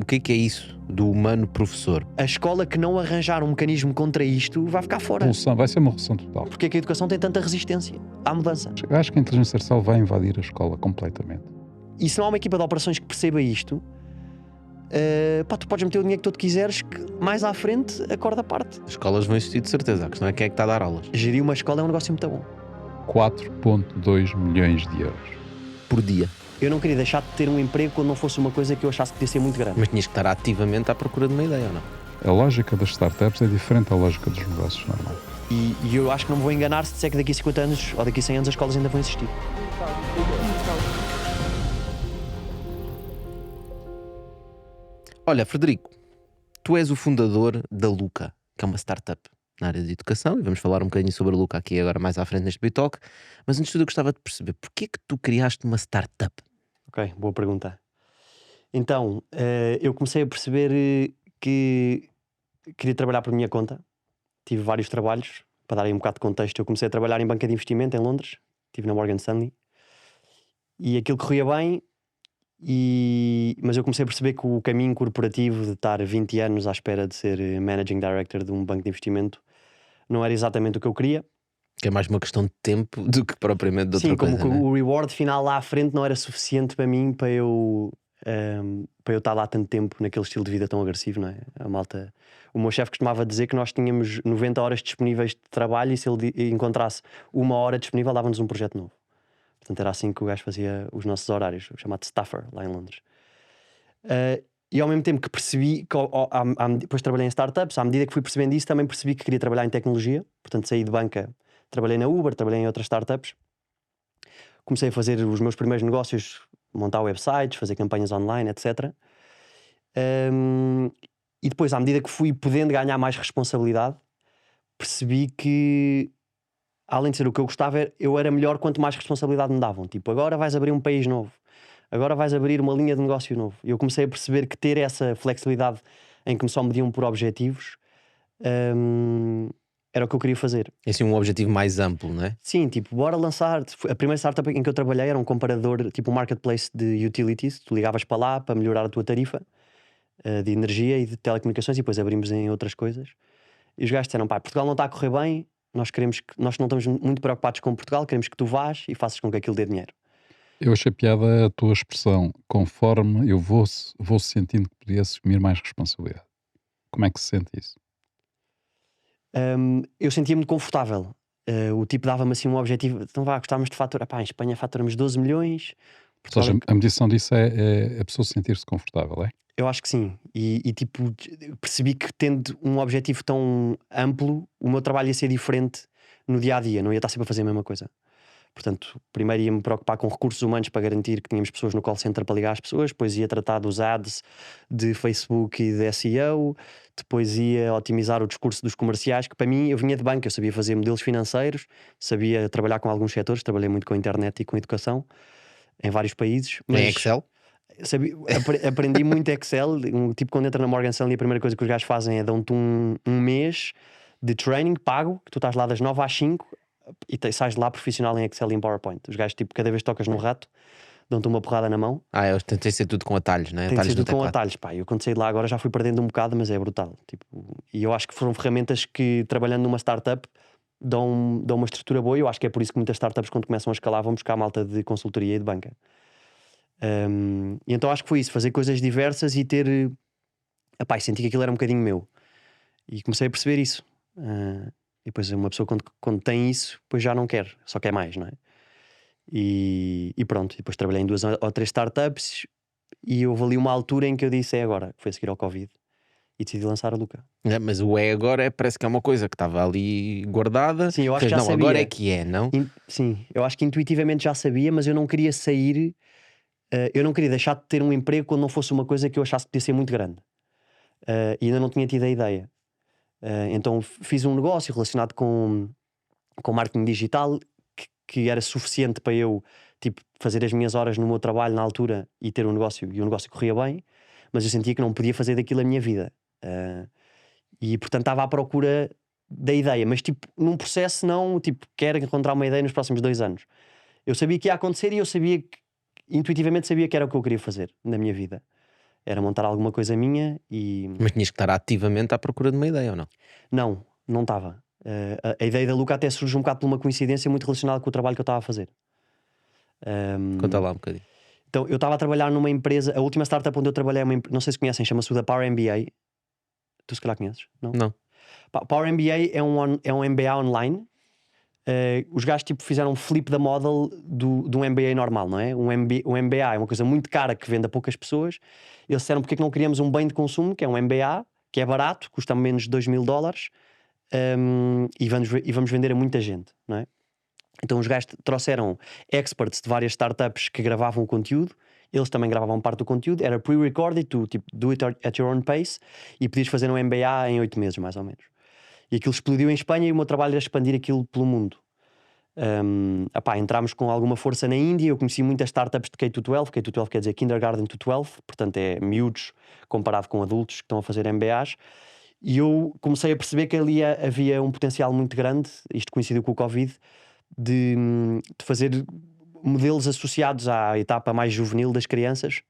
que é isso do humano professor? A escola que não arranjar um mecanismo contra isto vai ficar fora. Revolução, vai ser uma revolução total. Porque é que a educação tem tanta resistência à mudança? Eu acho que a inteligência artificial vai invadir a escola completamente. E se não há uma equipa de operações que perceba isto, tu podes meter o dinheiro que tu quiseres, que mais à frente a corda parte. As escolas vão existir de certeza, a questão é quem é que está a dar aulas. Gerir uma escola é um negócio muito bom. 4,2 milhões de euros. Por dia. Eu não queria deixar de ter um emprego quando não fosse uma coisa que eu achasse que podia ser muito grande. Mas tinhas que estar ativamente à procura de uma ideia, ou não? A lógica das startups é diferente da lógica dos negócios normais. E eu acho que não me vou enganar se disser que daqui a 50 anos ou daqui a 100 anos as escolas ainda vão existir. Olha, Frederico, tu és o fundador da Luca, que é uma startup na área de educação, e vamos falar um bocadinho sobre a Luca aqui agora mais à frente neste Bitalk. Mas antes de tudo eu gostava de perceber, porquê que tu criaste uma startup? Ok, boa pergunta. Então, eu comecei a perceber que queria trabalhar por minha conta. Tive vários trabalhos. Para dar aí um bocado de contexto, eu comecei a trabalhar em banca de investimento em Londres. Estive na Morgan Stanley. E aquilo corria bem, mas eu comecei a perceber que o caminho corporativo de estar 20 anos à espera de ser Managing Director de um banco de investimento não era exatamente o que eu queria. Que é mais uma questão de tempo do que propriamente de outra Sim, coisa, como que não é? o reward final lá à frente não era suficiente para mim para eu estar lá tanto tempo naquele estilo de vida tão agressivo, não é? A malta, o meu chefe costumava dizer que nós tínhamos 90 horas disponíveis de trabalho e se ele encontrasse uma hora disponível dava-nos um projeto novo. Portanto era assim que o gajo fazia os nossos horários, o chamado staffer lá em Londres. E ao mesmo tempo que percebi que depois trabalhei em startups, à medida que fui percebendo isso também percebi que queria trabalhar em tecnologia. Portanto saí de banca, trabalhei na Uber, trabalhei em outras startups. Comecei a fazer os meus primeiros negócios, montar websites, fazer campanhas online, etc. E depois, à medida que fui podendo ganhar mais responsabilidade, percebi que, além de ser o que eu gostava, eu era melhor quanto mais responsabilidade me davam. Tipo, agora vais abrir um país novo, agora vais abrir uma linha de negócio novo. E eu comecei a perceber que ter essa flexibilidade em que me só mediam por objetivos era o que eu queria fazer. É assim um objetivo mais amplo, não é? Sim, tipo, bora lançar. A primeira startup em que eu trabalhei era um comparador, tipo um marketplace de utilities. Tu ligavas para lá para melhorar a tua tarifa de energia e de telecomunicações e depois abrimos em outras coisas. E os gajos disseram, pá, Portugal não está a correr bem, nós não estamos muito preocupados com Portugal, queremos que tu vás e faças com que aquilo dê dinheiro. Eu achei piada a tua expressão, conforme eu vou sentindo que podia assumir mais responsabilidade. Como é que se sente isso? Eu sentia-me confortável. O tipo dava-me assim um objetivo, então gostávamos de faturar, pá, em Espanha faturamos 12 milhões. Ou seja, a medição disso é a pessoa sentir-se confortável, é? Eu acho que sim, e tipo, percebi que tendo um objetivo tão amplo, o meu trabalho ia ser diferente no dia-a-dia, não ia estar sempre a fazer a mesma coisa. Portanto, primeiro ia-me preocupar com recursos humanos para garantir que tínhamos pessoas no call center para ligar às pessoas, depois ia tratar dos ads de Facebook e de SEO, depois ia otimizar o discurso dos comerciais, que para mim, eu vinha de banco, eu sabia fazer modelos financeiros, sabia trabalhar com alguns setores, trabalhei muito com a internet e com a educação, em vários países. Mas Em Excel? aprendi muito Excel. Tipo, quando entra na Morgan Stanley, a primeira coisa que os gajos fazem é dão-te um mês de training pago, que tu estás lá das 9 às 5 e sais de lá profissional em Excel e em PowerPoint. Os gajos, tipo, cada vez que tocas no rato, dão-te uma porrada na mão. Eu tentei ser tudo com atalhos, não é? Tem de Atalhos ser do tudo com teclado. atalhos, pá. Eu quando saí de lá agora já fui perdendo um bocado, mas é brutal. Tipo, e eu acho que foram ferramentas que, trabalhando numa startup, dão uma estrutura boa. E eu acho que é por isso que muitas startups, quando começam a escalar, vão buscar a malta de consultoria e de banca. E então acho que foi isso, fazer coisas diversas e ter senti que aquilo era um bocadinho meu e comecei a perceber isso. E depois uma pessoa quando tem isso, depois já não quer, só quer mais, não é? E pronto, e depois trabalhei em 2 ou 3 startups e houve ali uma altura em que eu disse: é agora, que foi a seguir ao Covid, e decidi lançar a Luca. Mas o agora parece que é uma coisa que estava ali guardada. Sim, eu acho que já não, sabia. agora é que é, não? Sim, eu acho que intuitivamente já sabia, mas eu não queria sair, eu não queria deixar de ter um emprego quando não fosse uma coisa que eu achasse que podia ser muito grande. E ainda não tinha tido a ideia. Então fiz um negócio relacionado com marketing digital que era suficiente para eu, tipo, fazer as minhas horas no meu trabalho na altura e ter um negócio, e o negócio corria bem, mas eu sentia que não podia fazer daquilo a minha vida. E portanto estava à procura da ideia, mas tipo, num processo não, tipo, quero encontrar uma ideia nos próximos 2 anos. Eu sabia que ia acontecer e eu sabia que, intuitivamente sabia que era o que eu queria fazer na minha vida. Era montar alguma coisa minha e Mas tinhas que estar ativamente à procura de uma ideia ou não? não estava. A ideia da Luca até surge um bocado de uma coincidência muito relacionada com o trabalho que eu estava a fazer. Conta lá um bocadinho. Então, eu estava a trabalhar numa empresa, a última startup onde eu trabalhei, não sei se conhecem, chama-se o da Power MBA. Tu se calhar conheces, não? Não. Power MBA é um MBA online. Os gajos tipo, fizeram um flip da model de um MBA normal, não é? Um MBA é uma coisa muito cara que vende a poucas pessoas. Eles disseram porque é que não queríamos um bem de consumo, que é um MBA, que é barato, custa menos de $2.000, e vamos vender a muita gente, não é? Então os gajos trouxeram experts de várias startups que gravavam o conteúdo. Eles também gravavam parte do conteúdo. Era pre-recorded, tu tipo, do it at your own pace, e podias fazer um MBA em 8 meses, mais ou menos. E aquilo explodiu em Espanha e o meu trabalho era expandir aquilo pelo mundo. Entramos com alguma força na Índia. Eu conheci muitas startups de K-12. K-12 quer dizer Kindergarten to 12, portanto é miúdos comparado com adultos que estão a fazer MBAs. E eu comecei a perceber que ali havia um potencial muito grande, isto coincidiu com o Covid, de fazer modelos associados à etapa mais juvenil das crianças.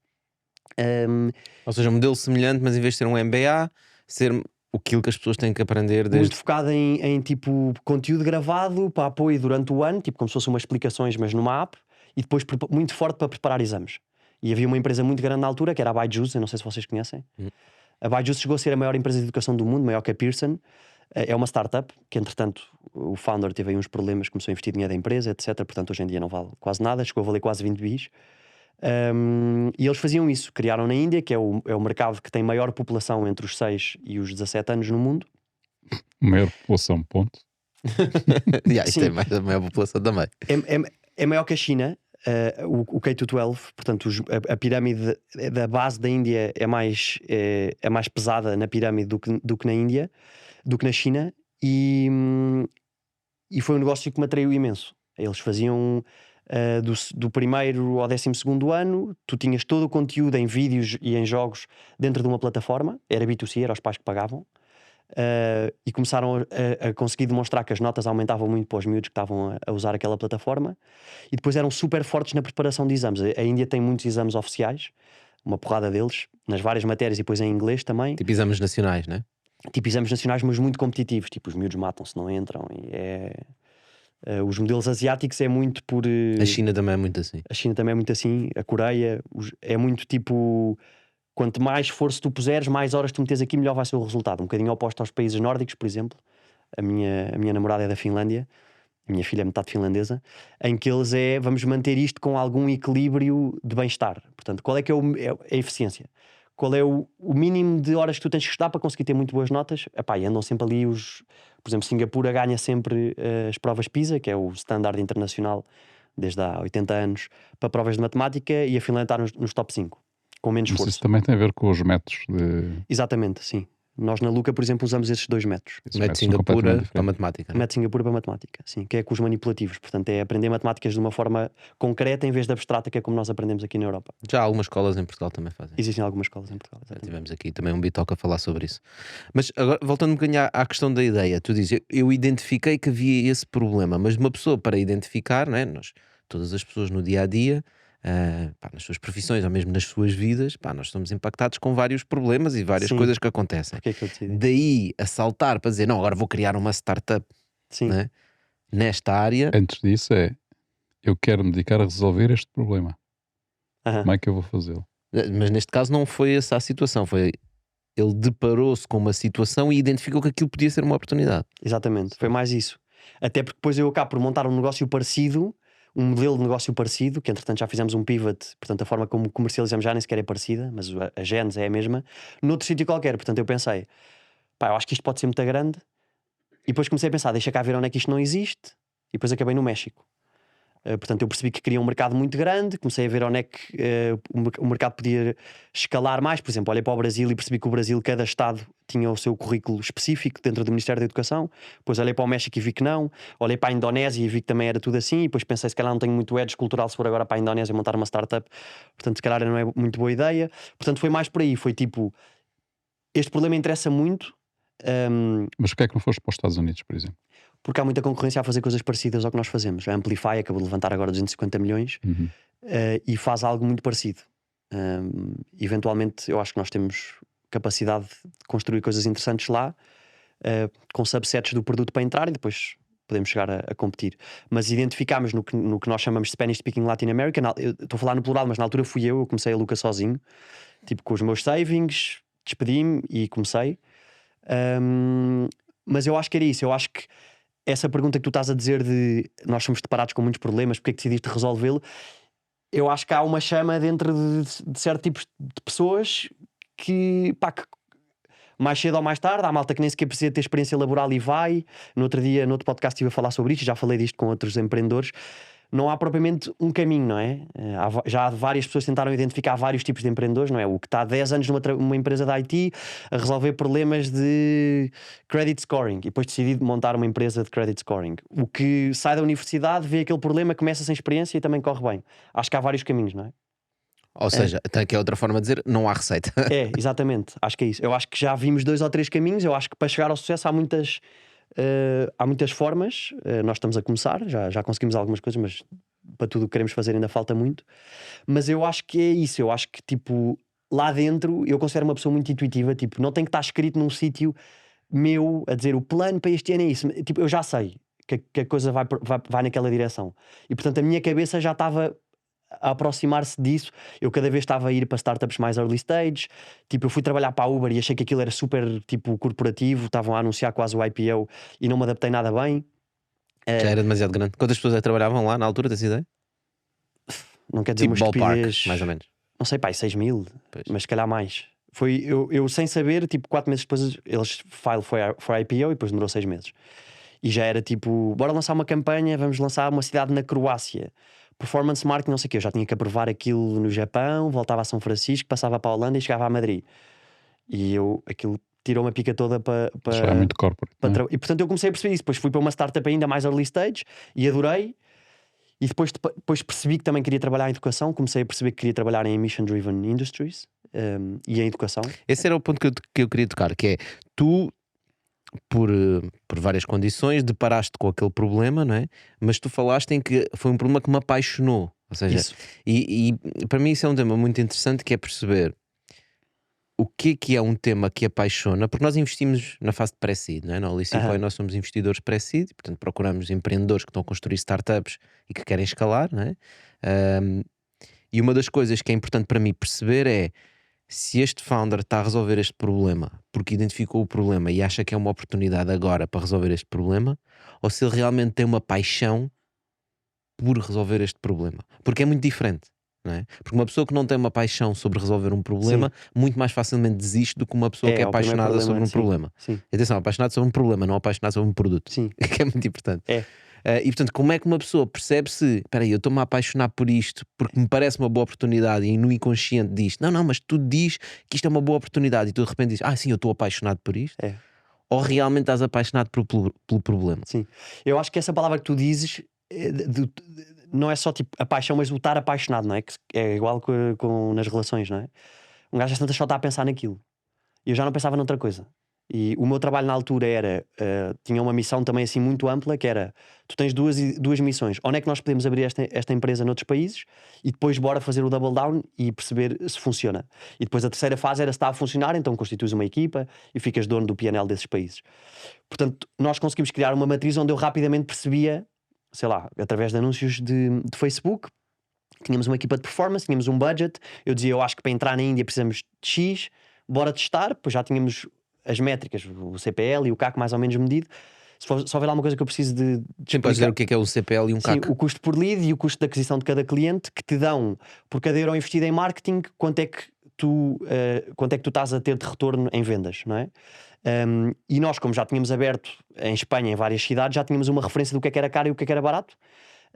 Ou seja, um modelo semelhante, mas em vez de ser um MBA, ser aquilo que as pessoas têm que aprender Muito desde... focado em tipo conteúdo gravado para apoio durante o ano, tipo como se fossem umas explicações, mas numa app, e depois muito forte para preparar exames. E havia uma empresa muito grande na altura, que era a Byju's, eu não sei se vocês conhecem. A Byju's chegou a ser a maior empresa de educação do mundo, maior que a Pearson. É uma startup, que entretanto o founder teve aí uns problemas, começou a investir dinheiro da empresa, etc. Portanto hoje em dia não vale quase nada, chegou a valer quase 20 bis. E eles faziam isso, criaram na Índia, que é o mercado que tem maior população entre os 6 e os 17 anos no mundo. Maior população, ponto. Isto Sim. é mais a maior população também. É maior que a China, o K-12, portanto a pirâmide da base da Índia é mais pesada na pirâmide do que na Índia, do que na China, e foi um negócio que me atraiu imenso. Eles faziam do primeiro ao 12º ano, tu tinhas todo o conteúdo em vídeos e em jogos dentro de uma plataforma, era B2C, era os pais que pagavam. E começaram a conseguir demonstrar que as notas aumentavam muito para os miúdos que estavam a usar aquela plataforma, e depois eram super fortes na preparação de exames. A Índia tem muitos exames oficiais, uma porrada deles, nas várias matérias e depois em inglês também. Tipo exames nacionais, né? Tipo exames nacionais, mas muito competitivos. Tipo, os miúdos matam-se, não entram. Os modelos asiáticos é muito por... A China também é muito assim. A China também é muito assim, a Coreia é muito tipo... Quanto mais esforço tu puseres, mais horas tu metes aqui, melhor vai ser o resultado. Um bocadinho oposto aos países nórdicos, por exemplo. A minha namorada é da Finlândia, a minha filha é metade finlandesa, em que eles vamos manter isto com algum equilíbrio de bem-estar. Portanto, qual é que é a eficiência? Qual é o mínimo de horas que tu tens que estudar para conseguir ter muito boas notas? E andam sempre ali por exemplo, Singapura ganha sempre as provas PISA, que é o standard internacional desde há 80 anos, para provas de matemática, e a Finlândia está nos top 5. Com menos Mas esforço. isso também tem a ver com os métodos de... Exatamente, sim. Nós na Luca, por exemplo, usamos esses 2 métodos. Esses Mete métodos são Singapura completamente para diferentes. matemática, né? Mete Singapura para matemática, sim, que é com os manipulativos. Portanto, é aprender matemáticas de uma forma concreta em vez de abstrata, que é como nós aprendemos aqui na Europa. Já algumas escolas em Portugal também fazem. Existem algumas escolas em Portugal. Já exatamente. tivemos aqui também um Bitoque a falar sobre isso. Mas agora, voltando um bocadinho à questão da ideia, tu dizes, eu identifiquei que havia esse problema, mas uma pessoa para identificar, não é? Todas as pessoas no dia a dia, nas suas profissões ou mesmo nas suas vidas, nós estamos impactados com vários problemas e várias Sim. coisas que acontecem. Porquê é que eu decidi? Daí a saltar para dizer, não, agora vou criar uma startup, Sim, né? Nesta área. Antes disso eu quero me dedicar a resolver este problema. Aham. Como é que eu vou fazê-lo? Mas neste caso não foi essa a situação, foi ele deparou-se com uma situação e identificou que aquilo podia ser uma oportunidade. Exatamente, foi mais isso. Até porque depois eu acabo por montar um negócio parecido, um modelo de negócio parecido, que entretanto já fizemos um pivot, portanto a forma como comercializamos já nem sequer é parecida, mas a gênese é a mesma, noutro sítio qualquer. Portanto eu pensei, eu acho que isto pode ser muito grande, e depois comecei a pensar, deixa cá ver onde é que isto não existe, e depois acabei no México. Portanto eu percebi que queria um mercado muito grande, comecei a ver onde é que o mercado podia escalar mais. Por exemplo, olhei para o Brasil e percebi que o Brasil, cada estado tinha o seu currículo específico dentro do Ministério da Educação. Depois olhei para o México e vi que não. Olhei para a Indonésia e vi que também era tudo assim, e depois pensei, se calhar não tenho muito edge cultural se for agora para a Indonésia montar uma startup, portanto se calhar não é muito boa ideia. Portanto foi mais por aí, foi tipo, este problema interessa muito, Mas porquê é que não foste para os Estados Unidos, por exemplo? porque há muita concorrência a fazer coisas parecidas ao que nós fazemos. A Amplify acabou de levantar agora 250 milhões Uhum. e faz algo muito parecido. Eventualmente eu acho que nós temos capacidade de construir coisas interessantes lá, com subsets do produto para entrar e depois podemos chegar a competir. Mas identificámos no que nós chamamos de Spanish Speaking Latin America. Eu estou a falar no plural, mas na altura fui eu comecei a Luca sozinho, tipo com os meus savings, despedi-me e comecei. Mas eu acho que era isso. Eu acho que essa pergunta que tu estás a dizer de nós somos deparados com muitos problemas, porque é que decidiste resolvê-lo? Eu acho que há uma chama dentro de certo tipo de pessoas que mais cedo ou mais tarde, há malta que nem sequer precisa ter experiência laboral e vai. No outro dia, no outro podcast, estive a falar sobre isto, já falei disto com outros empreendedores. Não há propriamente um caminho, não é? Já várias pessoas tentaram identificar vários tipos de empreendedores, não é? O que está há 10 anos numa empresa de IT a resolver problemas de credit scoring e depois decidi montar uma empresa de credit scoring. O que sai da universidade, vê aquele problema, começa sem experiência e também corre bem. Acho que há vários caminhos, não é? Ou seja, tem aqui outra forma de dizer, não há receita. É, exatamente, acho que é isso. Eu acho que já vimos 2 ou 3 caminhos. Eu acho que para chegar ao sucesso há muitas formas. Nós estamos a começar, já conseguimos algumas coisas, mas para tudo o que queremos fazer ainda falta muito. Mas eu acho que é isso. Eu acho que tipo, lá dentro eu considero uma pessoa muito intuitiva. Tipo, não tem que estar escrito num sítio meu a dizer o plano para este ano é isso. Tipo, eu já sei que a coisa vai naquela direção. E portanto a minha cabeça já estava a aproximar-se disso. Eu cada vez estava a ir para startups mais early stage. Tipo, eu fui trabalhar para a Uber e achei que aquilo era super tipo corporativo, estavam a anunciar quase o IPO e não me adaptei nada bem. Já era demasiado grande. Quantas pessoas é que trabalhavam lá na altura, tens ideia? Não quer dizer Tipo uma ballpark, estupidez, mais ou menos. não sei, pá, 6 mil, Pois. mas se calhar mais. Foi eu sem saber, tipo 4 meses depois eles file foi IPO e depois demorou 6 meses. E já era tipo, bora lançar uma campanha, vamos lançar uma cidade na Croácia, performance marketing, não sei o quê. Eu já tinha que aprovar aquilo no Japão, voltava a São Francisco, passava para a Holanda e chegava a Madrid. E aquilo tirou-me a pica toda para Já é muito corporate, não é? E portanto eu comecei a perceber isso. Depois fui para uma startup ainda mais early stage e adorei. E depois percebi que também queria trabalhar em educação. Comecei a perceber que queria trabalhar em Mission Driven Industries e em educação. Esse era o ponto que eu queria tocar, que é, tu, por várias condições, deparaste com aquele problema, não é? Mas tu falaste em que foi um problema que me apaixonou. Ou seja, Isso. e para mim isso é um tema muito interessante, que é perceber o que é um tema que apaixona, porque nós investimos na fase de pré-seed, não é? Na Holistic nós somos investidores pré-seed, portanto procuramos empreendedores que estão a construir startups e que querem escalar, não é? E uma das coisas que é importante para mim perceber é se este founder está a resolver este problema porque identificou o problema e acha que é uma oportunidade agora para resolver este problema, ou se ele realmente tem uma paixão por resolver este problema, porque é muito diferente, não é? Porque uma pessoa que não tem uma paixão sobre resolver um problema muito mais facilmente desiste do que uma pessoa que é o primeiro apaixonada sobre um sim, problema. Sim, Atenção, apaixonado sobre um problema, não apaixonado sobre um produto, sim. que é muito importante. É. E portanto, como é que uma pessoa percebe se, espera aí, eu estou-me a apaixonar por isto porque me parece uma boa oportunidade, e no inconsciente diz, não, mas tu diz que isto é uma boa oportunidade, e tu de repente dizes, sim, eu estou apaixonado por isto, É. ou realmente estás apaixonado pelo problema? Sim. Eu acho que essa palavra que tu dizes não é só tipo a paixão, mas o estar apaixonado, não é? Que é igual com nas relações, não é? Um gajo às tantas só está a pensar naquilo. E eu já não pensava noutra coisa. E o meu trabalho na altura era, tinha uma missão também assim muito ampla, que era, tu tens duas missões. Onde é que nós podemos abrir esta empresa noutros países e depois bora fazer o double down e perceber se funciona. E depois a terceira fase era se está a funcionar, então constituis uma equipa e ficas dono do PNL desses países. Portanto, nós conseguimos criar uma matriz onde eu rapidamente percebia, sei lá, através de anúncios de Facebook, tínhamos uma equipa de performance, tínhamos um budget, eu dizia, eu acho que para entrar na Índia precisamos de X, bora testar, depois já tínhamos as métricas, o CPL e o CAC mais ou menos medido. Se houver alguma coisa que eu preciso de Sim, podes dizer o que é o CPL e um Sim, CAC. o custo por lead e o custo de aquisição de cada cliente, que te dão, por cada euro investido em marketing, quanto é que tu estás a ter de retorno em vendas, não é? E nós, como já tínhamos aberto em Espanha, em várias cidades, já tínhamos uma referência do que é que era caro e o que é que era barato.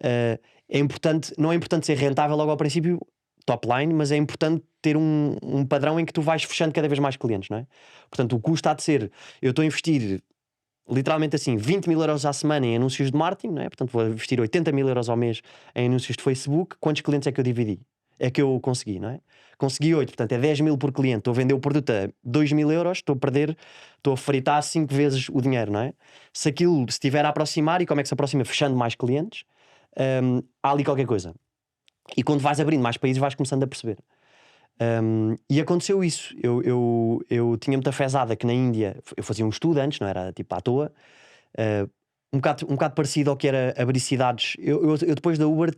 É importante, não é importante ser rentável logo ao princípio, top line, mas é importante ter um padrão em que tu vais fechando cada vez mais clientes, não é? Portanto, o custo há de ser, eu estou a investir literalmente assim 20 mil euros à semana em anúncios de marketing, não é? Portanto vou investir 80 mil euros ao mês em anúncios de Facebook. Quantos clientes é que eu dividi? É que eu consegui, não é? Consegui 8, portanto é 10 mil por cliente. Estou a vender o produto a 2 mil euros, estou a fritar 5 vezes o dinheiro, não é? Se aquilo se estiver a aproximar, e como é que se aproxima? Fechando mais clientes, há ali qualquer coisa. E quando vais abrindo mais países vais começando a perceber. E aconteceu isso. Eu tinha muita fezada que na Índia eu fazia um estudo antes, não era tipo à toa. Um bocado parecido ao que era abrir cidades. Eu depois da Uber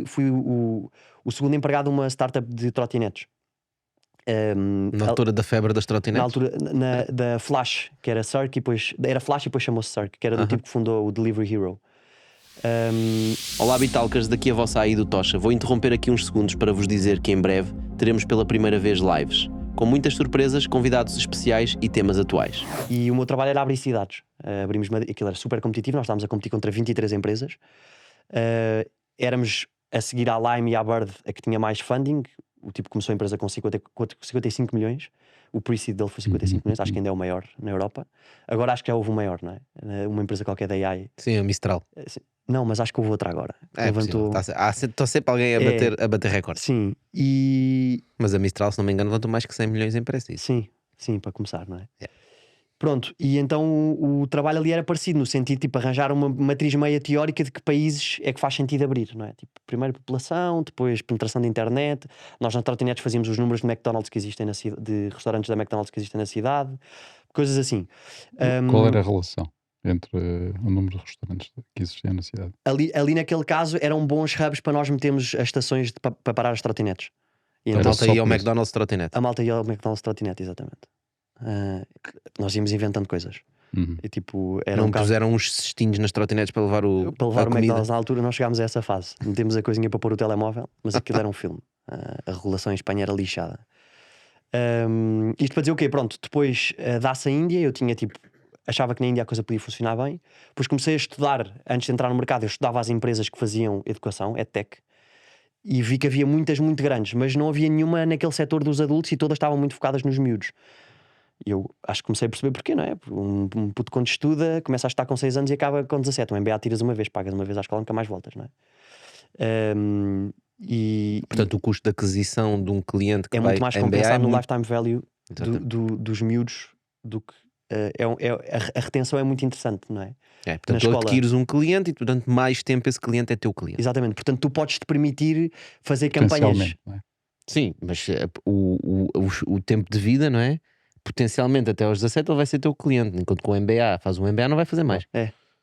fui o segundo empregado de uma startup de trotinetes. Na altura da febre das trotinetes? Na altura da Flash, que era Cirque, e depois era Flash e depois chamou-se Cirque, que era do tipo que fundou o Delivery Hero. Olá, Bitalkers, daqui a vossa aí do Tocha. Vou interromper aqui uns segundos para vos dizer que em breve teremos pela primeira vez lives, com muitas surpresas, convidados especiais e temas atuais. E o meu trabalho era abrir cidades. Aquilo era super competitivo, nós estávamos a competir contra 23 empresas. Éramos a seguir à Lime e à Bird a que tinha mais funding. O tipo começou a empresa com 55 milhões. O pre-seed dele foi 55 milhões, acho que ainda é o maior na Europa. Agora acho que já houve o maior, não é? Uma empresa qualquer da AI. Sim, a Mistral. Não, mas acho que houve outra agora. Levantou... Está sempre alguém a bater recordes. Sim, mas a Mistral, se não me engano, levantou mais que 100 milhões em preço. Sim, para começar, não é? Pronto, e então o trabalho ali era parecido, no sentido de tipo, arranjar uma matriz meia teórica de que países é que faz sentido abrir, não é? Tipo, primeiro população, depois penetração de internet. Nós na Trotinetes fazíamos os números de McDonald's que existem de restaurantes da McDonald's que existem na cidade, coisas assim. Qual era a relação entre o número de restaurantes que existiam na cidade? Ali naquele caso eram bons hubs para nós metermos as estações para parar as trotinetes. E a malta ia ao McDonald's Trotinete. A malta ia ao McDonald's Trotinete, exatamente. Nós íamos inventando coisas. E, tipo, não puseram uns cestinhos nas trotinetes para levar o McDonald's. Na altura não chegámos a essa fase. Metemos a coisinha para pôr o telemóvel, mas aquilo era um filme. A regulação em Espanha era lixada. Isto para dizer o quê? Pronto, depois dá-se a Índia. Eu tinha tipo, achava que na Índia a coisa podia funcionar bem. Depois comecei a estudar, antes de entrar no mercado, eu estudava as empresas que faziam educação, EdTech, e vi que havia muitas muito grandes, mas não havia nenhuma naquele setor dos adultos e todas estavam muito focadas nos miúdos. E eu acho que comecei a perceber porquê, não é? Um puto quando estuda, começa a estar com 6 anos e acaba com 17. Um MBA tiras uma vez, pagas uma vez à escola, nunca mais voltas, não é? Portanto, o custo de aquisição de um cliente que é vai muito mais compensado no lifetime value dos miúdos do que a retenção é muito interessante, não é? Portanto, tu adquires um cliente e durante mais tempo esse cliente é teu cliente. Exatamente, portanto tu podes te permitir fazer campanhas. Não é? Sim, mas o tempo de vida, não é? Potencialmente até aos 17 ele vai ser teu cliente, enquanto com o MBA faz um MBA não vai fazer mais.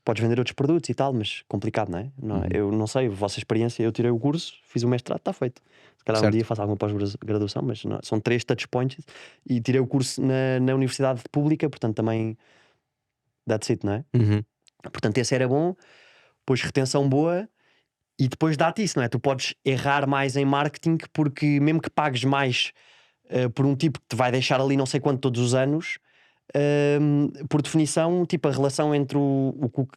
Podes vender outros produtos e tal, mas complicado, não é? Eu não sei, a vossa experiência, eu tirei o curso, fiz o mestrado, está feito. Se calhar um dia faço alguma pós-graduação, mas não, são 3 touch points e tirei o curso na universidade pública, portanto também that's it, não é? Portanto esse era bom, depois retenção boa e depois dá-te isso, não é? Tu podes errar mais em marketing porque mesmo que pagues mais por um tipo que te vai deixar ali não sei quanto todos os anos, por definição, tipo a relação entre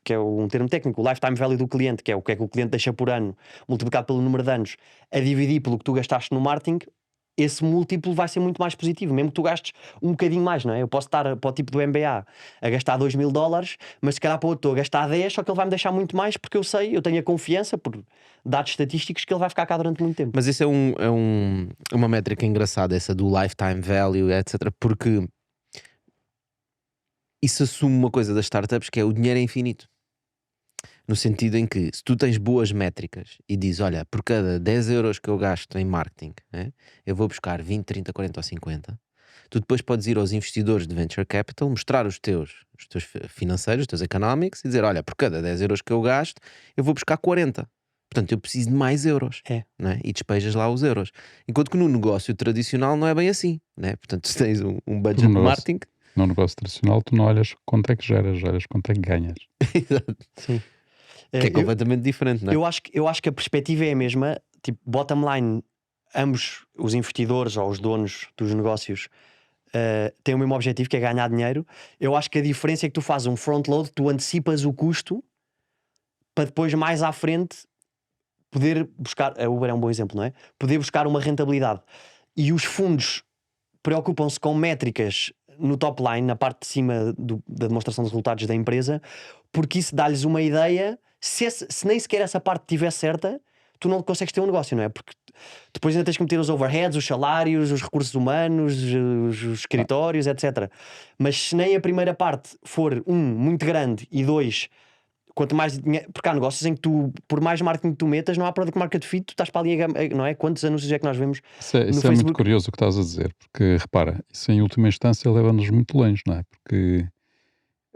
que é um termo técnico, o lifetime value do cliente, que é o que o cliente deixa por ano, multiplicado pelo número de anos, a dividir pelo que tu gastaste no marketing, esse múltiplo vai ser muito mais positivo, mesmo que tu gastes um bocadinho mais, não é? Eu posso estar para o tipo do MBA a gastar $2.000, mas se calhar para o outro estou a gastar 10, só que ele vai me deixar muito mais porque eu tenho a confiança por dados estatísticos que ele vai ficar cá durante muito tempo. Mas isso é uma métrica engraçada, essa do lifetime value, etc. Porque isso assume uma coisa das startups que é o dinheiro é infinito. No sentido em que se tu tens boas métricas e dizes, olha, por cada 10 euros que eu gasto em marketing, né, eu vou buscar 20, 30, 40 ou 50, tu depois podes ir aos investidores de venture capital, mostrar os teus financeiros, os teus economics e dizer, olha, por cada 10 euros que eu gasto, eu vou buscar 40. Portanto, eu preciso de mais euros. Né? E despejas lá os euros. Enquanto que no negócio tradicional não é bem assim. Né? Portanto, tu tens um budget de marketing. No negócio tradicional tu não olhas quanto é que geras, olhas quanto é que ganhas. Exato. Sim. Que é completamente diferente, não é? Eu acho que a perspectiva é a mesma. Tipo, bottom line, ambos os investidores ou os donos dos negócios têm o mesmo objetivo, que é ganhar dinheiro. Eu acho que a diferença é que tu fazes um front load, tu antecipas o custo para depois mais à frente poder buscar, a Uber é um bom exemplo, não é? Poder buscar uma rentabilidade. E os fundos preocupam-se com métricas no top line, na parte de cima da demonstração dos resultados da empresa, porque isso dá-lhes uma ideia. Se nem sequer essa parte estiver certa, tu não consegues ter um negócio, não é? Porque depois ainda tens que meter os overheads, os salários, os recursos humanos, os escritórios, etc. Mas se nem a primeira parte for, muito grande, e 2, quanto mais dinheiro, porque há negócios em que tu, por mais marketing que tu metas, não há product market fit, tu estás para ali, não é? Quantos anúncios é que nós vemos Isso é no muito Facebook? curioso o que estás a dizer, porque repara, isso em última instância leva-nos muito longe, não é? Porque,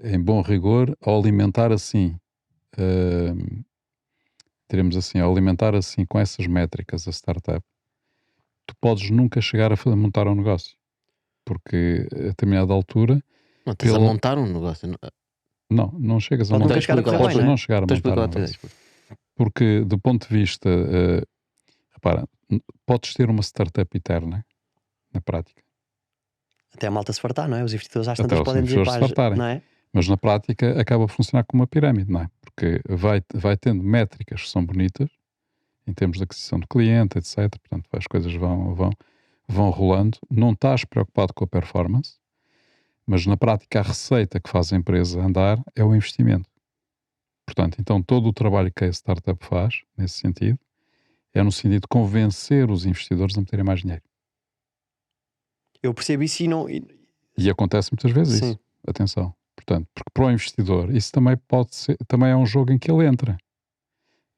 em bom rigor, ao alimentar assim, teremos assim, ao alimentar assim com essas métricas a startup, tu podes nunca chegar a montar um negócio, porque a determinada altura, Não, estás a pelo- montar um negócio. não chegas a Pode montar, nunca chegar a correr podes bem, não é? não chegar a Então montar explica um lá a tua negócio. ideia. Porque do ponto de vista, repara, podes ter uma startup eterna, na prática, Até a malta se fartar, não é? Os investidores às até tantas os podem dizer, investidores se pá, fartarem. não é? Mas na prática acaba a funcionar como uma pirâmide, não é? Porque vai tendo métricas que são bonitas, em termos de aquisição de cliente, etc. Portanto, as coisas vão rolando. Não estás preocupado com a performance, mas na prática a receita que faz a empresa andar é o investimento. Portanto, então todo o trabalho que a startup faz, nesse sentido, é no sentido de convencer os investidores a meterem mais dinheiro. Eu percebo isso e não. E acontece muitas vezes Sim. isso. Atenção. Portanto, porque para o investidor isso também pode ser, também é um jogo em que ele entra.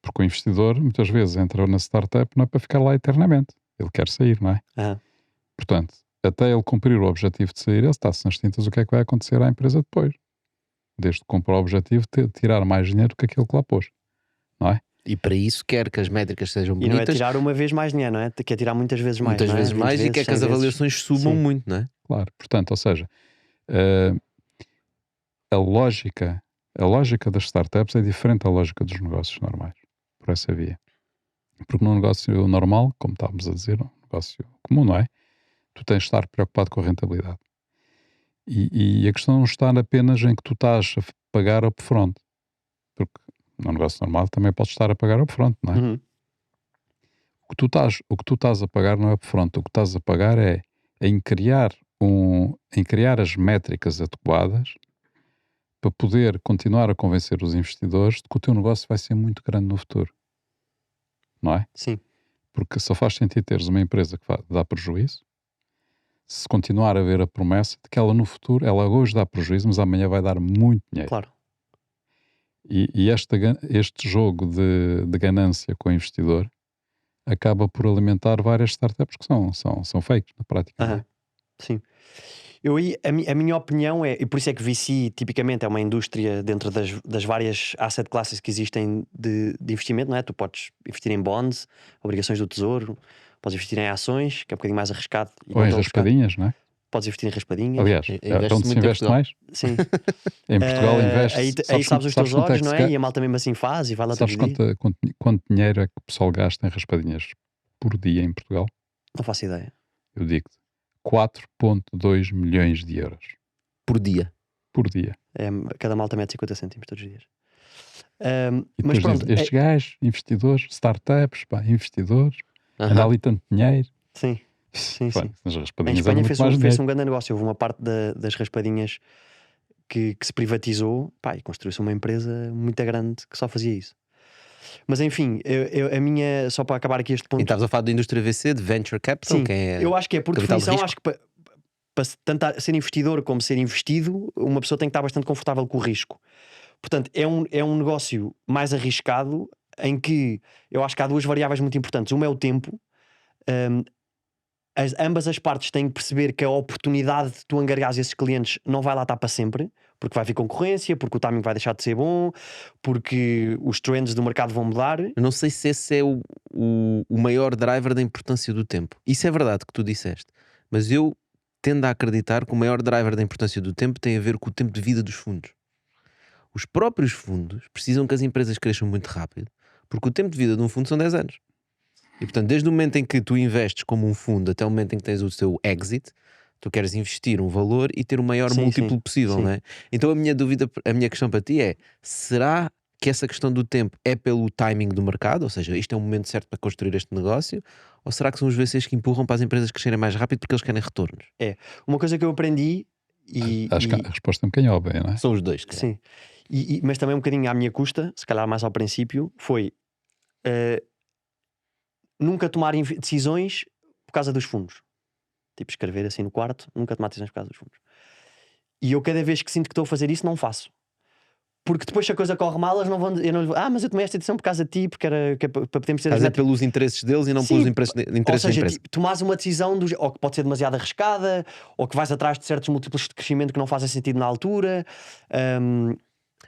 Porque o investidor muitas vezes entra na startup não é para ficar lá eternamente. Ele quer sair, não é? Aham. Portanto, até ele cumprir o objetivo de sair, ele está-se nas tintas o que é que vai acontecer à empresa depois. Desde que cumpra o objetivo de tirar mais dinheiro do que aquilo que lá pôs. Não é? E para isso quer que as métricas sejam E não é bonitas, tirar uma vez mais dinheiro, não é? Quer tirar muitas vezes mais. muitas não é? vezes 20 mais, e vezes, quer que as 100 vezes. avaliações subam Sim. muito, não é? Claro. Portanto, ou seja, eh, a lógica das startups é diferente da lógica dos negócios normais, por essa via. Porque num negócio normal, como estávamos a dizer, um negócio comum, não é? Tu tens de estar preocupado com a rentabilidade. E a questão não está apenas em que tu estás a pagar upfront. Porque num negócio normal também podes estar a pagar upfront, não é? Uhum. O que tu estás a pagar não é upfront. O que estás a pagar é em criar as métricas adequadas para poder continuar a convencer os investidores de que o teu negócio vai ser muito grande no futuro. Não é? Sim. Porque só faz sentido teres uma empresa que dá prejuízo se continuar a haver a promessa de que ela no futuro, ela hoje dá prejuízo, mas amanhã vai dar muito dinheiro. Claro. E este jogo de ganância com o investidor acaba por alimentar várias startups que são fakes na prática. Não é? Aham. Sim. A minha opinião é, e por isso é que VC tipicamente é uma indústria dentro das várias asset classes que existem de investimento, não é? Tu podes investir em bonds, obrigações do tesouro, podes investir em ações, que é um bocadinho mais arriscado. E Ou não em estou a arriscar. raspadinhas, não é? Podes investir em raspadinhas. Aliás, Investe-se onde se muito em investe Portugal. mais? Sim. Em Portugal investe. Aí sabes os teus quanto olhos, que não se é? ga- E a malta mesmo assim faz e vai lá todos Sabes os dias. quanto dinheiro é que o pessoal gasta em raspadinhas por dia em Portugal? Não faço ideia. Eu digo-te, 4,2 milhões de euros Por dia. por dia. Cada malta mete 50 cêntimos todos os dias. E Mas depois pronto, dizem, estes gajos, investidores, startups, investidores, anda Aham. ali tanto dinheiro. sim. Sim, Pá, sim. Nas Em raspadinhas Espanha anda muito mais fez-se dinheiro. um grande negócio. Houve uma parte das raspadinhas que se privatizou, pá, e construiu-se uma empresa muito grande que só fazia isso. Mas enfim, a minha, só para acabar aqui este E ponto, estavas a falar da indústria VC, de Venture Capital, sim, que é eu acho que é por capital de definição, risco. acho que para tanto ser investidor como ser investido, uma pessoa tem que estar bastante confortável com o risco. Portanto, é um negócio mais arriscado em que eu acho que há duas variáveis muito importantes. Uma é o tempo. hum, ambas as partes têm que perceber que a oportunidade de tu angariares esses clientes não vai lá estar para sempre, porque vai haver concorrência, porque o timing vai deixar de ser bom, porque os trends do mercado vão mudar. Eu não sei se esse é o maior driver da importância do tempo. Isso é verdade que tu disseste, mas eu tendo a acreditar que o maior driver da importância do tempo tem a ver com o tempo de vida dos fundos. Os próprios fundos precisam que as empresas cresçam muito rápido, porque o tempo de vida de um fundo são 10 anos. E portanto, desde o momento em que tu investes como um fundo até o momento em que tens o seu exit, tu queres investir um valor e ter o maior Sim, múltiplo sim, possível, sim. não é? Então a minha questão para ti é: será que essa questão do tempo é pelo timing do mercado? Ou seja, isto é o momento certo para construir este negócio? Ou será que são os VCs que empurram para as empresas crescerem mais rápido porque eles querem retornos? Uma coisa que eu aprendi Acho que a resposta é um bocadinho óbvia, não é? São os dois. sim, mas também um bocadinho à minha custa, se calhar mais ao princípio, foi nunca tomar decisões por causa dos fundos. Tipo, escrever assim no quarto, nunca tomar decisões por causa dos fundos. E eu cada vez que sinto que estou a fazer isso, não faço. Porque depois, se a coisa corre mal, eles não vão. Eu não lhe vou, mas eu tomei esta decisão por causa de ti, porque era que é para podermos ter as Estás a métricas. pelos interesses deles e não Sim, pelos interesses Ou da seja, empresa. tomares uma decisão ou que pode ser demasiado arriscada, ou que vais atrás de certos múltiplos de crescimento que não fazem sentido na altura.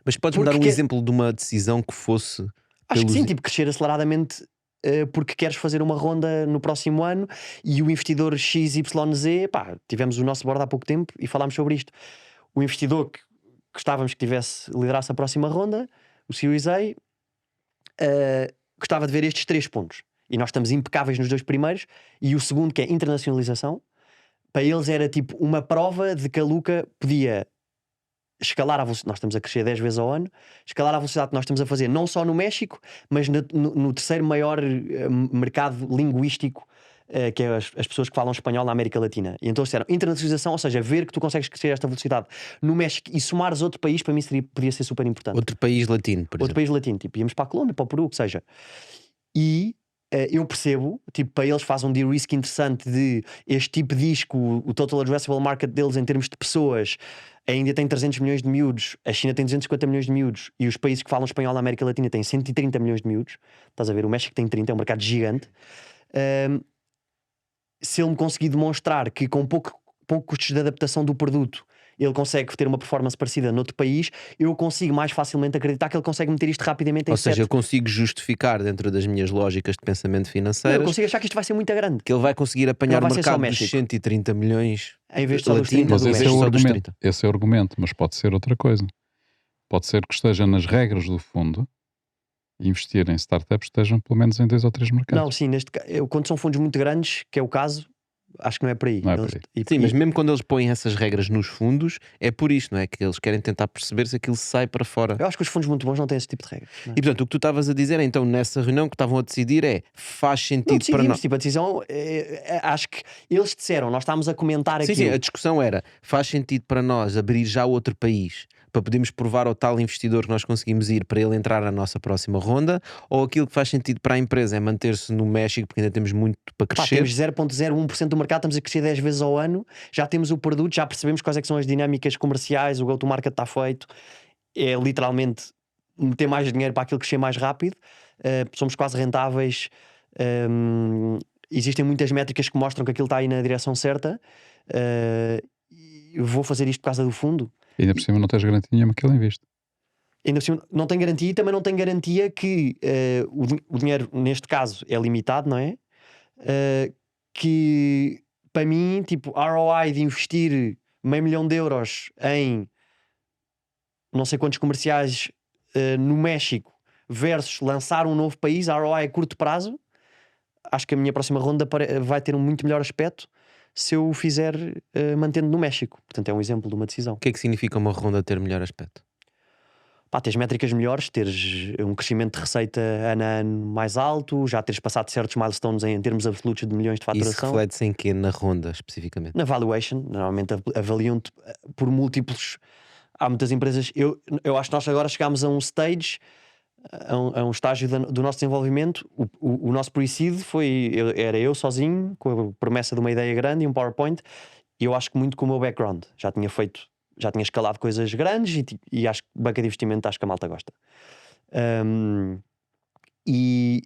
Mas podes-me dar porque um quer- exemplo de uma decisão que fosse Acho que pelos... sim, tipo, crescer aceleradamente porque queres fazer uma ronda no próximo ano e o investidor XYZ, pá, tivemos o nosso board há pouco tempo e falámos sobre isto. O investidor que gostávamos que liderasse a próxima ronda, o Series A, gostava de ver estes 3 pontos. E nós estamos impecáveis nos 2 primeiros, e o segundo, que é internacionalização, para eles era tipo uma prova de que a Luca podia escalar a velocidade. Nós estamos a crescer 10 vezes ao ano, escalar a velocidade que nós estamos a fazer, não só no México, mas no terceiro maior mercado linguístico, que é as pessoas que falam espanhol na América Latina. E então disseram internacionalização, ou seja, ver que tu consegues crescer esta velocidade no México e somares outro país, para mim podia ser super importante. Outro país latino, por Outro exemplo. país latino, tipo, íamos para a Colômbia, para o Peru, o que seja. E eu percebo, tipo, para eles faz um de-risk interessante de este tipo de disco, o total addressable market deles em termos de pessoas, ainda tem 300 milhões de miúdos, a China tem 250 milhões de miúdos e os países que falam espanhol na América Latina têm 130 milhões de miúdos. Estás a ver, o México tem 30, é um mercado gigante. Se ele me conseguir demonstrar que com pouco custos de adaptação do produto ele consegue ter uma performance parecida noutro país, eu consigo mais facilmente acreditar que ele consegue meter isto rapidamente em Ou seja, eu set. consigo justificar dentro das minhas lógicas de pensamento Não, eu financeiras consigo achar que isto vai ser muito grande, que ele vai conseguir apanhar não o vai ser só mercado dos México. 130 milhões Em vez de só dos 30 latinos, do Mas em esse vez é o só dos argumento. 30. Esse é o argumento, mas pode ser outra coisa. Pode ser que esteja nas regras do fundo investir em startups estejam pelo menos em 2 ou 3 mercados. Não, sim, quando são fundos muito grandes, que é o caso, acho que não é por aí. Não é por aí. Sim, mas mesmo quando eles põem essas regras nos fundos, é por isso, não é? Que eles querem tentar perceber se aquilo sai para fora. eu acho que os fundos muito bons não têm esse tipo de regras. Não é? E portanto, o que tu estavas a dizer é, então, nessa reunião que estavam a decidir faz Não sentido para decidimos, nós. tipo, a decisão, acho que eles disseram, nós estávamos a comentar Sim, aquilo. sim, a discussão era, faz sentido para nós abrir já outro país para podermos provar ao tal investidor que nós conseguimos ir para ele entrar na nossa próxima ronda, ou aquilo que faz sentido para a empresa é manter-se no México porque ainda temos muito para Pá, crescer. temos 0,01% do mercado, estamos a crescer 10 vezes ao ano, já temos o produto, já percebemos quais é que são as dinâmicas comerciais, o go-to-market está feito, é literalmente meter mais dinheiro para aquilo crescer mais rápido, somos quase rentáveis, existem muitas métricas que mostram que aquilo está aí na direção certa, vou fazer isto por causa do fundo. E ainda por cima não tens garantia nenhuma que ele investe. Ainda por cima, não tem garantia e também não tem garantia que o dinheiro, neste caso, é limitado, não é? Que para mim, tipo, ROI de investir $500 mil em não sei quantos comerciais no México versus lançar um novo país, ROI a curto prazo, acho que a minha próxima ronda vai ter um muito melhor aspecto se eu o fizer mantendo no México. Portanto, é um exemplo de uma decisão. O que é que significa uma ronda ter melhor aspecto? Pá, teres métricas melhores, teres um crescimento de receita ano a ano mais alto, já teres passado certos milestones em termos absolutos de milhões de Isso faturação. reflete-se em quê? Na ronda, especificamente? Na valuation, normalmente avaliam-te por múltiplos. Há muitas empresas. Eu acho que nós agora chegámos a um stage, a um estágio do nosso desenvolvimento. O nosso pre-seed era eu sozinho, com a promessa de uma ideia grande e um PowerPoint. E eu acho que muito com o meu background. Já tinha escalado coisas grandes e acho que banca de investimento, acho que a malta gosta.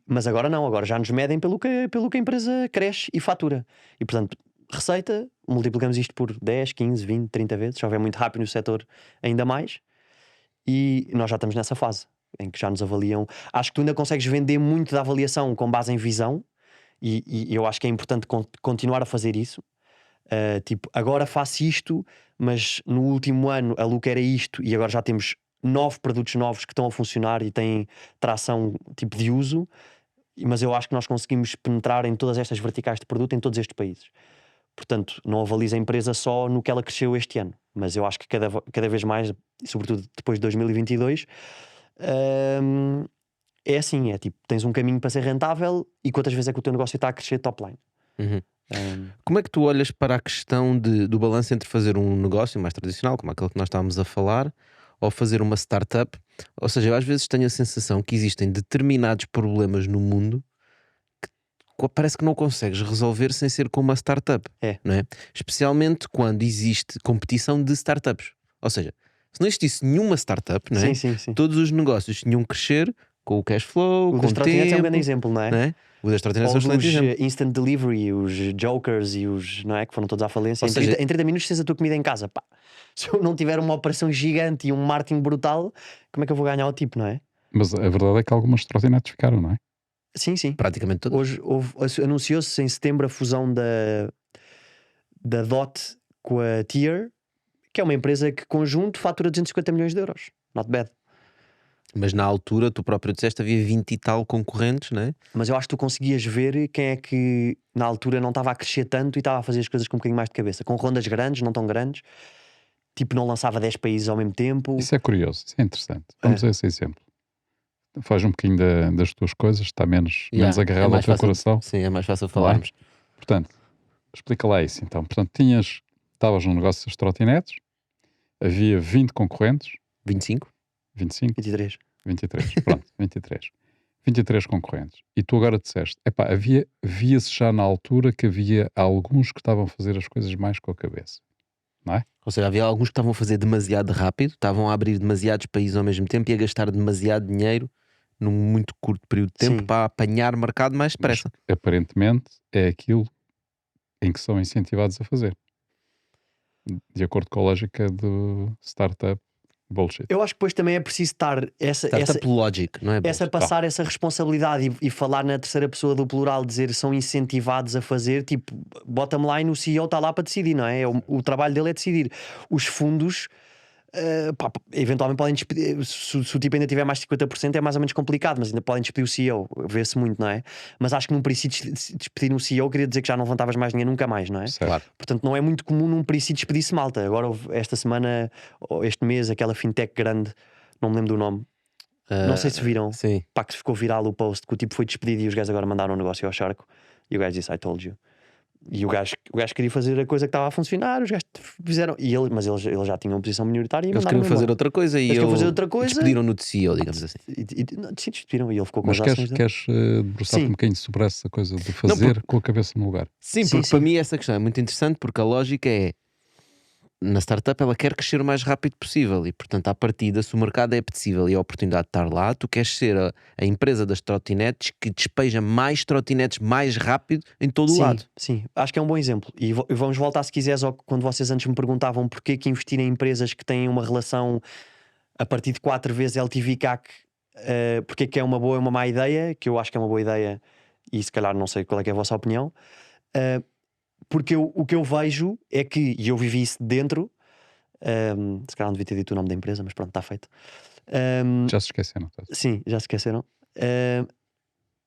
Mas agora não, agora já nos medem pelo que a empresa cresce e fatura. E portanto, receita, multiplicamos isto por 10, 15, 20, 30 vezes. Se houver muito rápido no setor, ainda mais. E nós já estamos nessa fase em que já nos avaliam. Acho que tu ainda consegues vender muito da avaliação com base em visão. E eu acho que é importante continuar a fazer isso. Tipo, agora faço isto, mas no último ano a Luca era isto e agora já temos 9 produtos novos que estão a funcionar e têm tração tipo de uso, mas eu acho que nós conseguimos penetrar em todas estas verticais de produto em todos estes países. Portanto, não avalizo a empresa só no que ela cresceu este ano, mas eu acho que cada vez mais, sobretudo depois de 2022, é assim, é tipo, tens um caminho para ser rentável e quantas vezes é que o teu negócio está a crescer top line. Como é que tu olhas para a questão do balanço entre fazer um negócio mais tradicional, como aquele que nós estávamos a falar, ou fazer uma startup? Ou seja, eu às vezes tenho a sensação que existem determinados problemas no mundo que parece que não consegues resolver sem ser com uma startup, É. não é? Especialmente quando existe competição de startups. Ou seja, Se não existisse nenhuma startup, não é? Sim, sim, sim. Todos os negócios tinham que crescer com o cash flow, O com dos o trotinetes é um tempo, grande exemplo, não é? não é? O das trotinetes é um Ou excelente dos exemplo. instant delivery, os jokers e os, não é? Que foram todos à falência. Ou seja- Em 30 minutos tens a tua comida em casa. Pá. Se eu não tiver uma operação gigante e um marketing brutal, como é que eu vou ganhar o tipo, não é? Mas a verdade é que algumas trotinetes ficaram, não é? Sim, sim. Praticamente todos. Hoje anunciou-se em setembro a fusão da DOT com a Tier, que é uma empresa que conjunto fatura 250 milhões de euros. Not bad. Mas na altura, tu próprio disseste, havia 20 e tal concorrentes, não é? Mas eu acho que tu conseguias ver quem é que na altura não estava a crescer tanto e estava a fazer as coisas com um bocadinho mais de cabeça. Com rondas grandes, não tão grandes. Tipo, não lançava 10 países ao mesmo tempo. Isso é curioso, isso é interessante. Vamos a esse exemplo. Faz um bocadinho das tuas coisas, está menos agarrado ao mais teu fácil, coração. sim, é mais fácil Não é? falarmos. Portanto, explica lá isso então. Portanto, estavas no negócio das trotinetes, havia 20 concorrentes, 25? 25, 23. 23, pronto, 23. 23 concorrentes. E tu agora disseste, epá, via-se já na altura que havia alguns que estavam a fazer as coisas mais com a cabeça. Ou seja, havia alguns que estavam a fazer demasiado rápido, estavam a abrir demasiados países ao mesmo tempo e a gastar demasiado dinheiro num muito curto período de tempo Sim. para apanhar mercado mais depressa. Aparentemente é aquilo em que são incentivados a fazer. De acordo com a lógica do startup bullshit. Eu acho que depois também é preciso estar Startup logic, não é? passar essa responsabilidade e falar na terceira pessoa do plural, dizer são incentivados a fazer, tipo, bottom line, o CEO está lá para decidir, não é? O trabalho dele é decidir. Os fundos, pá, eventualmente podem despedir, se o tipo ainda tiver mais de 50% é mais ou menos complicado, mas ainda podem despedir o CEO, vê-se muito, não é? Mas acho que num princípio despedir um CEO queria dizer que já não levantavas mais dinheiro nunca mais, não é? Certo. Claro. Portanto, não é muito comum num princípio despedir-se malta. Agora, houve esta semana, ou este mês, aquela fintech grande, não me lembro do nome, não sei se viram, Sim. pá, que ficou viral o post, que o tipo foi despedido e os gajos agora mandaram um negócio ao charco. E o gajo disse, I told you. E o gajo queria fazer a coisa que estava a funcionar, os gajos fizeram. Mas eles já tinham uma posição minoritária e Eles mandaram queriam fazer outra coisa e Eles queriam ele- fazer outra coisa. despediram-no de CEO, digamos assim. Não, sim, despediram e ele ficou com Mas as ações dele. queres debruçar-te Sim. um bocadinho sobre essa coisa de fazer com a cabeça no lugar? Sim, Sim, porque sim. para mim essa questão é muito interessante porque a lógica é na startup ela quer crescer o mais rápido possível e portanto à partida se o mercado é apetecível e a oportunidade de estar lá, tu queres ser a empresa das trotinetes que despeja mais trotinetes mais rápido em todo o Sim, lado. sim, acho que é um bom exemplo. E vamos voltar, se quiseres, quando vocês antes me perguntavam porquê que investir em empresas que têm uma relação a partir de 4 vezes LTV CAC, porque que é uma boa ou uma má ideia, que eu acho que é uma boa ideia e se calhar não sei qual é que é a vossa opinião, porque o que eu vejo é que, e eu vivi isso dentro, se calhar não devia ter dito o nome da empresa, mas pronto, está feito. Já se esqueceram. Tá? Sim, já se esqueceram.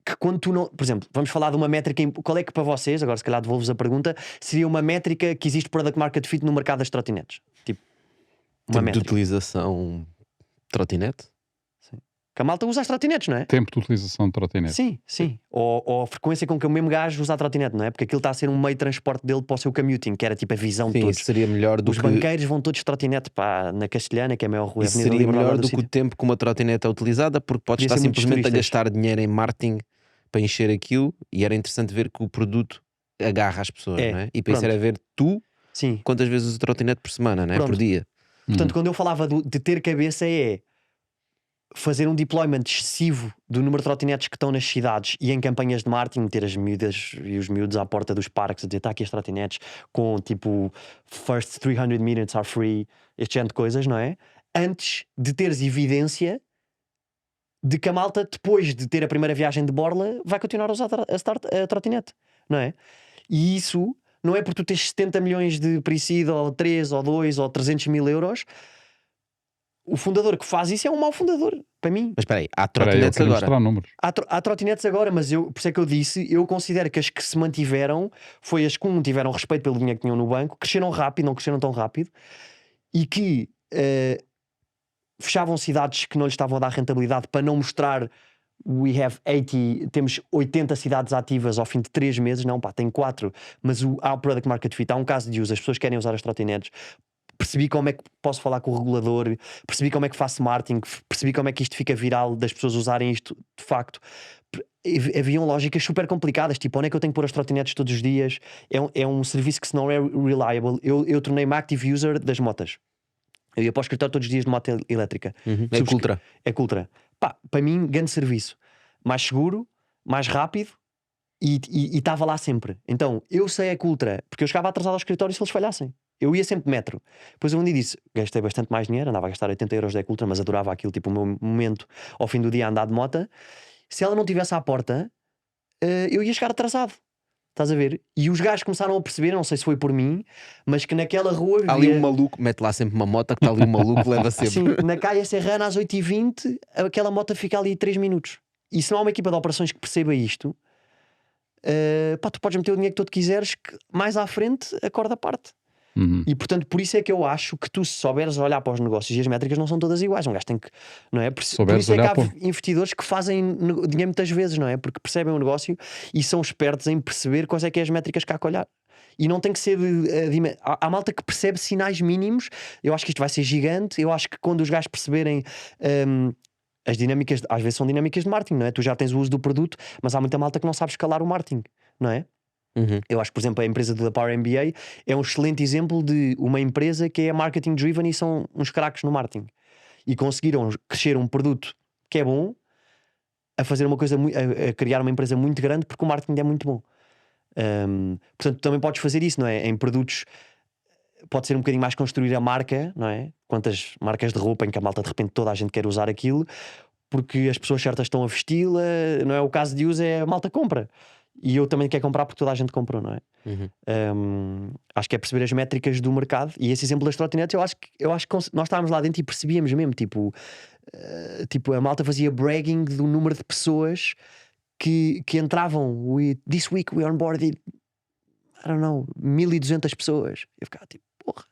Que quando tu não. Por exemplo, vamos falar de uma métrica. Qual é que para vocês, agora se calhar devolvo-vos a pergunta, seria uma métrica que existe Product Market Fit no mercado das trotinetes? Tipo, uma Tempo de métrica. utilização trotinete? Que a malta usa as trotinetes, não é? Tempo de utilização de trotinete. Sim, sim. Ou a frequência com que o mesmo gajo usa a trotinete, não é? Porque aquilo está a ser um meio de transporte dele para o seu commuting, que era tipo a visão de Sim, todos. isso seria melhor do Os que banqueiros vão todos de trotinete para na Castelhana, que é a maior rua. isso Avenida seria Liberdade melhor do do que o sítio. tempo que uma trotinete é utilizada porque podes Podia estar ser muitos simplesmente a turistas. gastar dinheiro em marketing para encher aquilo e era interessante ver que o produto agarra as pessoas, É, não é? E para isso pronto. era ver tu Sim. quantas vezes usas a trotinete por semana, não é? Pronto. Por dia. Portanto, quando eu falava de ter cabeça é fazer um deployment excessivo do número de trotinetes que estão nas cidades e em campanhas de marketing, meter as miúdas e os miúdos à porta dos parques a dizer, está aqui as trotinetes com tipo first 300 minutes are free, este género de coisas, não é? Antes de teres evidência de que a malta, depois de ter a primeira viagem de borla, vai continuar a usar a trotinete, não é? E isso não é porque tu tens 70 milhões de pre-seed ou 3 ou 2 ou 300 mil euros. O fundador que faz isso é um mau fundador, para mim. Mas espera aí, há Espera aí, eu trotinetes quero agora. mostrar números. Há trotinetes agora, mas por isso é que eu disse, eu considero que as que se mantiveram foi as que tiveram respeito pelo dinheiro que tinham no banco, cresceram rápido, não cresceram tão rápido, e que fechavam cidades que não lhes estavam a dar rentabilidade para não mostrar temos 80 cidades ativas ao fim de 3 meses, não pá, tem 4, mas há o Product Market Fit, há um caso de uso, as pessoas querem usar as trotinetes. Percebi como é que posso falar com o regulador, percebi como é que faço marketing, percebi como é que isto fica viral das pessoas usarem isto de facto. Haviam lógicas super complicadas, tipo onde é que eu tenho que pôr as trotinetes todos os dias. É um serviço que se não é reliable. Eu tornei-me active user das motas. Eu ia para o escritório todos os dias de moto elétrica. É Cultra. É Cultra. Pá, para mim, grande serviço. Mais seguro, mais rápido e estava lá sempre. Então, eu sei a Cultra, porque eu chegava atrasado ao escritório se eles falhassem. Eu ia sempre de metro. Depois eu um dia disse, gastei bastante mais dinheiro, andava a gastar 80 euros da Cultra, mas adorava aquilo, tipo o meu momento ao fim do dia a andar de moto. Se ela não tivesse à porta, eu ia chegar atrasado. Estás a ver? E os gajos começaram a perceber, não sei se foi por mim, mas que naquela rua Há ali um maluco, mete lá sempre uma moto, que está ali um maluco, leva sempre. Sim, na Caia Serrana às 8h20, aquela moto fica ali 3 minutos. E se não há uma equipa de operações que perceba isto, pá, tu podes meter o dinheiro que tu quiseres, que mais à frente a corda parte. E portanto, por isso é que eu acho que tu, se souberes olhar para os negócios, e as métricas não são todas iguais, um gajo tem que, não é? Por isso é que há investidores que fazem dinheiro muitas vezes, não é? Porque percebem o negócio e são espertos em perceber quais é que é as métricas que há que olhar. E não tem que ser. Há malta que percebe sinais mínimos. Eu acho que isto vai ser gigante. Eu acho que quando os gajos perceberem. As dinâmicas, às vezes são dinâmicas de marketing, não é? Tu já tens o uso do produto, mas há muita malta que não sabe escalar o marketing, não é? Eu acho que, por exemplo, a empresa da Power MBA é um excelente exemplo de uma empresa que é marketing driven e são uns craques no marketing e conseguiram crescer um produto que é bom, a fazer uma coisa, a criar uma empresa muito grande porque o marketing é muito bom. Portanto, também podes fazer isso, não é? Em produtos pode ser um bocadinho mais construir a marca, não é? Quantas marcas de roupa em que a malta de repente toda a gente quer usar aquilo porque as pessoas certas estão a vesti-la, não é? O caso de uso é a malta compra. E eu também quero comprar porque toda a gente comprou, não é? Acho que é perceber as métricas do mercado. E esse exemplo das trotinetes, eu acho que nós estávamos lá dentro e percebíamos mesmo, tipo, a malta fazia bragging do número de pessoas que entravam. This week we onboarded, I don't know, 1200 pessoas. Eu ficava tipo, porra.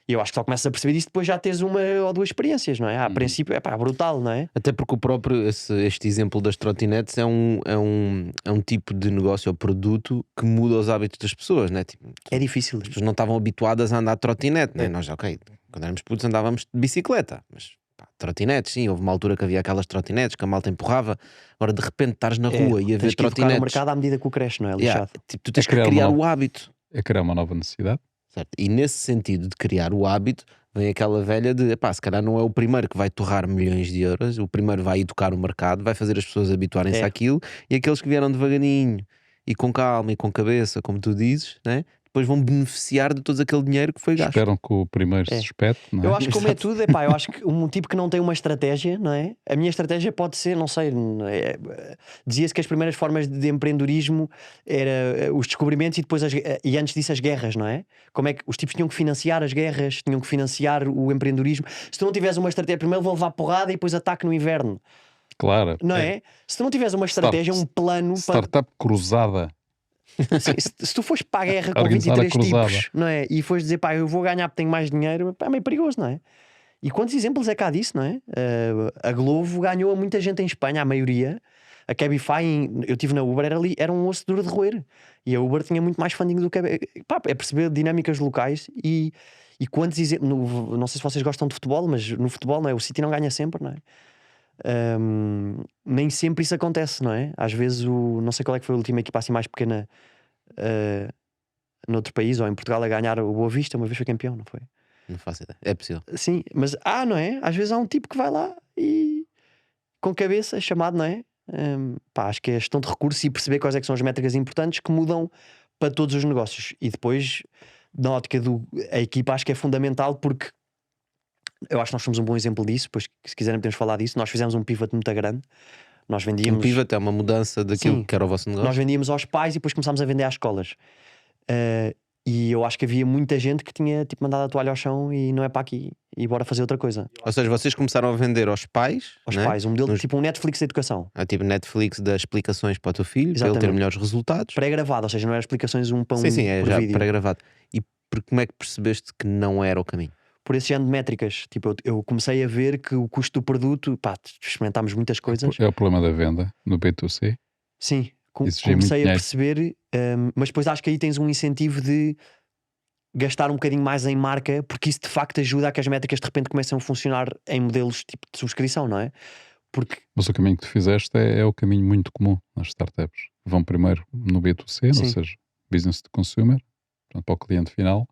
E eu acho que só começas a perceber isso depois já tens uma ou duas experiências, não é? A princípio é pá, brutal, não é? Até porque o próprio, este exemplo das trotinetes é um tipo de negócio ou produto que muda os hábitos das pessoas, né? Tipo, É difícil. as pessoas não estavam habituadas a andar de trotinete, né? Nós, ok, quando éramos putos andávamos de bicicleta, mas pá, trotinetes, sim, houve uma altura que havia aquelas trotinetes que a malta empurrava. Agora de repente estares na rua e a ver tens que educar trotinetes. o mercado à medida que o cresce, não é? Lixado. Tipo, tu tens que criar o hábito. É criar uma nova necessidade. Certo? E nesse sentido de criar o hábito, vem aquela velha de, epá, se calhar não é o primeiro que vai torrar milhões de euros, o primeiro vai educar o mercado, vai fazer as pessoas habituarem-se àquilo, e aqueles que vieram devagarinho e com calma e com cabeça, como tu dizes, né? Depois vão beneficiar de todo aquele dinheiro que foi gasto. Esperam que o primeiro se espete, não é? Eu acho que como é tudo, epá, eu acho que um tipo que não tem uma estratégia, não é? A minha estratégia pode ser, não sei, dizia-se que as primeiras formas de empreendedorismo era os descobrimentos e depois e antes disso as guerras, não é? Como é que os tipos tinham que financiar as guerras, tinham que financiar o empreendedorismo. Se tu não tiveres uma estratégia, primeiro vão levar porrada e depois ataque no inverno. Claro. Não é? Se tu não tiveres uma estratégia, um plano startup cruzada. Sim, se tu fores para a guerra com 23 tipos, não é? E fores dizer, pá, eu vou ganhar porque tenho mais dinheiro, pá, é meio perigoso, não é? E quantos exemplos é cá disso, não é? A Glovo ganhou a muita gente em Espanha, a maioria. A Cabify, eu estive na Uber, era um osso duro de roer. E a Uber tinha muito mais funding do que pá, é perceber dinâmicas locais e quantos exemplos. Não sei se vocês gostam de futebol, mas no futebol, não é? O City não ganha sempre, não é? Nem sempre isso acontece, não é? Às vezes não sei qual é que foi a última equipa assim mais pequena noutro país ou em Portugal a ganhar o Boa Vista, uma vez foi campeão, não foi? Não faço ideia, é possível. Sim, mas não é? Às vezes há um tipo que vai lá e com cabeça, chamado, não é? Pá, acho que é gestão de recursos e perceber quais é que são as métricas importantes que mudam para todos os negócios. E depois, na ótica a equipa, acho que é fundamental porque eu acho que nós somos um bom exemplo disso. Depois, se quiserem, podemos falar disso. Nós fizemos um pivot muito grande. Nós vendíamos. Um pivot é uma mudança daquilo que era o vosso negócio. Nós vendíamos aos pais e depois começámos a vender às escolas. E eu acho que havia muita gente que tinha tipo mandado a toalha ao chão e não é para aqui e bora fazer outra coisa. Ou seja, vocês começaram a vender aos pais, aos pais, um modelo tipo um Netflix da educação. Tipo Netflix das explicações para o teu filho, para ele ter melhores resultados. Pré-gravado, ou seja, não era explicações para um sim, é já vídeo. pré-gravado. E como é que percebeste que não era o caminho? Por esse género de métricas. Tipo, eu comecei a ver que o custo do produto, pá, experimentámos muitas coisas. É o problema da venda no B2C. Sim, comecei a perceber, mas depois acho que aí tens um incentivo de gastar um bocadinho mais em marca, porque isso de facto ajuda a que as métricas de repente comecem a funcionar em modelos tipo de subscrição, não é? Mas o caminho que tu fizeste é o caminho muito comum nas startups. Vão primeiro no B2C, ou seja, business to consumer, portanto, para o cliente final,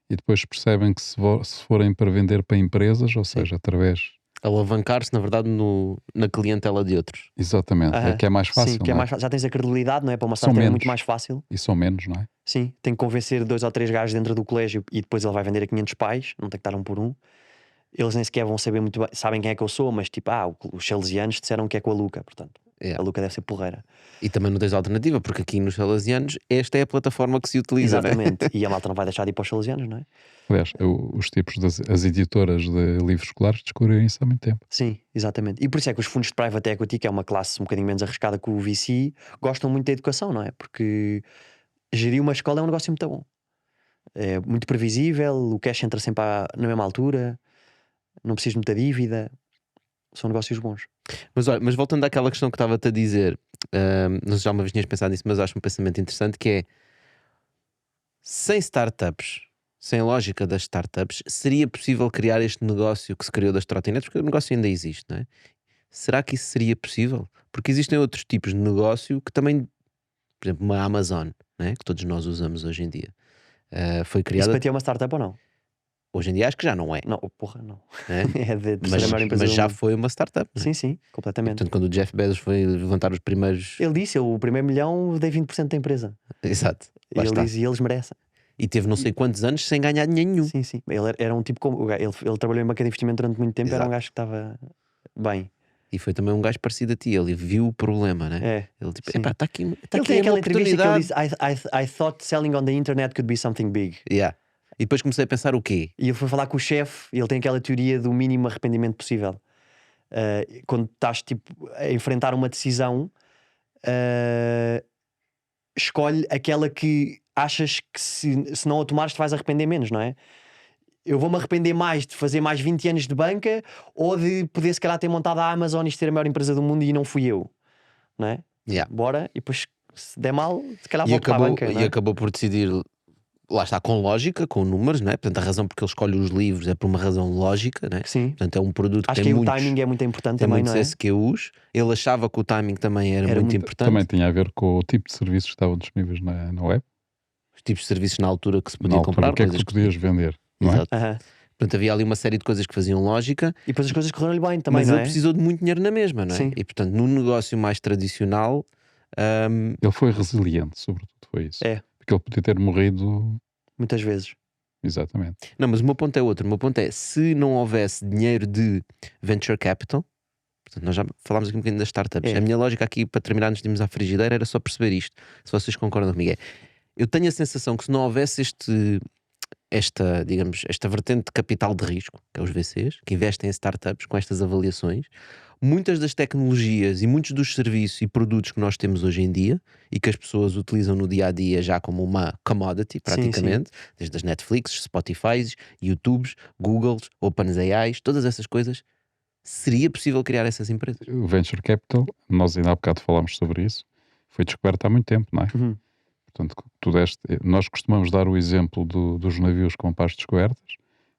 e depois percebem que se forem para vender para empresas, ou seja, através... Alavancar-se, na verdade, na clientela de outros. Exatamente, é que é mais fácil, Sim, que é não é? mais já tens a credibilidade, não é? Para uma São startup é menos. muito mais fácil. E são menos, não é? Sim, tem que convencer 2 ou 3 gajos dentro do colégio e depois ele vai vender a 500 pais, não tem que estar um por um. Eles nem sequer vão saber muito bem, sabem quem é que eu sou, mas tipo, os salesianos disseram que é com a Luca, portanto, Yeah. a Luca deve ser porreira. E também não tens alternativa, porque aqui nos salesianos esta é a plataforma que se utiliza, né? Exatamente. E a malta não vai deixar de ir para os salesianos, não é? Aliás, os tipos as editoras de livros escolares descobriram isso há muito tempo. Sim, exatamente. E por isso é que os fundos de private equity, que é uma classe um bocadinho menos arriscada que o VC, gostam muito da educação, não é? Porque gerir uma escola é um negócio muito bom. É muito previsível, o cash entra sempre na mesma altura, não precisas de muita dívida, são negócios bons. Mas olha, mas voltando àquela questão que estava-te a dizer, não sei se já uma vez tinhas pensado nisso, mas acho um pensamento interessante que é, sem startups, sem lógica das startups, seria possível criar este negócio que se criou das trotinetes? Porque o negócio ainda existe, não é? Será que isso seria possível? Porque existem outros tipos de negócio que também, por exemplo, uma Amazon, não é? Que todos nós usamos hoje em dia, foi Isso criada, para ti é uma startup ou não? hoje em dia acho que já não é, Não, porra, não. né? É da terceira maior empresa mas do já mundo. foi uma startup, não é? Sim, sim, completamente. Portanto, quando o Jeff Bezos foi levantar os primeiros... Ele disse, o primeiro milhão dei 20% da empresa. Exato, E lá ele está. diz, e eles merecem. E teve não sei quantos anos sem ganhar dinheiro nenhum. Sim, sim. Ele era um tipo como. Ele trabalhou em banca de investimento durante muito tempo, era um Exato. gajo que estava bem. E foi também um gajo parecido a ti, ele viu o problema, né? É. Ele tipo, Sim. epá, está aqui, Ele aqui tem uma aquela entrevista que ele oportunidade. diz: I thought selling on the internet could be something big. Yeah. E depois comecei a pensar o quê? E ele foi falar com o chefe e ele tem aquela teoria do mínimo arrependimento possível. Quando estás tipo, a enfrentar uma decisão, escolhe aquela que achas que se não a tomares te vais arrepender menos, não é? Eu vou-me arrepender mais de fazer mais 20 anos de banca ou de poder se calhar ter montado a Amazon e ter a maior empresa do mundo e não fui eu, não é? Yeah. Bora, e depois se der mal, se calhar E volto para a acabou, banca, não e é? acabou por decidir, lá está, com lógica, com números, né? Portanto, a razão porque ele escolhe os livros é por uma razão lógica, né? Sim. Portanto, é um produto que Acho tem que aí o muitos, timing é muito importante tem também, muitos não é? SKUs. Ele achava que o timing também era muito importante. Também tinha a ver com o tipo de serviços que estavam disponíveis na web. Os tipos de serviços na altura que se Na podia altura, comprar. o que é que coisas tu podias vender, não é? Exato. Aham. Portanto, havia ali uma série de coisas que faziam lógica, E depois as coisas correram-lhe bem também, mas não ele é? precisou de muito dinheiro na mesma, não é? Sim. E portanto, num negócio mais tradicional, Ele foi resiliente, sobretudo foi isso. É. Porque ele podia ter morrido, Muitas vezes. exatamente. não, mas o meu ponto é outro. O meu ponto é, se não houvesse dinheiro de venture capital, portanto, nós já falámos aqui um bocadinho das startups. É. A minha lógica aqui, para terminar antes de irmos à frigideira, era só perceber isto. Se vocês concordam comigo, eu tenho a sensação que se não houvesse esta, digamos, esta vertente de capital de risco, que é os VCs, que investem em startups com estas avaliações, muitas das tecnologias e muitos dos serviços e produtos que nós temos hoje em dia e que as pessoas utilizam no dia a dia já como uma commodity, praticamente, desde as Netflix, Spotify, YouTubes, Googles, OpenAIs, todas essas coisas, seria possível criar essas empresas? O Venture Capital, nós ainda há bocado falámos sobre isso, foi descoberto há muito tempo, não é? Uhum. Portanto, nós costumamos dar o exemplo dos navios com pás descobertas,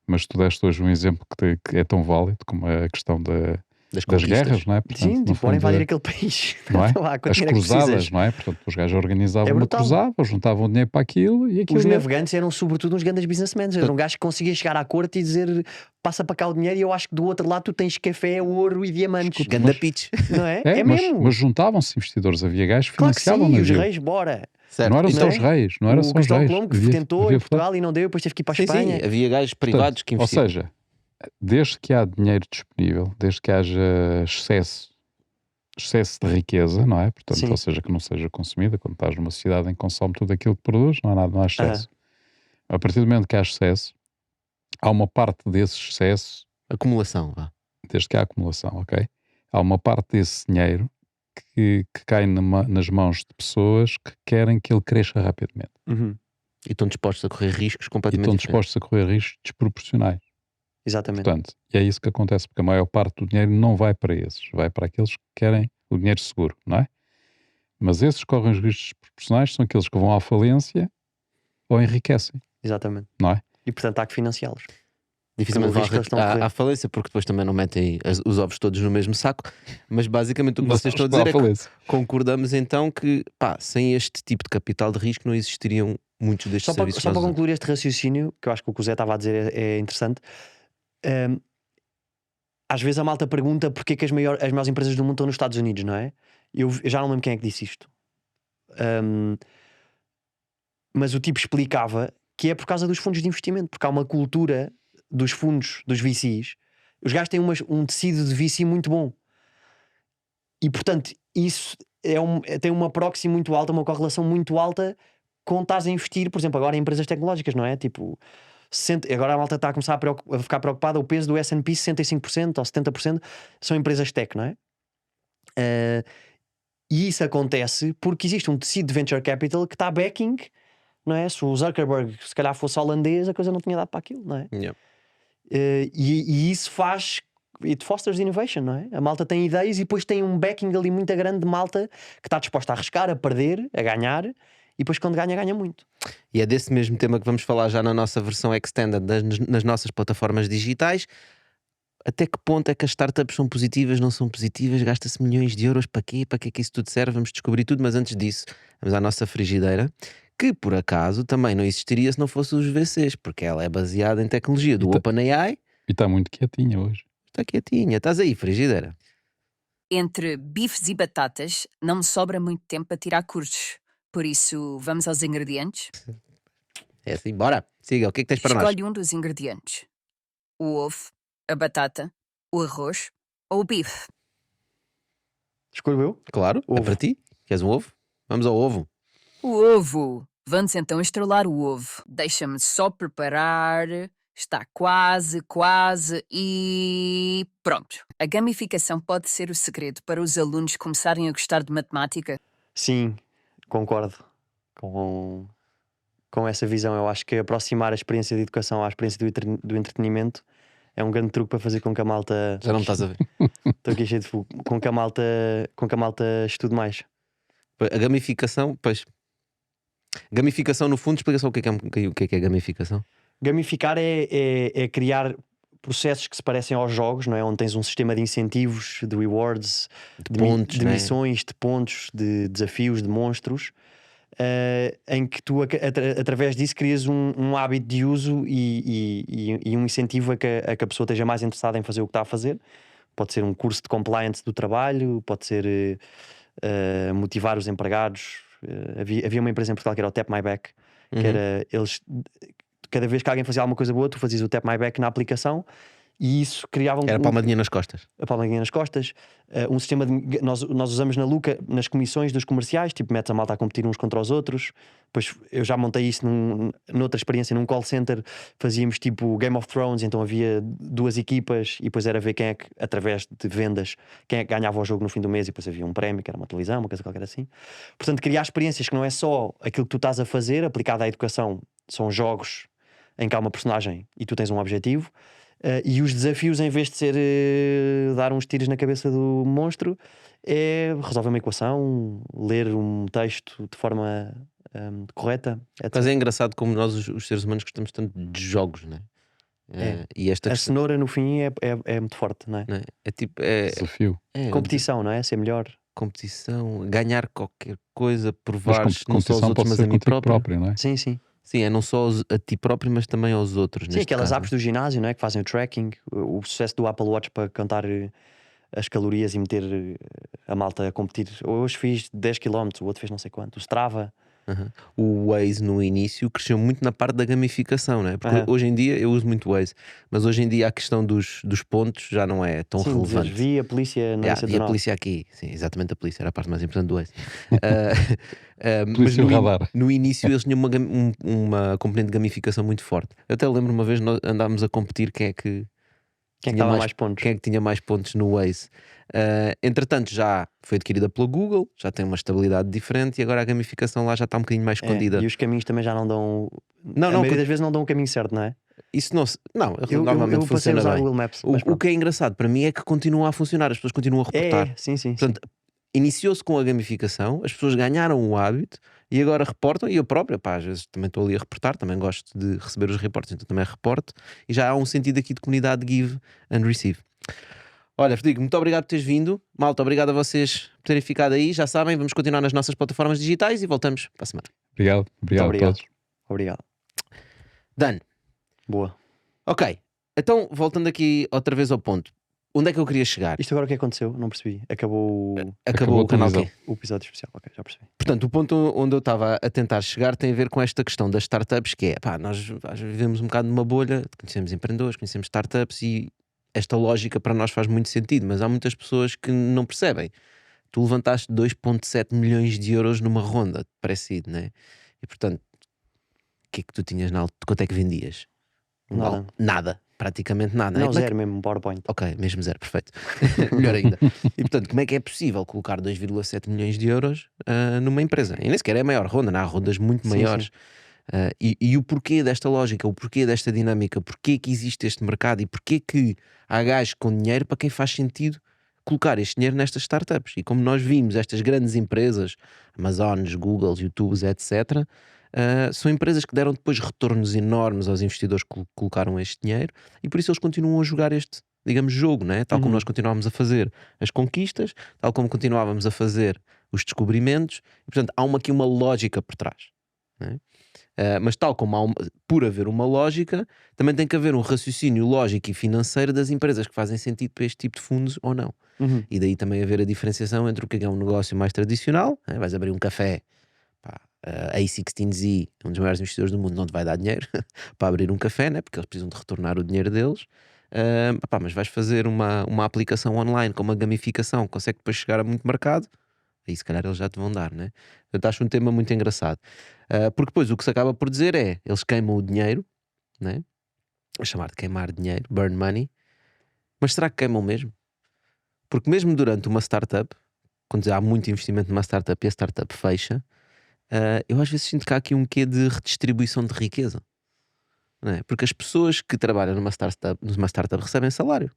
mas tu deste hoje um exemplo que é tão válido como a questão das conquistas. guerras, não é? Portanto, Sim, no tipo, podem fundo, invadir aquele país. não é? Lá, com o As dinheiro que cruzadas, precisas. não é? Portanto, os gajos organizavam É uma brutal. cruzada, juntavam dinheiro para aquilo e aquilo Os ia- navegantes eram sobretudo uns grandes businessmen. Era um gajo que conseguia chegar à corte e dizer passa para cá o dinheiro e eu acho que do outro lado tu tens café, ouro e diamantes. Escuta, Ganda mas- pitch. Não é? É, É mas, mesmo. mas juntavam-se investidores, havia gajos que Claro que financiavam sim, o os navio. reis, bora. Certo. Não eram E só não- os reis, não eram O só os Cristóvão reis. Colombo que Havia- tentou havia em Portugal e não deu, depois teve que ir para a Sim, Espanha. sim, havia gajos Portanto, privados que ou investiam. seja, desde que há dinheiro disponível, desde que haja excesso de riqueza, não é? Portanto, Sim. ou seja, que não seja consumida, quando estás numa sociedade em que consome tudo aquilo que produz, não há nada, não há excesso. A partir do momento que há excesso, há uma parte desse excesso, Acumulação, vá. desde que há acumulação, ok? Há uma parte desse dinheiro que cai nas mãos de pessoas que querem que ele cresça rapidamente. Uhum. E estão dispostos a correr riscos E completamente estão diferentes. dispostos a correr riscos desproporcionais. Exatamente. Portanto, e é isso que acontece, porque a maior parte do dinheiro não vai para esses, vai para aqueles que querem o dinheiro seguro, não é? Mas esses que correm os riscos desproporcionais são aqueles que vão à falência ou enriquecem, Exatamente. não é? E portanto há que financiá-los. Dificilmente pelo vão risco que eles estão a correr. à falência, porque depois também não metem os ovos todos no mesmo saco. Mas basicamente o que Não vocês estão a sabes dizer qual é a que falência. concordamos então que, pá, sem este tipo de capital de risco não existiriam muitos destes Só para, serviços. só que para nós usamos. concluir este raciocínio, que eu acho que o que o Zé estava a dizer é interessante. hum, Às vezes a malta pergunta porque é que as maiores empresas do mundo estão nos Estados Unidos, não é? Eu já não lembro quem é que disse isto. Hum, mas o tipo explicava que é por causa dos fundos de investimento, porque há uma cultura dos fundos, dos VCs. Os gajos têm um tecido de VC muito bom. E portanto, isso tem uma proxy muito alta, uma correlação muito alta com estás a investir, por exemplo, agora em empresas tecnológicas, não é? Tipo, agora a malta está a começar a ficar preocupada. O peso do S&P, 65% ou 70% são empresas tech, não é? E isso acontece porque existe um tecido de venture capital que está backing, não é? Se o Zuckerberg se calhar fosse holandês, a coisa não tinha dado para aquilo, não é? Yeah. E isso faz. It fosters innovation, não é? A malta tem ideias e depois tem um backing ali muito grande de malta que está disposta a arriscar, a perder, a ganhar, e depois quando ganha, ganha muito. E é desse mesmo tema que vamos falar já na nossa versão extended nas nossas plataformas digitais. Até que ponto é que as startups são positivas, não são positivas? Gasta-se milhões de euros para quê? Para que é que isso tudo serve? Vamos descobrir tudo, mas antes disso, vamos à nossa frigideira, que por acaso também não existiria se não fosse os VCs, porque ela é baseada em tecnologia do E tá- OpenAI. E está muito quietinha hoje. Está quietinha, estás aí, frigideira. Entre bifes e batatas, não me sobra muito tempo para tirar cursos. Por isso, vamos aos ingredientes? É assim, bora, siga, o que é que tens para nós? Escolhe um dos ingredientes: o ovo, a batata, o arroz ou o bife. Escolho eu? Claro, é Ovo. para ti. Queres um ovo? Vamos ao ovo. O ovo! Vamos então estrelar o ovo. Deixa-me só preparar. Está quase e pronto. A gamificação pode ser o segredo para os alunos começarem a gostar de matemática? Sim, concordo com essa visão. Eu acho que aproximar a experiência de educação à experiência do entretenimento é um grande truque para fazer com que a malta. Já não me estás a ver. Estou aqui cheio de fogo. Com que a malta estude mais. A gamificação, pois. Gamificação, no fundo, explica só o que é que é gamificação. Gamificar é criar processos que se parecem aos jogos, não é? Onde tens um sistema de incentivos, de rewards, De pontos, de né? missões, de pontos, de desafios, de monstros, em que tu, através disso, crias um hábito de uso e um incentivo a que a pessoa esteja mais interessada em fazer o que está a fazer. Pode ser um curso de compliance do trabalho, pode ser motivar os empregados. Havia uma empresa em Portugal que era o Tap My Back, que era eles. Cada vez que alguém fazia alguma coisa boa, tu fazias o Tap My Back na aplicação e isso criava Era palmadinha nas costas. a palmadinha nas costas. Um sistema de. Nós usamos na Luca, nas comissões dos comerciais, tipo, metes a malta a competir uns contra os outros. Depois eu já montei isso noutra experiência, num call center. Fazíamos tipo Game of Thrones, então havia duas equipas e depois era ver quem é que, através de vendas, quem é que ganhava o jogo no fim do mês e depois havia um prémio, que era uma televisão, uma coisa qualquer assim. Portanto, criar experiências que não é só aquilo que tu estás a fazer, aplicado à educação, são jogos em que há uma personagem e tu tens um objetivo. E os desafios, em vez de ser dar uns tiros na cabeça do monstro, é resolver uma equação, ler um texto de forma correta, etc. Mas é engraçado como nós, os seres humanos, gostamos tanto de jogos, né? E esta A questão, cenoura, no fim, é muito forte, não é? né? É tipo, Desafio. Competição, não é? Ser melhor. competição, ganhar qualquer coisa, Mas provar não só aos competição outros, pode mas ser a mim contigo próprio. próprio, não é? Sim, sim. Sim, é não só a ti próprio, mas também aos outros. Sim, neste aquelas caso. apps do ginásio, não é? Que fazem o tracking, o sucesso do Apple Watch para contar as calorias e meter a malta a competir. Hoje fiz 10 km, o outro fez não sei quanto. O Strava. Uhum. O Waze no início cresceu muito na parte da gamificação, né? Porque Uhum. hoje em dia eu uso muito o Waze, mas hoje em dia a questão dos pontos já não é tão Sim, relevante. dizer, vi a polícia na Yeah, e a IC19. polícia aqui, sim, exatamente, a polícia era a parte mais importante do Waze. Mas Polícia e o radar. no início eles tinham uma componente de gamificação muito forte. Eu até lembro uma vez nós andámos a competir quem é que Quem é que tinha dava mais pontos? quem é que tinha mais pontos no Waze. Entretanto, já foi adquirida pela Google, já tem uma estabilidade diferente e agora a gamificação lá já está um bocadinho mais escondida. E os caminhos também já não dão. Não, a não, maioria das vezes não dão o caminho certo, não é? Isso não, não Eu normalmente passei a funciona usar o bem. Google Maps. O, mas o pronto. que é engraçado para mim é que continua a funcionar, as pessoas continuam a reportar. Sim, sim. Portanto, iniciou-se com a gamificação, as pessoas ganharam o hábito, e agora reportam, e eu próprio, pá, às vezes também estou ali a reportar, também gosto de receber os reportes, então também reporto, e já há um sentido aqui de comunidade de give and receive. Olha, Frederico, muito obrigado por teres vindo. Malta, obrigado a vocês por terem ficado aí. Já sabem, vamos continuar nas nossas plataformas digitais e voltamos para a semana. Obrigado, obrigado a obrigado. todos. Obrigado. Dan, Boa. ok. Então, voltando aqui outra vez ao ponto. Onde é que eu queria chegar? Isto agora o que aconteceu? Não percebi. Acabou Acabou o a canal televisão. quê? o episódio especial. Ok, já percebi. Portanto, o ponto onde eu estava a tentar chegar tem a ver com esta questão das startups, que é, pá, nós vivemos um bocado numa bolha, conhecemos empreendedores, conhecemos startups e esta lógica para nós faz muito sentido, mas há muitas pessoas que não percebem. Tu levantaste 2,7 milhões de euros numa ronda, parecido, não é? E portanto, o que é que tu tinhas na altura? Quanto é que vendias? Nada. Nada, praticamente nada. Não, Como é que- zero mesmo, PowerPoint. Ok, mesmo zero, perfeito. Melhor ainda. E portanto, como é que é possível colocar 2,7 milhões de euros numa empresa? E nem sequer é a maior ronda, não há rondas muito Sim, maiores. sim. E o porquê desta lógica, o porquê desta dinâmica, porquê que existe este mercado e porquê que há gajos com dinheiro para quem faz sentido colocar este dinheiro nestas startups. E como nós vimos, estas grandes empresas, Amazones, Googles, YouTubes, etc., são empresas que deram depois retornos enormes aos investidores que colocaram este dinheiro e por isso eles continuam a jogar este, digamos, jogo, né? Tal como nós continuávamos a fazer as conquistas, tal como continuávamos a fazer os descobrimentos, e, portanto há aqui uma lógica por trás. Né? Mas tal como por haver uma lógica, também tem que haver um raciocínio lógico e financeiro das empresas que fazem sentido para este tipo de fundos ou não. E daí também haver a diferenciação entre o que é um negócio mais tradicional, né? Vais abrir um café, pá, a A16Z, um dos maiores investidores do mundo, não te vai dar dinheiro para abrir um café, né? Porque eles precisam de retornar o dinheiro deles. Pá, mas vais fazer uma aplicação online com uma gamificação que consegue depois chegar a muito mercado, aí se calhar eles já te vão dar, né? Portanto, acho um tema muito engraçado. Porque depois o que se acaba por dizer é, eles queimam o dinheiro, né? A chamar de queimar dinheiro, burn money, mas será que queimam mesmo? Porque mesmo durante uma startup, quando há muito investimento numa startup e a startup fecha, eu às vezes sinto que há aqui um quê de redistribuição de riqueza, não é? Porque as pessoas que trabalham numa startup recebem salário,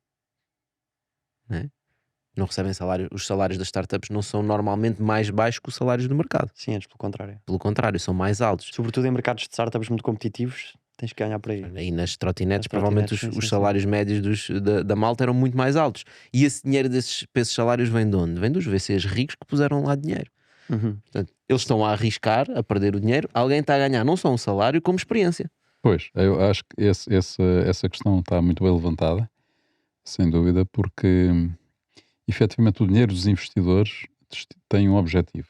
não é? Não recebem salário, os salários das startups não são normalmente mais baixos que os salários do mercado. Sim, antes pelo contrário. Pelo contrário, são mais altos. Sobretudo em mercados de startups muito competitivos, tens que ganhar por aí. Aí nas trotinetes, Nas provavelmente trotinetes, os sim, salários médios da malta eram muito mais altos. E esse dinheiro para esses salários vem de onde? Vem dos VCs ricos que puseram lá dinheiro. Portanto, eles estão a arriscar, a perder o dinheiro. Alguém está a ganhar não só um salário, como experiência. Pois, eu acho que essa questão está muito bem levantada, sem dúvida, porque efetivamente o dinheiro dos investidores tem um objetivo.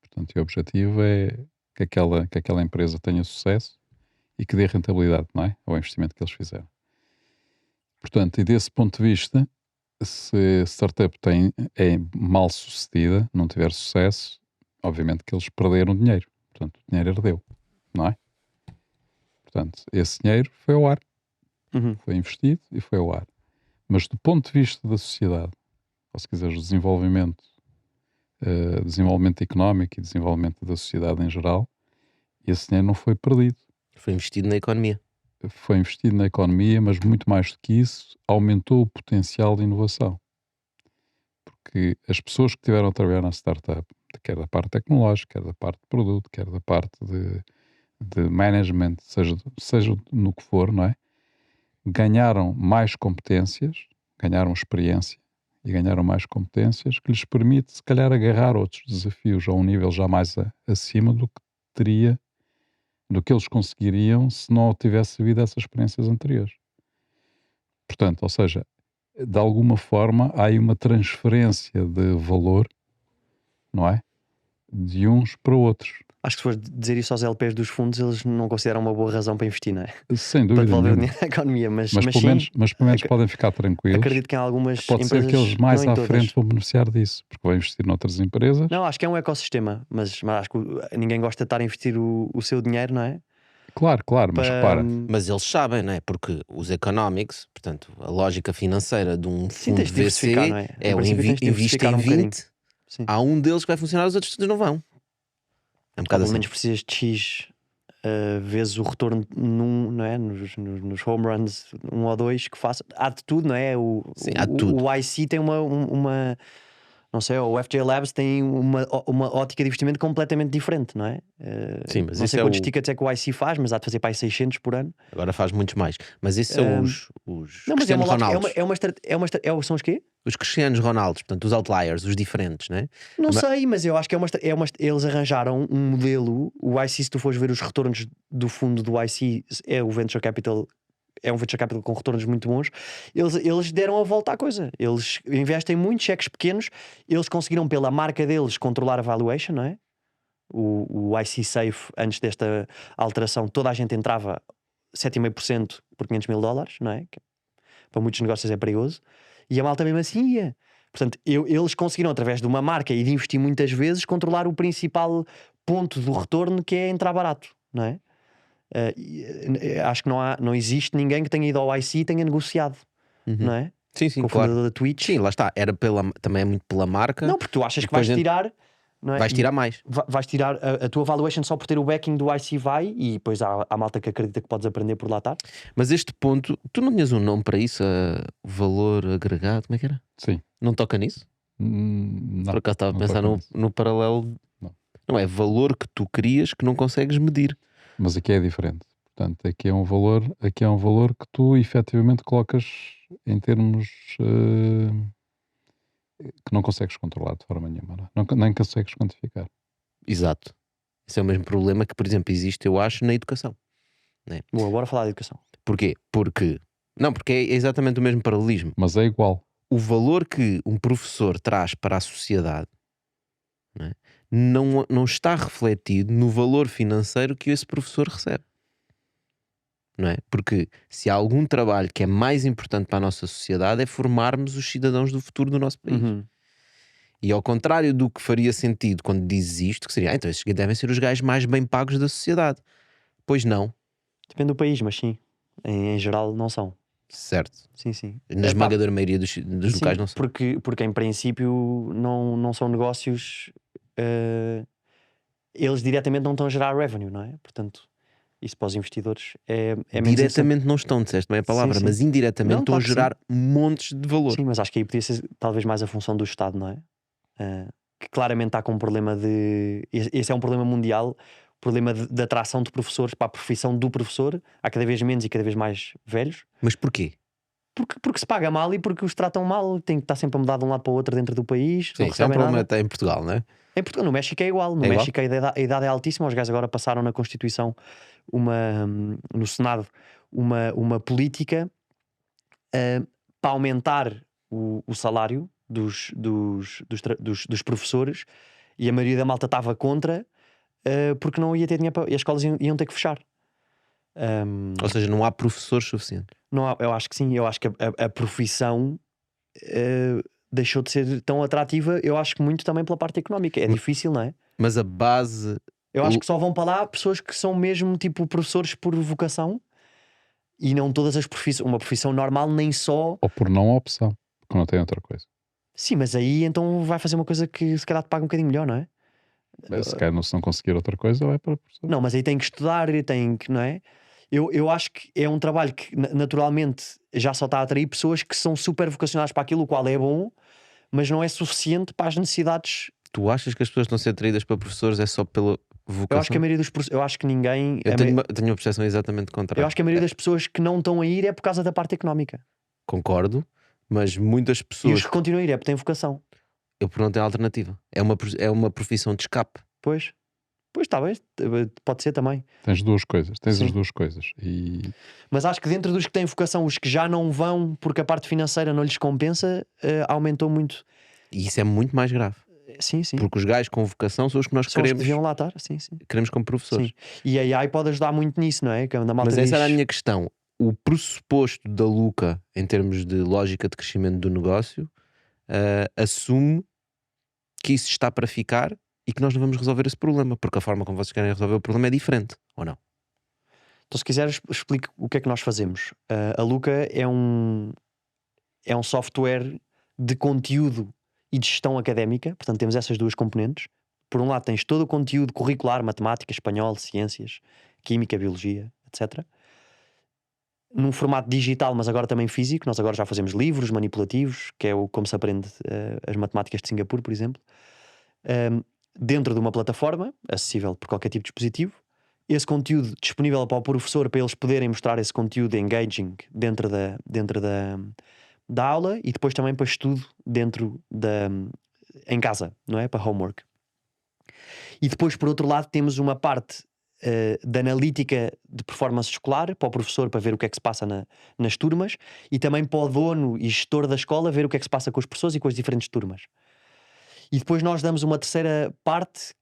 Portanto, e o objetivo é que aquela empresa tenha sucesso e que dê rentabilidade, não é? Ao investimento que eles fizeram. Portanto, e desse ponto de vista, se a startup é mal sucedida, não tiver sucesso, obviamente que eles perderam dinheiro. Portanto, o dinheiro herdeu, não é? Portanto, esse dinheiro foi ao ar. Foi investido e foi ao ar. Mas do ponto de vista da sociedade, ou se quiseres, desenvolvimento económico e desenvolvimento da sociedade em geral, esse dinheiro não foi perdido. Foi investido na economia. Foi investido na economia, mas muito mais do que isso, aumentou o potencial de inovação. Porque as pessoas que estiveram a trabalhar na startup, quer da parte tecnológica, quer da parte de produto, quer da parte de management, seja no que for, não é? Ganharam mais competências, ganharam experiência e ganharam mais competências que lhes permite, se calhar, agarrar outros desafios a um nível já mais acima do que eles conseguiriam se não tivesse havido essas experiências anteriores. Portanto, ou seja, de alguma forma há aí uma transferência de valor, não é? De uns para outros. Acho que se fores dizer isso aos LPs dos fundos, eles não consideram uma boa razão para investir, não é? Sem Para dúvida devolver o nenhuma. dinheiro à economia, mas Mas pelo sim, menos podem ficar tranquilos. acredito que em algumas Pode empresas, ser que eles mais não em à todas. frente vão beneficiar disso, porque vão investir noutras empresas. Não, acho que é um ecossistema, mas acho que ninguém gosta de estar a investir o seu dinheiro, não é? Claro, mas Para- repara, Mas eles sabem, não é? Porque os economics, portanto, a lógica financeira de um Sim, fundo tens de diversificar, VC não é? Em é o princípio tens de investe diversificar em um bocadinho. 20, Sim. há um deles que vai funcionar, os outros todos não vão. É um Ou bocado pelo assim. menos precisas de X vezes o retorno não é? Nos home runs 1 ou 2 que faça. Há de tudo, não é? Sim, há de tudo. O IC tem uma Não sei, o FJ Labs tem uma ótica de investimento completamente diferente, não é? Sim, mas não isso sei é quantos o... tickets é que o IC faz, mas há de fazer para aí 600 por ano. Agora faz muitos mais. Mas esses são os Não, mas é uma Cristianos lógica, Ronaldos. são os quê? Os Cristianos Ronaldos, portanto, os outliers, os diferentes, né? Não Ma- sei, mas eu acho que eles arranjaram um modelo. O IC, se tu fores ver os retornos do fundo do IC, é o Venture Capital. É um venture capital com retornos muito bons. Eles deram a volta à coisa. Eles investem muitos cheques pequenos. Eles conseguiram, pela marca deles, controlar a valuation, não é? O IC Safe, antes desta alteração, toda a gente entrava 7,5% por 500 mil dólares, não é? Que para muitos negócios é perigoso. E a malta mesmo assim ia. Portanto, eles conseguiram, através de uma marca e de investir muitas vezes, controlar o principal ponto do retorno, que é entrar barato, não é? Acho que não existe ninguém que tenha ido ao IC e tenha negociado, Uhum. não é? Sim, sim, Com o claro. fundador da Twitch. Sim, lá está. Também é muito pela marca. Não, porque tu achas E que vais depois tirar, não é? vais tirar mais. Vais tirar a tua valuation só por ter o backing do IC, vai, e depois há malta que acredita que podes aprender por lá estar. Mas este ponto, tu não tinhas um nome para isso? Valor agregado, como é que era? Sim. Não toca nisso? Não. Por acaso estava a não pensar toca nisso. no paralelo. Não. Não é valor que tu crias que não consegues medir. Mas aqui é diferente. Portanto, aqui é um valor que tu efetivamente colocas em termos que não consegues controlar de forma nenhuma. Nem consegues quantificar. Exato. Esse é o mesmo problema que, por exemplo, existe, eu acho, na educação. Boa, bora falar de educação. Porquê? Porque é exatamente o mesmo paralelismo. Mas é igual. O valor que um professor traz para a sociedade, não é? Não está refletido no valor financeiro que esse professor recebe. Não é? Porque se há algum trabalho que é mais importante para a nossa sociedade é formarmos os cidadãos do futuro do nosso país. E ao contrário do que faria sentido quando dizes isto, que seria, então esses devem ser os gajos mais bem pagos da sociedade. Pois não. Depende do país, mas sim. Em geral não são. Certo. Sim, sim. Na esmagadora maioria dos locais não são. Porque em princípio não são negócios. Eles diretamente não estão a gerar revenue, não é? Portanto, isso para os investidores é menos Diretamente não estão, disseste bem a palavra, Sim, sim. mas indiretamente Não, estão claro a que gerar montes de valor. Sim, mas acho que aí podia ser talvez mais a função do Estado, não é? Que claramente está com um problema de. Esse é um problema mundial, problema de atração de professores para a profissão do professor. Há cada vez menos e cada vez mais velhos. Mas porquê? Porque se paga mal e porque os tratam mal, tem que estar sempre a mudar de um lado para o outro dentro do país. Sim, Não isso é um recebem problema nada. até em Portugal, não é? Em Portugal, no México é igual. No É igual? México a idade é altíssima. Os gajos agora passaram na Constituição no Senado uma política para aumentar o salário dos professores, e a maioria da malta estava contra, porque não ia ter dinheiro e as escolas iam ter que fechar. Ou seja, não há professores suficientes. Eu acho que sim. Eu acho que a profissão deixou de ser tão atrativa. Eu acho que muito também pela parte económica. É difícil, não é? Mas a base. Eu acho que só vão para lá pessoas que são mesmo tipo professores por vocação, e não todas as profissões. Uma profissão normal, nem só. Ou por não opção, porque não tem outra coisa. Sim, mas aí então vai fazer uma coisa que se calhar te paga um bocadinho melhor, não é? Se calhar se não conseguir outra coisa, vai para a professor. Não, mas aí tem que estudar, tem que, não é? Eu acho que é um trabalho que naturalmente já só está a atrair pessoas que são super vocacionadas para aquilo, o qual é bom, mas não é suficiente para as necessidades. Tu achas que as pessoas estão a ser atraídas para professores é só pela vocação? Eu acho que a maioria dos eu acho que ninguém. Eu tenho uma percepção exatamente contrária. Eu acho que a maioria das pessoas que não estão a ir é por causa da parte económica. Concordo, mas muitas E os pessoas. que continuam a ir é porque têm vocação. Eu por não tenho alternativa. É uma profissão de escape. Pois está bem, pode ser também. Tens duas coisas, Sim. as duas coisas. Mas acho que dentro dos que têm vocação, os que já não vão porque a parte financeira não lhes compensa, aumentou muito. E isso é muito mais grave. Sim. Porque os gajos com vocação são os que nós São os que queremos. deviam lá estar, sim. Queremos como professores. Sim. E a AI pode ajudar muito nisso, não é? Que a malta Mas essa diz... era a minha questão. O pressuposto da Luca, em termos de lógica de crescimento do negócio, assume que isso está para ficar e que nós não vamos resolver esse problema, porque a forma como vocês querem resolver o problema é diferente, ou não? Então, se quiseres, explico o que é que nós fazemos. A Luca é um software de conteúdo e de gestão académica. Portanto, temos essas duas componentes. Por um lado, tens todo o conteúdo curricular, matemática, espanhol, ciências, química, biologia, etc. num formato digital, mas agora também físico. Nós agora já fazemos livros manipulativos, que é como se aprende as matemáticas de Singapura, por exemplo, dentro de uma plataforma acessível por qualquer tipo de dispositivo. Esse conteúdo disponível para o professor, para eles poderem mostrar esse conteúdo engaging dentro da aula, e depois também para estudo em casa, não é? Para homework. E depois, por outro lado, temos uma parte da analítica de performance escolar para o professor, para ver o que é que se passa nas turmas, e também para o dono e gestor da escola ver o que é que se passa com os professores e com as diferentes turmas. E depois nós damos uma terceira parte,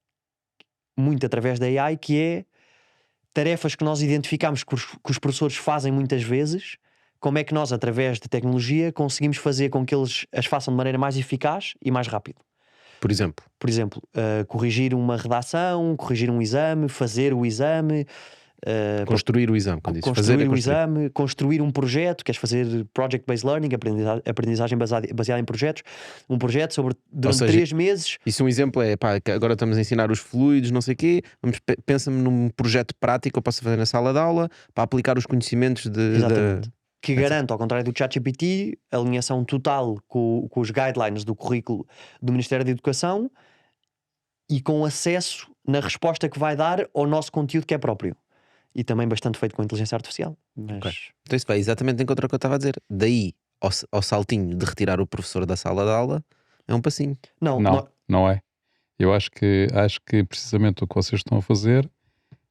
muito através da AI, que é tarefas que nós identificamos que os professores fazem muitas vezes. Como é que nós, através de tecnologia, conseguimos fazer com que eles as façam de maneira mais eficaz e mais rápido? Por exemplo, Corrigir uma redação, corrigir um exame, fazer o exame, construir o exame. Quando dizes construir fazer, é o construir. exame, construir um projeto. Queres fazer project-based learning, aprendizagem baseada em projetos, um projeto durante seja, 3 meses. Isso um exemplo é, pá, que agora estamos a ensinar os fluidos, não sei o quê, pensa-me num projeto prático que eu possa fazer na sala de aula para aplicar os conhecimentos Exatamente. Que garante, ao contrário do ChatGPT, a alinhação total com os guidelines do currículo do Ministério da Educação e com acesso na resposta que vai dar ao nosso conteúdo que é próprio. E também bastante feito com a inteligência artificial. Mas... Okay. Então isso vai exatamente em contra o que eu estava a dizer. Daí ao saltinho de retirar o professor da sala de aula é um passinho. Não é. Eu acho que precisamente o que vocês estão a fazer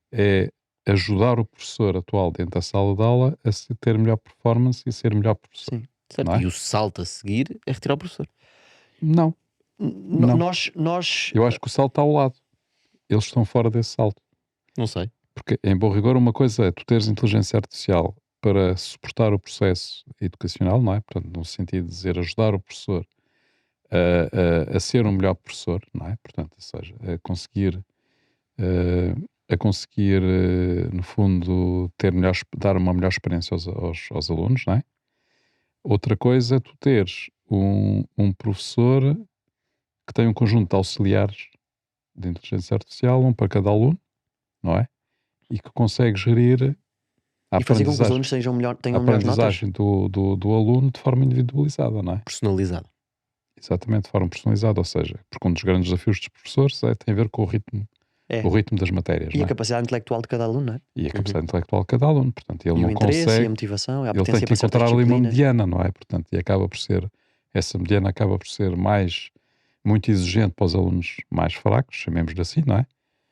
é ajudar o professor atual dentro da sala de aula a ter melhor performance e ser melhor professor. Sim. Certo. É? E o salto a seguir é retirar o professor. Não. Nós... Eu acho que o salto está ao lado. Eles estão fora desse salto. Não sei. Porque, em bom rigor, uma coisa é tu teres inteligência artificial para suportar o processo educacional, não é? Portanto, no sentido de dizer ajudar o professor a ser um melhor professor, não é? Portanto, ou seja, a conseguir no fundo, dar uma melhor experiência aos alunos, não é? Outra coisa é tu teres um professor que tem um conjunto de auxiliares de inteligência artificial, um para cada aluno, não é? E que consegue gerir a e fazer com que os alunos tenham melhores notas. aprendizagem do aluno de forma individualizada, não é? Personalizado. Exatamente, de forma personalizada, ou seja, porque um dos grandes desafios dos professores tem a ver com o ritmo das matérias. E não é? a capacidade intelectual de cada aluno, não é? E a capacidade intelectual de cada aluno, portanto, ele e não o interesse, consegue, e a motivação, a ele tem potência que para certas encontrar ali uma disciplinas. mediana, não é? Portanto, e essa mediana acaba por ser muito exigente para os alunos mais fracos, chamemos-lhe assim, não é?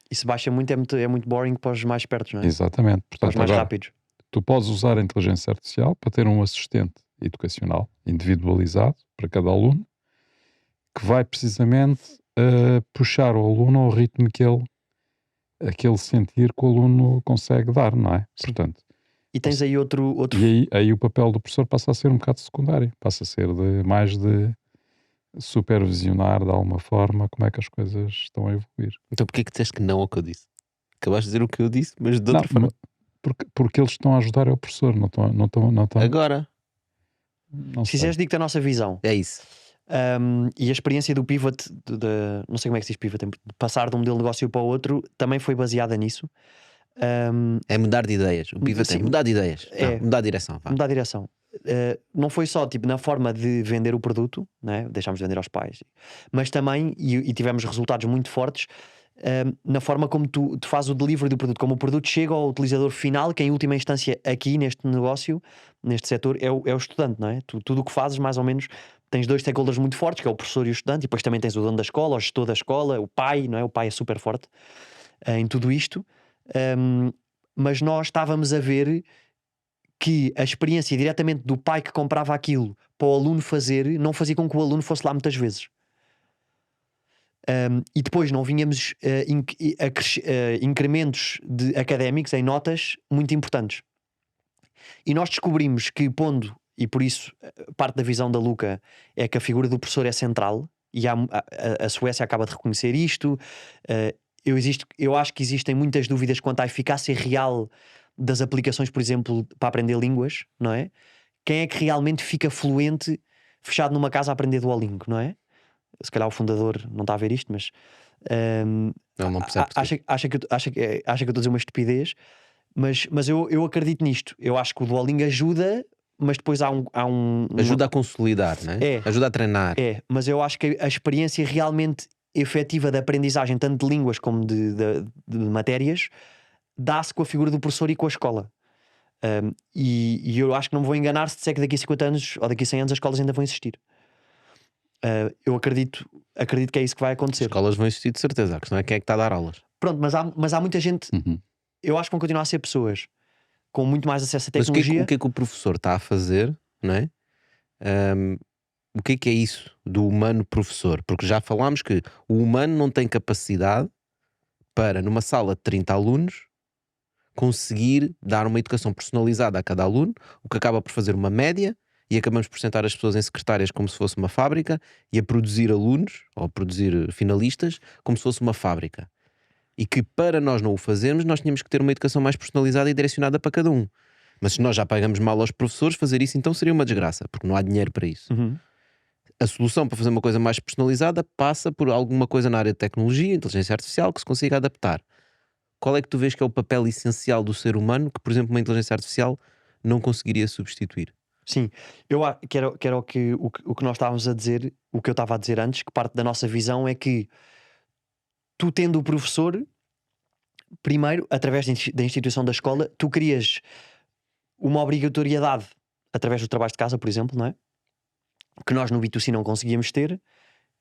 E se baixa muito, é muito boring para os mais espertos, não é? Exatamente. Para os Portanto, mais agora, rápidos. tu podes usar a inteligência artificial para ter um assistente educacional individualizado para cada aluno que vai precisamente puxar o aluno ao ritmo que ele sentir que o aluno consegue dar, não é? Sim. Portanto, e tens aí outro... E aí o papel do professor passa a ser um bocado secundário, passa a ser mais de supervisionar de alguma forma como é que as coisas estão a evoluir. Então porquê que disseste que não ao que eu disse? Acabaste de dizer o que eu disse, mas de outra forma. Porque eles estão a ajudar o professor, não estão. Agora. Se quiseres, digo-te a nossa visão. É isso. E a experiência do pivot, não sei como é que se diz pivot, de passar de um modelo de negócio para o outro, também foi baseada nisso. É mudar de ideias. O pivot é mudar de ideias. Mudar de direção. Vá. Mudar de direção. Não foi só tipo, na forma de vender o produto, né? Deixámos de vender aos pais, mas também, e tivemos resultados muito fortes, na forma como tu fazes o delivery do produto, como o produto chega ao utilizador final, que em última instância aqui neste negócio, neste setor, é o estudante, não é? Tudo o que fazes, mais ou menos, tens dois stakeholders muito fortes, que é o professor e o estudante, e depois também tens o dono da escola, o gestor da escola, o pai, não é? O pai é super forte em tudo isto. Mas nós estávamos a ver que a experiência diretamente do pai que comprava aquilo para o aluno fazer, não fazia com que o aluno fosse lá muitas vezes. E depois não vinhamos incrementos académicos em notas muito importantes. E nós descobrimos que pondo, e por isso parte da visão da Luca é que a figura do professor é central, e a Suécia acaba de reconhecer isto. Eu acho que existem muitas dúvidas quanto à eficácia real das aplicações, por exemplo, para aprender línguas, não é? Quem é que realmente fica fluente fechado numa casa a aprender Duolingo, não é? Se calhar o fundador não está a ver isto, mas não percebe. acha que eu estou a dizer uma estupidez, Mas eu acredito nisto. Eu acho que o Duolingo ajuda, mas depois há um Ajuda a consolidar, não é? É. Ajuda a treinar. mas eu acho que a experiência realmente efetiva de aprendizagem, tanto de línguas como de matérias, dá-se com a figura do professor e com a escola. E eu acho que não me vou enganar se disser que daqui a 50 anos ou daqui a 100 anos as escolas ainda vão existir. Eu acredito que é isso que vai As acontecer. escolas vão existir de certeza. A questão é quem é que está a dar aulas. Pronto, mas há muita gente. Uhum. Eu acho que vão continuar a ser pessoas com muito mais acesso à Mas tecnologia. o que é que o professor está a fazer, não é? O que é isso do humano professor? Porque já falámos que o humano não tem capacidade para, numa sala de 30 alunos, conseguir dar uma educação personalizada a cada aluno, o que acaba por fazer uma média, e acabamos por sentar as pessoas em secretárias como se fosse uma fábrica e a produzir alunos, ou a produzir finalistas, como se fosse uma fábrica. E que para nós não o fazermos, nós tínhamos que ter uma educação mais personalizada e direcionada para cada um. Mas se nós já pagamos mal aos professores, fazer isso então seria uma desgraça, porque não há dinheiro para isso. Uhum. A solução para fazer uma coisa mais personalizada passa por alguma coisa na área de tecnologia, inteligência artificial, que se consiga adaptar. Qual é que tu vês que é o papel essencial do ser humano que, por exemplo, uma inteligência artificial não conseguiria substituir? Sim, que era o que nós estávamos a dizer, o que eu estava a dizer antes, que parte da nossa visão é que tu, tendo o professor, primeiro, através da instituição da escola, tu crias uma obrigatoriedade através do trabalho de casa, por exemplo, não é? Que nós no B2C não conseguíamos ter,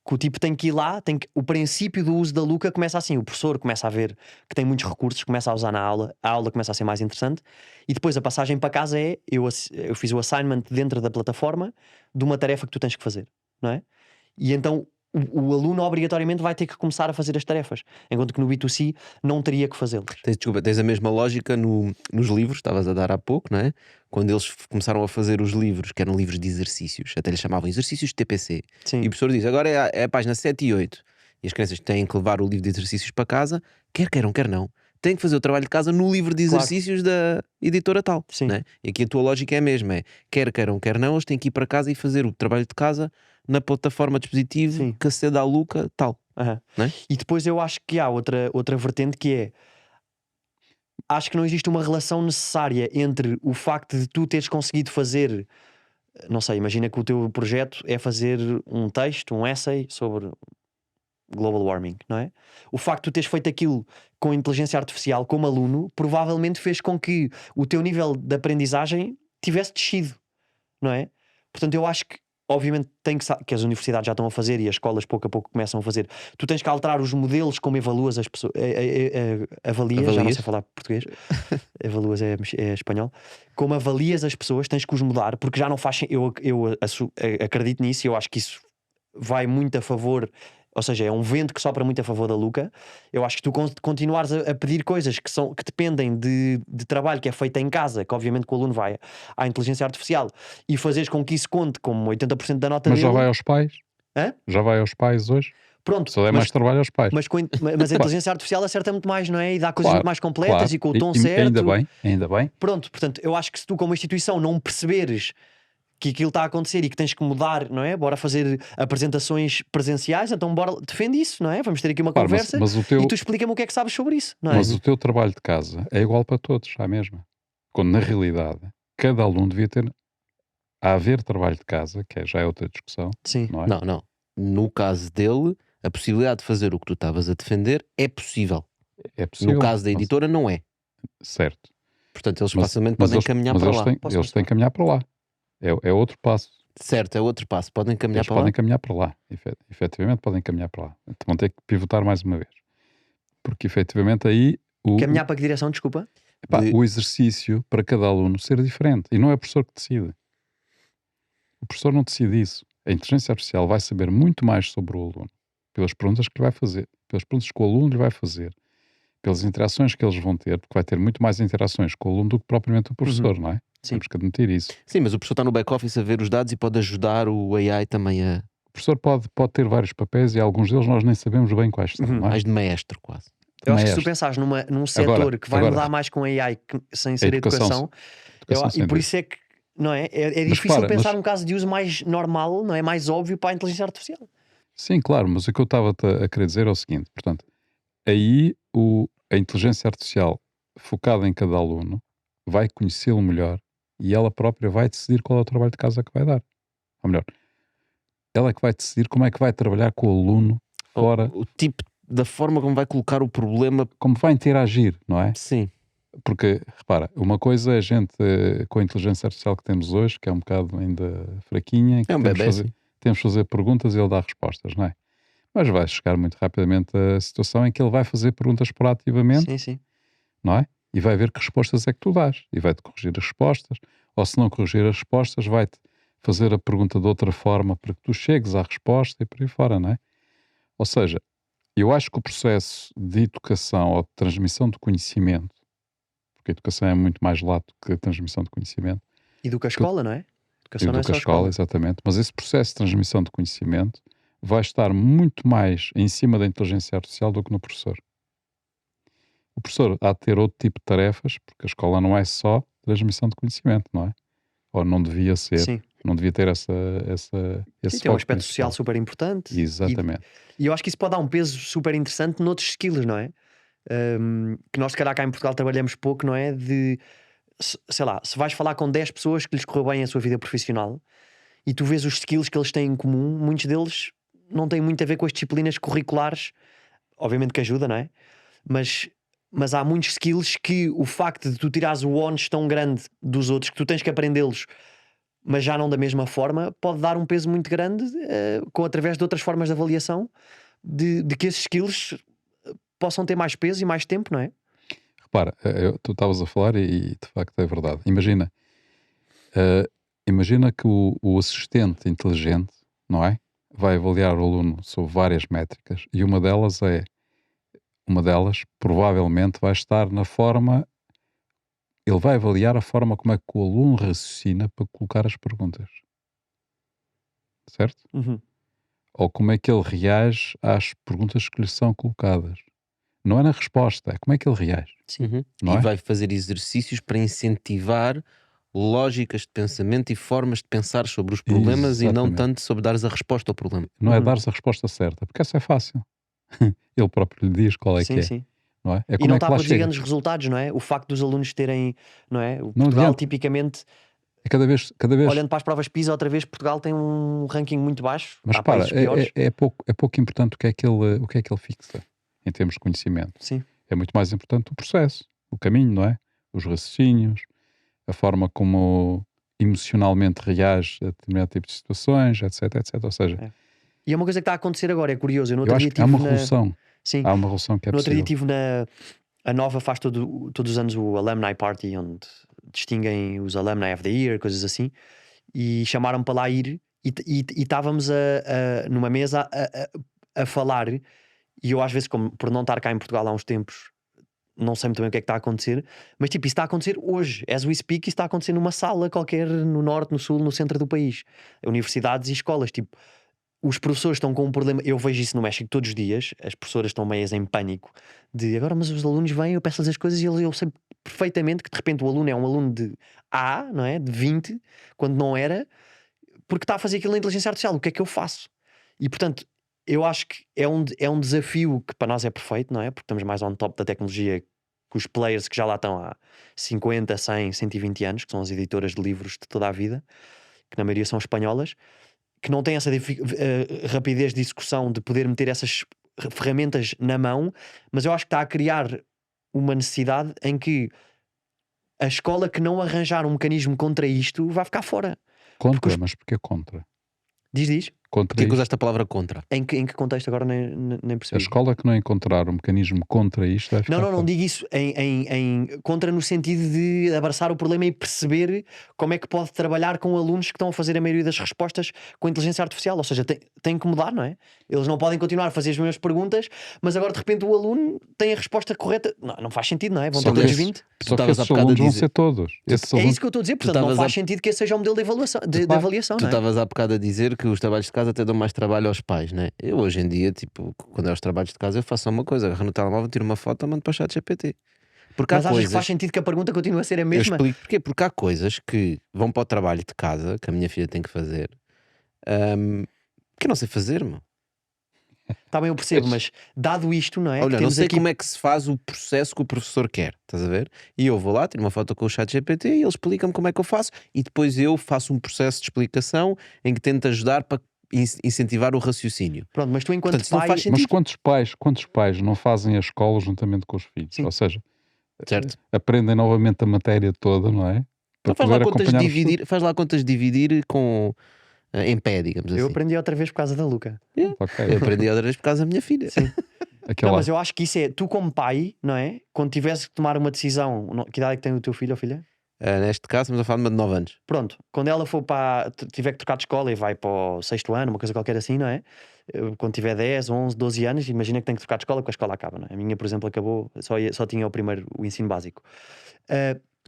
que o tipo tem que ir lá, o princípio do uso da Luca começa assim, o professor começa a ver que tem muitos recursos, começa a usar na aula, a aula começa a ser mais interessante, e depois a passagem para casa é, eu fiz o assignment dentro da plataforma de uma tarefa que tu tens que fazer, não é? E então o aluno obrigatoriamente vai ter que começar a fazer as tarefas, enquanto que no B2C não teria que fazê-las. Tens a mesma lógica nos livros, estavas a dar há pouco, não é? Quando eles começaram a fazer os livros, que eram livros de exercícios, até lhes chamavam exercícios de TPC. Sim. E o professor diz, agora é a página 7 e 8. E as crianças têm que levar o livro de exercícios para casa, quer queiram, quer não. Têm que fazer o trabalho de casa no livro de exercícios da editora tal. Sim. Não é? E aqui a tua lógica é a mesma, quer queiram, quer não, eles têm que ir para casa e fazer o trabalho de casa na plataforma dispositivo Sim. que acede à Luca, tal. Uhum. Não é? E depois eu acho que há outra vertente que é, acho que não existe uma relação necessária entre o facto de tu teres conseguido fazer, não sei, imagina que o teu projeto é fazer um texto, um essay sobre global warming, não é? O facto de tu teres feito aquilo com inteligência artificial como aluno provavelmente fez com que o teu nível de aprendizagem tivesse descido, não é? Portanto, eu acho que obviamente que as universidades já estão a fazer e as escolas pouco a pouco começam a fazer. Tu tens que alterar os modelos como evaluas as pessoas. Avalias, já não sei falar português. Evaluas é espanhol. Como avalias as pessoas, tens que os mudar, porque já não faz. Eu acredito nisso e eu acho que isso vai muito a favor. Ou seja, é um vento que sopra muito a favor da Luca. Eu acho que tu continuares a pedir coisas que dependem de trabalho que é feito em casa, que obviamente que o aluno vai à inteligência artificial, e fazeres com que isso conte como 80% da nota Mas dele. já vai aos pais? Hã? Já vai aos pais hoje? Pronto, Só dá mais trabalho aos pais. mas a inteligência artificial acerta muito mais, não é? E dá coisas muito mais completas e com o tom certo. Ainda bem. Pronto, portanto, eu acho que se tu como instituição não perceberes que aquilo está a acontecer e que tens que mudar, não é? Bora fazer apresentações presenciais, então bora, defende isso, não é? Vamos ter aqui uma conversa e tu explica-me o que é que sabes sobre isso, não é? Mas o teu trabalho de casa é igual para todos, à mesma. Quando na realidade cada aluno devia ter a haver trabalho de casa, que já é outra discussão. Sim. Não é? Não. No caso dele, a possibilidade de fazer o que tu estavas a defender é possível. É possível. No caso da editora, não é. Certo. Portanto, eles facilmente podem caminhar para lá. Eles têm que caminhar para lá. É outro passo. Certo, é outro passo. Podem caminhar Eles para podem lá. caminhar para lá. Efetivamente podem caminhar para lá. Vão ter que pivotar mais uma vez. Porque efetivamente aí... Caminhar para que direção, desculpa? O exercício para cada aluno ser diferente. E não é o professor que decide. O professor não decide isso. A inteligência artificial vai saber muito mais sobre o aluno pelas perguntas que lhe vai fazer, pelas perguntas que o aluno lhe vai fazer, pelas interações que eles vão ter, porque vai ter muito mais interações com o aluno do que propriamente o professor, não é? Sim. Temos que admitir isso. Sim, mas o professor está no back-office a ver os dados e pode ajudar o AI também a... O professor pode ter vários papéis e alguns deles nós nem sabemos bem quais são, não é? Mais de maestro, quase. Eu acho que se tu pensares num setor que vai mudar mais com AI sem ser educação e por isso é que não é? É difícil pensar num caso de uso mais normal, não é? Mais óbvio para a inteligência artificial. Sim, claro, mas o que eu estava a querer dizer é o seguinte, portanto, aí a inteligência artificial focada em cada aluno, vai conhecê-lo melhor e ela própria vai decidir qual é o trabalho de casa que vai dar. Ou melhor, ela é que vai decidir como é que vai trabalhar com o aluno fora, O tipo da forma como vai colocar o problema. como vai interagir, não é? Sim. Porque, repara, uma coisa é a gente com a inteligência artificial que temos hoje, que é um bocado ainda fraquinha, em que É um temos bebé, fazer, sim. temos de fazer perguntas e ele dá respostas, não é? Mas vai chegar muito rapidamente a situação em que ele vai fazer perguntas proativamente, Sim, sim. não é? E vai ver que respostas é que tu dás. E vai-te corrigir as respostas. Ou se não corrigir as respostas, vai-te fazer a pergunta de outra forma para que tu chegues à resposta e por aí fora, não é? Ou seja, eu acho que o processo de educação ou de transmissão de conhecimento, porque a educação é muito mais lato que a transmissão de conhecimento, Educa a escola, não é? Educação não é educa só a a escola, escola. exatamente, mas esse processo de transmissão de conhecimento vai estar muito mais em cima da inteligência artificial do que no professor. O professor há de ter outro tipo de tarefas, porque a escola não é só transmissão de conhecimento, não é? Ou não devia ser, Sim. não devia ter esse Sim, tem um foco aspecto principal. social super importante. Exatamente. E eu acho que isso pode dar um peso super interessante noutros skills, não é? Que nós, se calhar, cá em Portugal trabalhamos pouco, não é? Sei lá, se vais falar com 10 pessoas que lhes correu bem a sua vida profissional e tu vês os skills que eles têm em comum, muitos deles não têm muito a ver com as disciplinas curriculares, obviamente que ajuda, não é? Mas há muitos skills que o facto de tu tirares o ónus tão grande dos outros que tu tens que aprendê-los, mas já não da mesma forma, pode dar um peso muito grande através de outras formas de avaliação de que esses skills possam ter mais peso e mais tempo, não é? Repara, tu estavas a falar e de facto é verdade. Imagina, imagina que o assistente inteligente, não é? Vai avaliar o aluno sobre várias métricas e uma delas provavelmente vai estar na forma, ele vai avaliar a forma como é que o aluno raciocina para colocar as perguntas. Certo? Uhum. Ou como é que ele reage às perguntas que lhe são colocadas. Não é na resposta, é como é que ele reage. Uhum. Não E é? vai fazer exercícios para incentivar lógicas de pensamento e formas de pensar sobre os problemas e não Exatamente. tanto sobre dares a resposta ao problema. Não é Uhum. dar-se a resposta certa, porque essa é fácil. Ele próprio lhe diz qual é Sim, que é. sim. Não é? É E como não é que está lá por chega. grandes resultados, não é? O facto dos alunos terem, não é? O Não Portugal, adianta. tipicamente, É cada vez. olhando para as provas PISA, outra vez, Portugal tem um ranking muito baixo. Mas Há para, países piores. é pouco importante o que é que ele fixa em termos de conhecimento. Sim. É muito mais importante o processo, o caminho, não é? Os raciocínios, a forma como emocionalmente reage a determinado tipo de situações, etc, etc. Ou seja, E é uma coisa que está a acontecer agora, é curioso. Eu no eu outro acho dia que há tive uma revolução. Sim. Há uma revolução que é No outro dia possível. estive a Nova faz todos os anos o Alumni Party, onde distinguem os Alumni of the Year, coisas assim, e chamaram-me para lá ir e estávamos numa mesa a falar, e eu às vezes, como por não estar cá em Portugal há uns tempos, não sei muito bem o que é que está a acontecer, mas tipo, isso está a acontecer hoje, as we speak, isso está a acontecer numa sala qualquer no norte, no sul, no centro do país, universidades e escolas, tipo, os professores estão com um problema. Eu vejo isso no México todos os dias. As professoras estão meias em pânico de agora, mas os alunos vêm, eu peço-lhes as coisas e eu sei perfeitamente que de repente o aluno é um aluno de A, não é? De 20, quando não era, porque está a fazer aquilo na inteligência artificial. O que é que eu faço? E portanto, eu acho que é um desafio que para nós é perfeito, não é? Porque estamos mais on top da tecnologia que os players que já lá estão há 50, 100, 120 anos, que são as editoras de livros de toda a vida, que na maioria são espanholas, que não têm essa rapidez de execução de poder meter essas ferramentas na mão, mas eu acho que está a criar uma necessidade em que a escola que não arranjar um mecanismo contra isto vai ficar fora. Contra, mas porquê contra? Diz. Contra Porquê que isto? usaste a palavra contra? Em que contexto agora nem A percebi. escola que não encontrar um mecanismo contra isto vai ficar Não fora. digo isso em contra no sentido de abraçar o problema e perceber como é que pode trabalhar com alunos que estão a fazer a maioria das respostas com a inteligência artificial, ou seja, tem que mudar, não é? Eles não podem continuar a fazer as mesmas perguntas, mas agora de repente o aluno tem a resposta correta. Não faz sentido, não é? Vão Só ter que todos esses- 20. Só que estavas há esses bocado a alunos vão dizer- ser todos. Esses É alunos, isso que eu estou a dizer, portanto não estavas faz a- sentido que esse seja o modelo de avaliação, de Claro. avaliação, Tu não é? estavas há bocado a dizer que os trabalhos de casa até dão mais trabalho aos pais, né? Eu hoje em dia, tipo, quando é os trabalhos de casa, eu faço só uma coisa: agarro no telemóvel, tiro uma foto e mando para o chat GPT. Porque Mas há achas coisas. que faz sentido que a pergunta continue a ser a Eu mesma? explico porquê. Porque há coisas que vão para o trabalho de casa, que a minha filha tem que fazer, que eu não sei fazer, meu. Tá bem, eu percebo, mas dado isto, não é? Olha, que não temos sei aqui... como é que se faz o processo que o professor quer, estás a ver? E eu vou lá, tiro uma foto com o chat GPT e ele explica-me como é que eu faço e depois eu faço um processo de explicação em que tento ajudar para incentivar o raciocínio. Pronto, mas tu enquanto Portanto, isso não pai... faz sentido. Mas quantos pais não fazem a escola juntamente com os filhos? Sim. Ou seja, Certo? aprendem novamente a matéria toda, não é? Para Então faz lá poder contas de acompanhar os dividir, faz lá contas de dividir com em pé, digamos Eu assim. aprendi outra vez por causa da Luca. estudos. Ok. Eu aprendi outra vez por causa da minha filha. Sim. Aquela... Não, mas eu acho que isso é... Tu como pai, não é? Quando tivesse que tomar uma decisão... Que idade é que tem o teu filho ou filha? Neste caso, estamos a falar de uma de 9 anos. Pronto, quando ela for para... Tiver que trocar de escola e vai para o 6º ano, uma coisa qualquer assim, não é? Quando tiver 10, 11, 12 anos, imagina que tem que trocar de escola porque a escola acaba, não é? A minha, por exemplo, acabou, só tinha o ensino básico.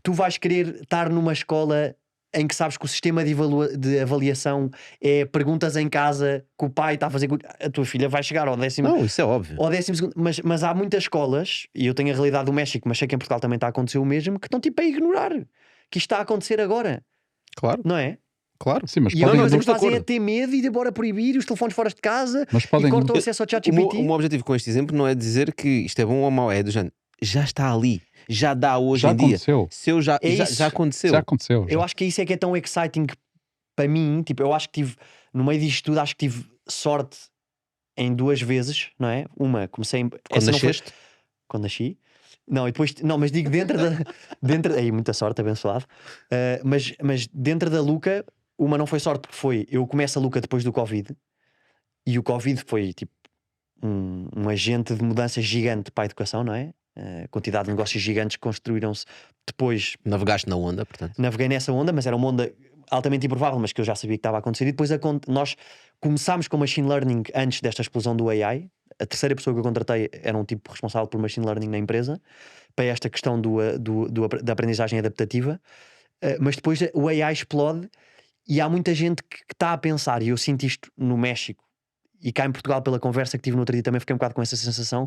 Tu vais querer estar numa escola em que sabes que o sistema de avaliação é perguntas em casa que o pai está a fazer... A tua filha vai chegar ao 10º... Não, isso é óbvio. Ao 12º, mas há muitas escolas, e eu tenho a realidade do México, mas sei que em Portugal também está a acontecer o mesmo, que estão tipo a ignorar que isto está a acontecer agora, Claro, não é? claro. Sim, mas E a podem... única coisa estamos que de fazem é acordo. ter medo e de embora proibir os telefones fora de casa Mas e podem... cortam o acesso ao chat O meu GPT. objetivo com este exemplo não é dizer que isto é bom ou mau, é do género. Já está ali, já dá hoje Já em dia. aconteceu. Se eu já, É já, isso. já aconteceu. Já aconteceu. Eu já. acho que isso é que é tão exciting para mim. Tipo, eu acho que tive, no meio disto tudo, acho que tive sorte em 2 vezes, não é? Uma, comecei... Quando essa não foi- nasceste, Quando nasci. Não, e depois... Não, mas digo dentro da... Aí, muita sorte, abençoado. Mas dentro da Luca, uma não foi sorte porque foi... Eu começo a Luca depois do Covid. E o Covid foi, tipo, um agente de mudança gigante para a educação, não é? Quantidade de negócios gigantes que construíram-se depois. navegaste na onda, portanto. Naveguei nessa onda, mas era uma onda altamente improvável, mas que eu já sabia que estava a acontecer. E depois nós começámos com Machine Learning antes desta explosão do AI. A terceira pessoa que eu contratei era um tipo responsável por Machine Learning na empresa, para esta questão da aprendizagem adaptativa. Mas depois o AI explode e há muita gente que está a pensar, e eu sinto isto no México e cá em Portugal pela conversa que tive no outro dia também fiquei um bocado com essa sensação,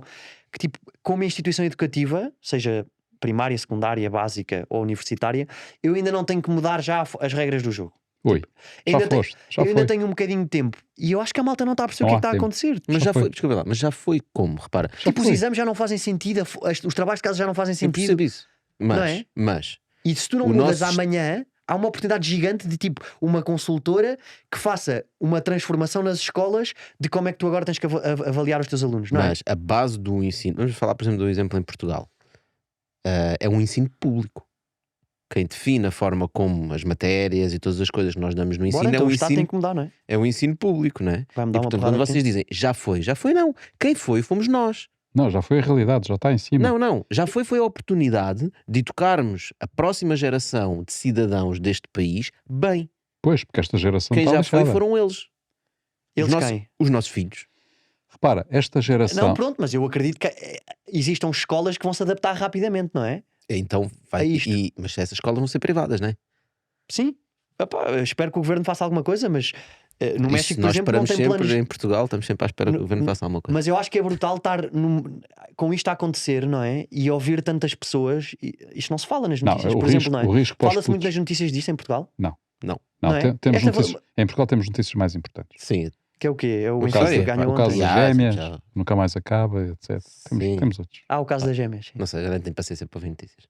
que tipo, como instituição educativa, seja primária, secundária, básica ou universitária, eu ainda não tenho que mudar já as regras do jogo. Ui, já Ainda foste. Já eu ainda foi. tenho um bocadinho de tempo e eu acho que a malta não está a perceber Não o que é há que está a tempo. acontecer. Mas Já já foi. foi, desculpa lá, mas já foi como? Repara, Já Tipo, os foi. exames já não fazem sentido, os trabalhos de casa já não fazem eu sentido. percebo isso. Mas, Não é? E se tu não O mudas nosso- amanhã, há uma oportunidade gigante de tipo uma consultora que faça uma transformação nas escolas de como é que tu agora tens que avaliar os teus alunos, não é? mas a base do ensino, vamos falar, por exemplo, do exemplo em Portugal, é um ensino público. Quem define a forma como as matérias e todas as coisas que nós damos no ensino Bora, então é o um Estado ensino, tem que mudar, não é? é um ensino público, não é? Vai me E dar uma portanto, porrada quando aqui. vocês dizem já foi não. Quem foi fomos nós. Não, já foi a realidade, já está em cima. Não, já foi a oportunidade de educarmos a próxima geração de cidadãos deste país bem. Pois, porque esta geração Quem está já foi lixada. foram eles. Eles os, quem? os nossos filhos. Repara, esta geração... Não, pronto, mas eu acredito que existam escolas que vão se adaptar rapidamente, não é? Então vai. É isto. Mas essas escolas vão ser privadas, não é? Sim. Epá, eu espero que o governo faça alguma coisa, mas no Isso México, por nós exemplo, não esperamos tem sempre planos. em Portugal, estamos sempre à espera que o governo faça alguma coisa. Mas eu acho que é brutal estar com isto a acontecer, não é? E ouvir tantas pessoas. Isto não se fala nas Não, notícias, o por risco, exemplo, não é? o risco para os Fala-se muito putos- nas notícias disto em Portugal, Não, Não. não é? temos Esta notícias... Em Portugal temos notícias mais importantes. Sim, que é o quê? É o O Benfica caso que é- ganhou O caso ontem. das Já, gêmeas, já. nunca mais acaba, etc. Sim. Temos outros. O caso das gêmeas. Sim. não sei, já nem tenho paciência para ver notícias.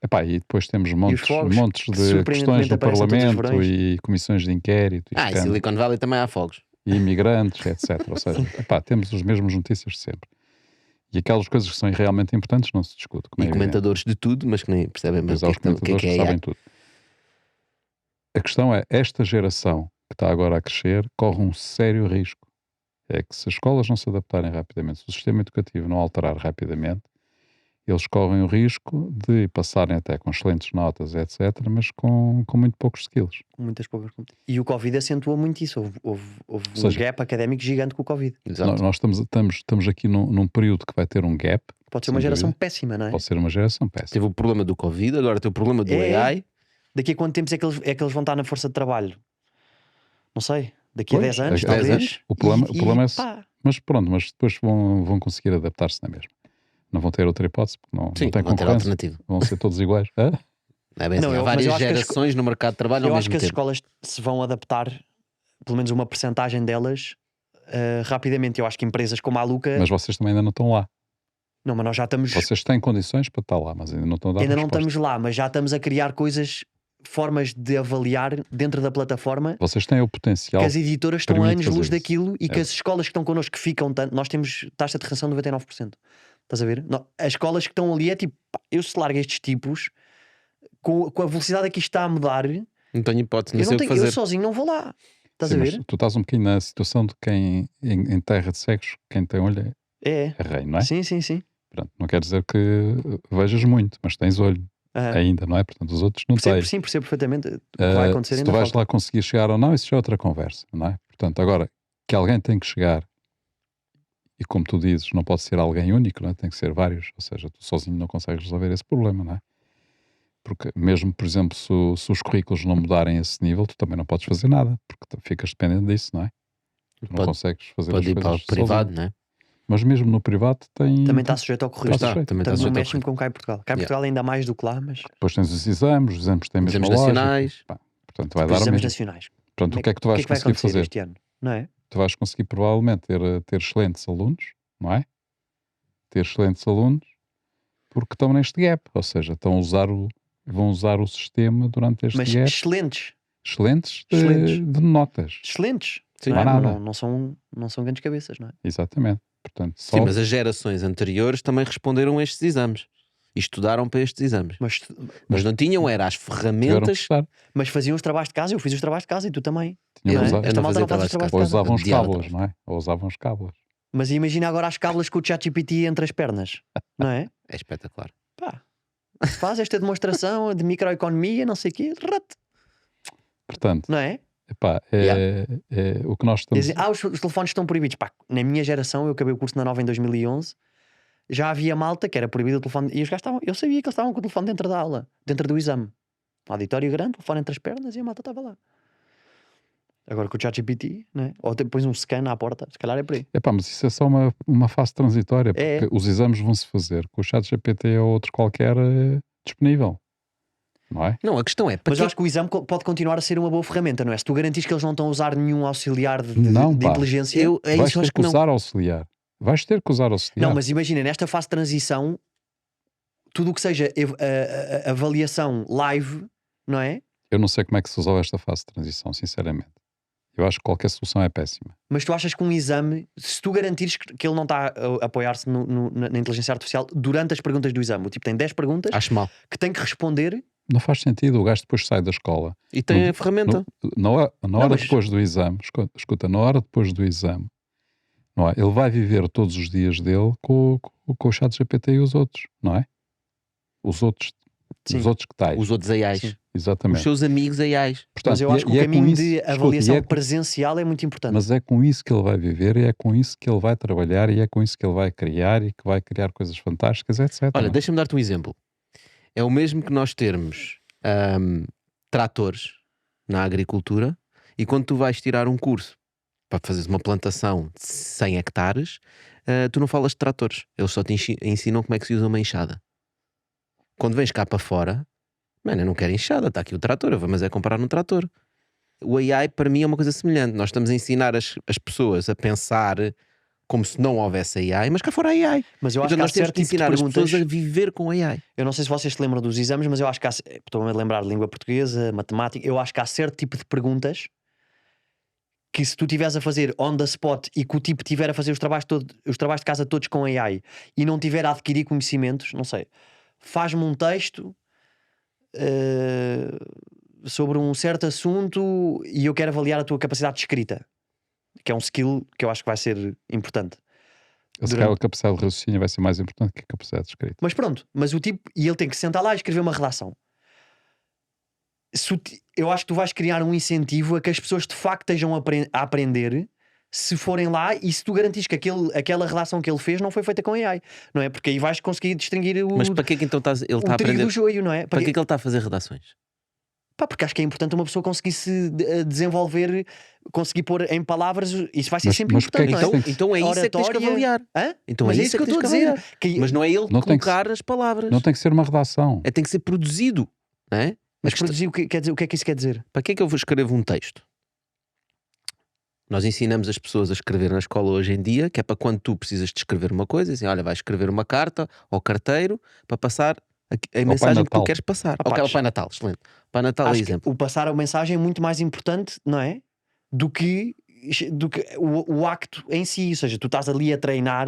Epá, e depois temos montes, fogos, montes que de surpreendentemente questões no aparecem todos os Parlamento verões. e comissões de inquérito e, Em escândalos, Silicon Valley também há fogos. e imigrantes, etc. Ou seja, epá, temos as mesmas notícias de sempre. E aquelas coisas que são realmente importantes não se discute. Como E é evidente. comentadores de tudo, mas que nem percebem bem Mas há os o que comentadores que é sabem AI. tudo. A questão é, esta geração que está agora a crescer corre um sério risco. É que se as escolas não se adaptarem rapidamente, se o sistema educativo não alterar rapidamente, eles correm o risco de passarem até com excelentes notas, etc., mas com muito poucos skills. Muitas poucas. E o Covid acentuou muito isso. Houve Ou um seja, gap académico gigante com o Covid. Exato. Nós estamos aqui num período que vai ter um gap, Pode ser Sem uma geração dúvida. péssima, não é? pode ser uma geração péssima. Teve o problema do Covid, agora tem o problema do É. AI. Daqui a quanto tempo é que eles vão estar na força de trabalho? Não sei. Daqui a Pois, 10 anos, a 10 talvez. anos. O problema é pá, Mas pronto, mas depois vão conseguir adaptar-se na mesma. Não vão ter outra hipótese, porque não Sim, tem vão ter concorrência. alternativa. Vão ser todos iguais. Hã? Não é bem Não, assim. Há mas eu várias acho que as gerações no mercado de trabalho ao eu mesmo acho que as tempo. escolas se vão adaptar, pelo menos uma percentagem delas, rapidamente. Eu acho que empresas como a Luca. Mas vocês também ainda não estão lá. Não, mas nós já estamos. Vocês têm condições para estar lá, mas ainda não estão a dar Ainda não resposta. estamos lá, mas já estamos a criar coisas, formas de avaliar dentro da plataforma. Vocês têm o potencial. Que as editoras estão a permite anos luz fazer isso. daquilo e que É. as escolas que estão connosco que ficam tanto. Nós temos taxa de retenção de 99%. Estás a ver? As escolas que estão ali é tipo, pá, eu se largo estes tipos com a velocidade a que isto está a mudar, eu Não tenho hipótese, não sei o que eu fazer. sozinho não vou lá. Estás Sim, a mas ver? tu estás um bocadinho na situação de quem em terra de cegos, quem tem olho É. é rei, não é? Sim. Pronto, não quer dizer que vejas muito, mas tens olho Aham. ainda, não é? Portanto, os outros não têm. Sim, percebo perfeitamente o que vai acontecer. Se Ainda tu vais falta. lá conseguir chegar ou não, isso já é outra conversa, não é? Portanto, agora que alguém tem que chegar, e como tu dizes, não pode ser alguém único, não é? Tem que ser vários, ou seja, tu sozinho não consegues resolver esse problema, não é? Porque mesmo, por exemplo, se os currículos não mudarem a esse nível, tu também não podes fazer nada, porque tu ficas dependente disso, não é? Tu não Pode- consegues fazer Pode as ir para coisas o privado, sozinho. não é? Mas mesmo no privado Também está sujeito ao currículo. Está sujeito. Também está Portanto, não sujeito ao mexe-me com cá em Portugal. Cá em Yeah. Portugal ainda mais do que lá, mas Depois tens os exames têm a mesma Exames lógica. nacionais. Pá, portanto, vai os dar a exames mesma. nacionais. Portanto, o que é que tu O vais que é que vai conseguir acontecer fazer? este ano? Não é? Tu vais conseguir provavelmente ter excelentes alunos, não é? Ter excelentes alunos, porque estão neste gap, ou seja, vão usar o sistema durante este Mas gap, excelentes. excelentes Excelentes. de notas. Excelentes. Sim, não, é? não há Mas nada. não são grandes cabeças, não é? Exatamente. Portanto, só Sim, mas as gerações anteriores também responderam a estes exames. E estudaram para estes exames. Mas não tinham, era as tiveram que ferramentas. estudar. Mas faziam os trabalhos de casa, eu fiz os trabalhos de casa e tu também. Tinham Não que é? usar. Esta não malta fazia não faz os trabalhos trabalhos de de Ou casa. usavam os Odiava cábulas, trabalhos. não é? Ou usavam os cábulas. Mas imagina agora as cábulas com o ChatGPT entre as pernas, não é? É espetacular. Pá, faz esta demonstração de microeconomia, não sei o quê, Portanto, não é? epá, é o que nós estamos... Dizem, os telefones estão proibidos. Pá, na minha geração, eu acabei o curso na Nova em 2011, já havia malta que era proibido o telefone. E os gajos estavam, eu sabia que eles estavam com o telefone dentro da aula, dentro do exame. Um auditório grande, telefone entre as pernas e a malta estava lá. Agora com o ChatGPT, não é? Ou depois um scan à porta, se calhar é por aí. Epá, mas isso é só uma fase transitória, porque É. os exames vão-se fazer com o ChatGPT ou outro qualquer disponível, não é? Não, a questão é, para Mas eu que acho que o exame pode continuar a ser uma boa ferramenta, não é? Se tu garantis que eles não estão a usar nenhum auxiliar de Não, pá. inteligência. é Vais isso, eu ter acho que que não. usar auxiliar. Vais ter que usar auxiliar. Não, mas imagina, nesta fase de transição, tudo o que seja avaliação live, não é? Eu não sei como é que se usou esta fase de transição, sinceramente. Eu acho que qualquer solução é péssima. Mas tu achas que um exame, se tu garantires que ele não está a apoiar-se na inteligência artificial durante as perguntas do exame, o tipo tem 10 perguntas Acho mal. que tem que responder. Não faz sentido. O gajo depois sai da escola. E tem Não- a ferramenta. Na hora mas- depois do exame, escuta, na hora depois do exame, não é? Ele vai viver todos os dias dele com o ChatGPT e os outros, não é? Os outros Sim. que tais. Os outros AIs. Sim. Exatamente. Os seus amigos AIs. Portanto, Mas eu acho que o e é caminho com isso- de escuta, avaliação e é com- presencial é muito importante. Mas é com isso que ele vai viver e é com isso que ele vai trabalhar e é com isso que ele vai criar e que vai criar coisas fantásticas, etc. Olha, não é? deixa-me dar-te um exemplo. É o mesmo que nós termos tratores na agricultura e quando tu vais tirar um curso para fazeres uma plantação de 100 hectares, tu não falas de tratores. Eles só te ensinam como é que se usa uma enxada. Quando vens cá para fora, mano, eu não quero enxada, está aqui o trator, mas é comprar um trator. O AI para mim é uma coisa semelhante. Nós estamos a ensinar as pessoas a pensar como se não houvesse AI, mas cá fora há AI. Mas eu acho Então que há nós temos certo que tipo de ensinar as perguntas. pessoas a viver com AI. Eu não sei se vocês se lembram dos exames, mas eu acho que estou-me a lembrar de língua portuguesa, matemática. Eu acho que há certo tipo de perguntas que se tu estiveres a fazer on the spot e que o tipo estiver a fazer os trabalhos de casa todos com AI e não tiver a adquirir conhecimentos, não sei, faz-me um texto sobre um certo assunto e eu quero avaliar a tua capacidade de escrita, que é um skill que eu acho que vai ser importante. Se calhar a capacidade de raciocínio vai ser mais importante que a capacidade de escrita. Mas pronto, mas o tipo, e ele tem que sentar lá e escrever uma redação. Eu acho que tu vais criar um incentivo a que as pessoas de facto estejam a aprender se forem lá e se tu garantires que aquela redação que ele fez não foi feita com AI, não é? Porque aí vais conseguir distinguir o, Mas para que é que então ele o está a trigo aprender? do joio, não é? Para que é que ele está a fazer redações? Pá, porque acho que é importante uma pessoa conseguir se desenvolver, conseguir pôr em palavras, isso vai ser Mas- sempre mas porque é importante, que não isso é? tem Então é isso é que tens que Oratória. avaliar. Hã? Então Mas é isso que eu tens estou que a dizer. avaliar. Que- Mas não é ele Não tem que colocar as palavras. Não tem que ser uma redação. É, tem que ser produzido. Não é? Mas A questão- produzir, quer dizer, o que é que isso quer dizer? Para que é que eu escrevo um texto? Nós ensinamos as pessoas a escrever na escola hoje em dia, que é para quando tu precisas de escrever uma coisa, assim, olha, vais escrever uma carta ao carteiro para passar a mensagem que tu Natal. queres passar. Ah, pá, Ao Pai Natal, excelente. Pai Natal é Acho que exemplo. o passar a mensagem é muito mais importante, não é? Do que o acto em si. Ou seja, tu estás ali a treinar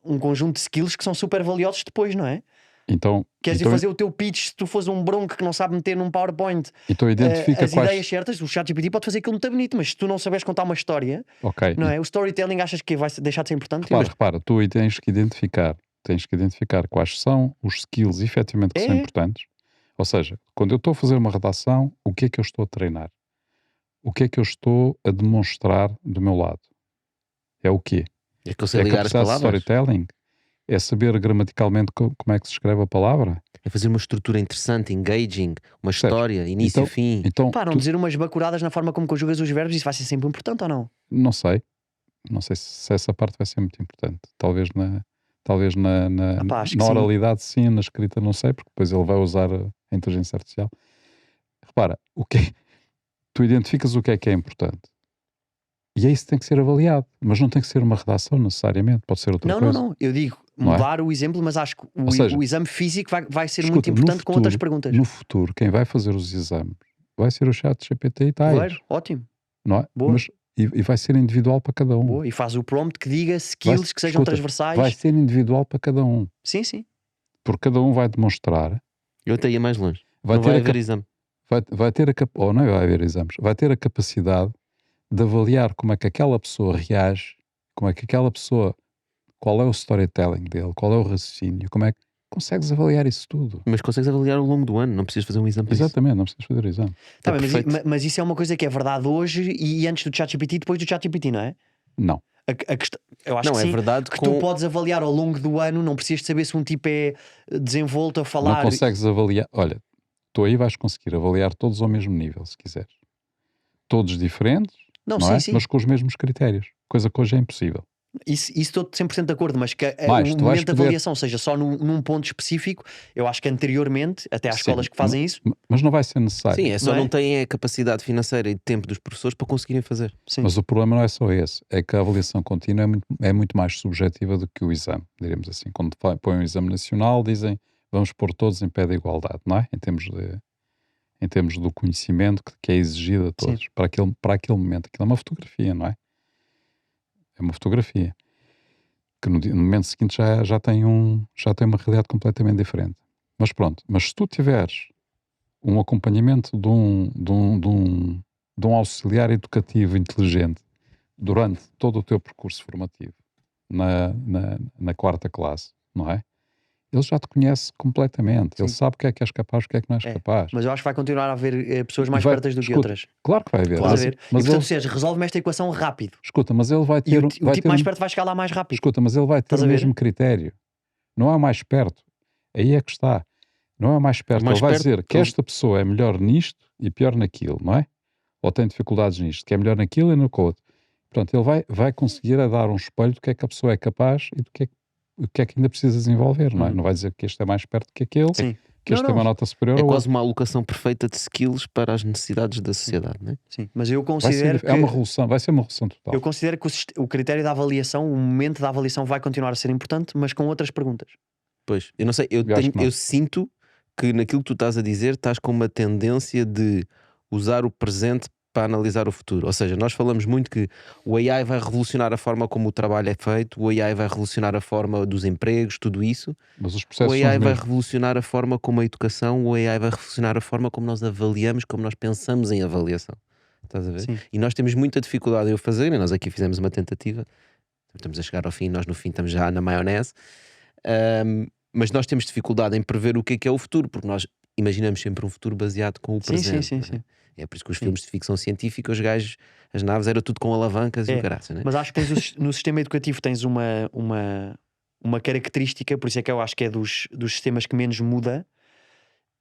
um conjunto de skills que são super valiosos depois, não é? Então, Queres ir então, fazer o teu pitch se tu fores um bronco que não sabe meter num PowerPoint então identifica as quais... ideias certas, o ChatGPT pode fazer aquilo muito bonito, mas se tu não sabes contar uma história, Ok, não é? O storytelling achas que vai deixar de ser importante? repara, tu aí tens que identificar quais são os skills efetivamente que são É. importantes. Ou seja, quando eu estou a fazer uma redação, o que é que eu estou a treinar? O que é que eu estou a demonstrar do meu lado? É o quê? É que eu sei É ligar as capacidade de palavras. storytelling? É saber gramaticalmente como é que se escreve a palavra? É fazer uma estrutura interessante, engaging, uma Percebes? história, início, Então- fim. Então, Pá, não dizer umas bacuradas na forma como conjugas os verbos, isso vai ser sempre importante ou não? não sei se essa parte vai ser muito importante. Talvez pá, acho que na sim. oralidade sim, na escrita não sei, porque depois ele vai usar a inteligência artificial. Repara, tu identificas o que é importante. E é isso que tem que ser avaliado. Mas não tem que ser uma redação necessariamente, pode ser outra coisa. Não. Eu digo Não é? mudar o exemplo, mas acho que Ou seja, o exame físico vai ser Escuta, muito no importante com outras futuro- perguntas. No futuro, quem vai fazer os exames vai ser o chat GPT e tais, Claro, ótimo. não é? Boa. Mas, e vai ser individual para cada um. Boa. E faz o prompt que diga skills que sejam escuta, transversais. Vai ser individual para cada um. Sim. Porque cada um vai demonstrar, Eu até ia mais longe. vai Não ter vai a haver exame. vai ter a ou não vai haver exames, vai ter a capacidade de avaliar como é que aquela pessoa reage, como é que aquela pessoa, qual é o storytelling dele, qual é o raciocínio, como é que consegues avaliar isso tudo. Mas consegues avaliar ao longo do ano, não precisas fazer um exame para isso. Exatamente, não precisas fazer exame. Tá É bem, perfeito. mas isso é uma coisa que é verdade hoje e antes do ChatGPT e depois do ChatGPT, não é? Não. A questão, eu acho Não, que é sim, verdade que com... tu podes avaliar ao longo do ano, não precisas de saber se um tipo é desenvolto a Não falar. consegues avaliar. Olha, tu aí vais conseguir avaliar todos ao mesmo nível, se quiseres. Todos diferentes, Não, não sim, é? sim. Mas com os mesmos critérios. Coisa que hoje é impossível. Isso estou 100% de acordo, mas que Mais, o tu vais momento de poder- avaliação seja só num ponto específico, eu acho que anteriormente, até há Sim, escolas que fazem isso. Mas não vai ser necessário. Sim, é só Não é? não têm a capacidade financeira e de tempo dos professores para conseguirem fazer. Sim. Mas o problema não é só esse. É que a avaliação contínua é muito mais subjetiva do que o exame, diremos assim. Quando põem um exame nacional, dizem vamos pôr todos em pé de igualdade, não é? Em termos do conhecimento que é exigido a todos para aquele momento. Aquilo é uma fotografia, não é? É uma fotografia que no momento seguinte já tem uma realidade completamente diferente. Mas pronto, mas se tu tiveres um acompanhamento de um auxiliar educativo inteligente durante todo o teu percurso formativo na quarta classe, não é? Ele já te conhece completamente. Ele Sim. sabe o que é que és capaz, o que é que não és É, capaz. Mas eu acho que vai continuar a haver pessoas mais vai- pertas do que escuta, outras. Claro que vai haver. Estás a ver? Mas e portanto, ele, se és, resolve-me esta equação rápido. escuta, mas ele vai E ter, o vai tipo ter mais um- perto vai chegar lá mais rápido. Escuta, mas ele vai ter Estás o a ver? mesmo critério. Não é o mais perto. Aí é que está. Não é o mais perto. mais Ele vai perto, dizer que ele- esta pessoa é melhor nisto e pior naquilo, não é? Ou tem dificuldades nisto, que é melhor naquilo e no outro. Portanto, ele vai conseguir a dar um espelho do que é que a pessoa é capaz e do que é que ainda precisa desenvolver, não é? Uhum. Não vai dizer que este é mais perto que aquele, Sim. que este Não, tem uma não. nota superior É ao quase outro. uma alocação perfeita de skills para as necessidades da sociedade, não é? Sim. Mas eu Vai considero ser, é uma que revolução, vai ser uma revolução total. eu considero que o critério da avaliação, o momento da avaliação vai continuar a ser importante, mas com outras perguntas. Pois, eu não sei, acho que não. eu sinto que naquilo que tu estás a dizer estás com uma tendência de usar o presente para analisar o futuro. Ou seja, nós falamos muito que o AI vai revolucionar a forma como o trabalho é feito, o AI vai revolucionar a forma dos empregos, tudo isso. Mas os O processos são AI os vai mesmos. revolucionar a forma como a educação, o AI vai revolucionar a forma como nós avaliamos, como nós pensamos em avaliação. Estás a ver? Sim. E nós temos muita dificuldade em o fazer, e nós aqui fizemos uma tentativa, estamos a chegar ao fim, nós no fim estamos já na maionese. Mas nós temos dificuldade em prever o que é o futuro, porque nós imaginamos sempre um futuro baseado com o Sim, presente. sim, não é? sim. É por isso que os filmes de ficção científica, os gajos, as naves, era tudo com alavancas e É, o caraças, né? Mas acho que no sistema educativo tens uma característica, por isso é que eu acho que é dos sistemas que menos muda.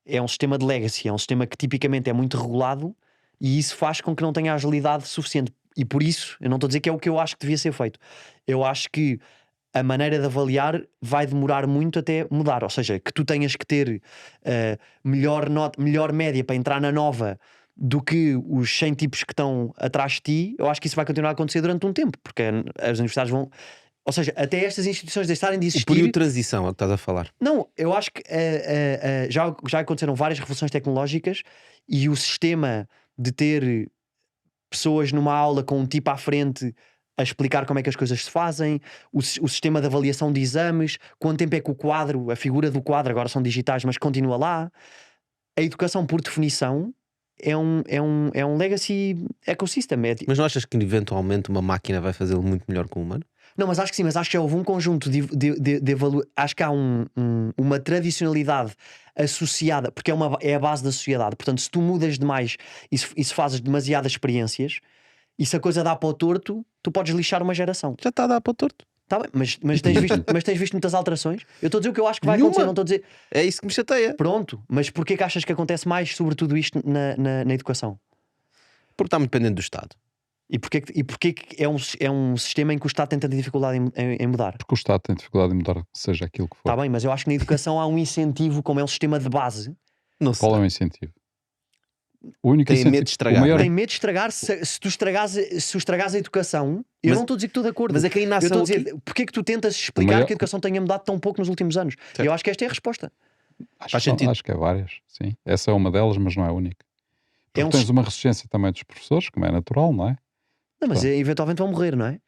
É um sistema de legacy, é um sistema que tipicamente é muito regulado e isso faz com que não tenha agilidade suficiente. E por isso, eu não estou a dizer que é o que eu acho que devia ser feito. Eu acho que a maneira de avaliar vai demorar muito até mudar. Ou seja, que tu tenhas que ter melhor média para entrar na nova do que os 100 tipos que estão atrás de ti, eu acho que isso vai continuar a acontecer durante um tempo, porque as universidades vão. Ou seja, até estas instituições deixarem de O existir. período de transição é o que estás a falar. Não, eu acho que já aconteceram várias revoluções tecnológicas e o sistema de ter pessoas numa aula com um tipo à frente a explicar como é que as coisas se fazem, o sistema de avaliação de exames, quanto tempo é que o quadro, a figura do quadro agora são digitais, mas continua lá. A educação, por definição, é um legacy ecosystem. Mas não achas que eventualmente uma máquina vai fazê-lo muito melhor que o humano? Não, mas acho que sim, mas acho que já houve um conjunto de valor. Acho que há uma tradicionalidade associada, porque é a base da sociedade. Portanto, se tu mudas demais e se fazes demasiadas experiências, e se a coisa dá para o torto, tu podes lixar uma geração. Já está a dar para o torto. Tá bem, mas tens visto muitas alterações? Eu estou a dizer o que eu acho que vai Nenhuma. acontecer, não estou a dizer. É isso que me chateia. Pronto, mas porquê que achas que acontece mais, sobretudo isto, na educação? Porque está muito dependente do Estado. E porquê que é um sistema em que o Estado tem tanta dificuldade em mudar? Porque o Estado tem dificuldade em mudar, seja aquilo que for. Está bem, mas eu acho que na educação há um incentivo, como é um sistema de base. Não Qual é sei. o incentivo? O único Tem incentivo, medo de estragar, o maior, não é? Tem medo de estragar. Se tu estragares a educação, eu Mas- não estou a dizer que estou de acordo. Mas é que aí Eu nasce estou a o dizer, porquê que tu tentas explicar maior- que a educação tenha mudado tão pouco nos últimos anos? Certo. Eu acho que esta é a resposta. Faz sentido. acho que é várias, sim. Essa é uma delas, mas não é a única. Porque um tens sis- uma resistência também dos professores, como é natural, não é? Não, mas Claro. eventualmente vão morrer, não é?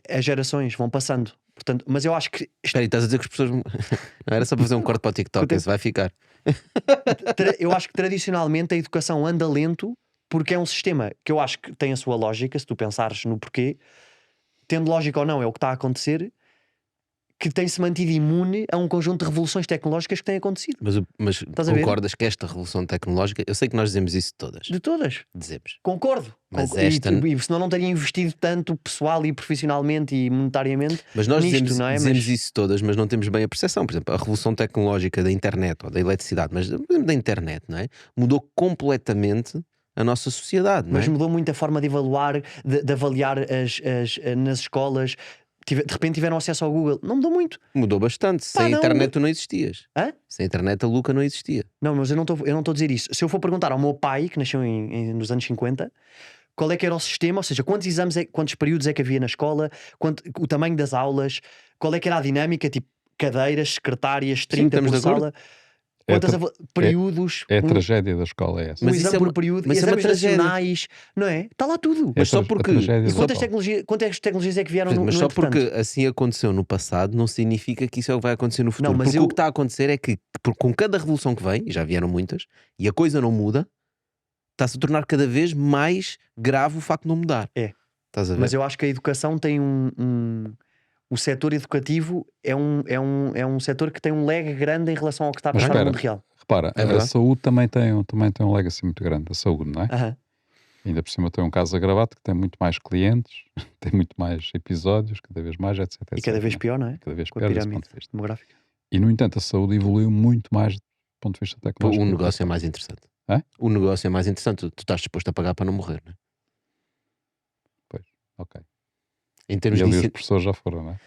As gerações vão passando. Portanto, mas eu acho que Espera aí, estás a dizer que os professores. Não era só para fazer um corte para o TikTok, tenho- esse vai ficar. eu acho que tradicionalmente a educação anda lento porque é um sistema que eu acho que tem a sua lógica, se tu pensares no porquê, tendo lógica ou não, é o que está a acontecer, que tem-se mantido imune a um conjunto de revoluções tecnológicas que têm acontecido. Mas a ver? concordas que esta revolução tecnológica, eu sei que nós dizemos isso todas. De todas. Dizemos. Concordo. Mas esta- E senão não teria investido tanto pessoal e profissionalmente e monetariamente. Mas nós Nisto, dizemos, não é? dizemos Mas- isso todas, mas não temos bem a percepção. Por exemplo, a revolução tecnológica da internet ou da eletricidade, mas da internet, não é? Mudou completamente a nossa sociedade, não é? Mas mudou muito a forma de avaliar, de avaliar nas escolas. De repente tiveram acesso ao Google. Não mudou muito. Mudou bastante. Sem a não, internet tu não existias. Hã? Sem a internet a Luca não existia. Não, mas eu não estou a dizer isso. Se eu for perguntar ao meu pai, que nasceu nos anos 50, qual é que era o sistema, ou seja, quantos exames, quantos períodos é que havia na escola, o tamanho das aulas, qual é que era a dinâmica, tipo cadeiras, secretárias, 30 estamos por de acordo. sala, quantas É tra- períodos, É a tragédia da escola, é essa. Mas um isso exame é por uma- período, mas isso é uma exames tragédia. nacionais, não é? Está lá tudo. Mas só a porque- tragédia E da quantas escola. tecnologias é que vieram no Mas só entretanto? porque assim aconteceu no passado não significa que isso é o que vai acontecer no futuro. Não, mas porque eu- o que está a acontecer é que com cada revolução que vem, e já vieram muitas, e a coisa não muda, está-se a tornar cada vez mais grave o facto de não mudar. É. Estás a ver? Mas eu acho que a educação tem o setor educativo é um setor que tem um lag grande em relação ao que está a Mas passar no espera. mundo real. Repara, É a verdade. saúde também tem um legacy muito grande, a saúde, não é? Aham. Ainda por cima tem um caso agravado que tem muito mais clientes, tem muito mais episódios, cada vez mais, etc. E cada vez pior, não é? Cada vez Com a pior desse pirâmide ponto de vista. demográfica. E no entanto a saúde evoluiu muito mais do ponto de vista O tecnológico. negócio é mais interessante. Hã? O negócio é mais interessante. Tu estás disposto a pagar para não morrer, não é? Ok. Em E termos de ali os incen- professores já foram, não é?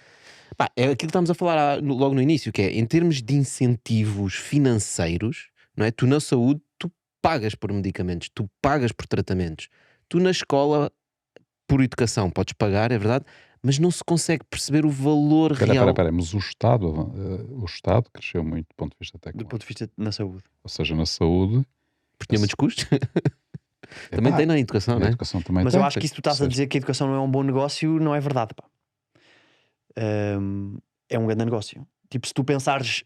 Pá, é aquilo que estamos a falar logo no início, que é em termos de incentivos financeiros, não é? Tu na saúde, tu pagas por medicamentos, tu pagas por tratamentos. Tu na escola, por educação, podes pagar, é verdade, mas não se consegue perceber o valor real. Espera, mas o Estado cresceu muito do ponto de vista Do tecnológico. ponto de vista na saúde. Ou seja, na saúde... Porque tinha muitos custos. Também epá, tem na educação, na não é? educação também Mas tem. eu acho que isso tu estás a Ou seja, dizer que a educação não é um bom negócio, não é verdade, pá. É um grande negócio. Tipo, se tu pensares,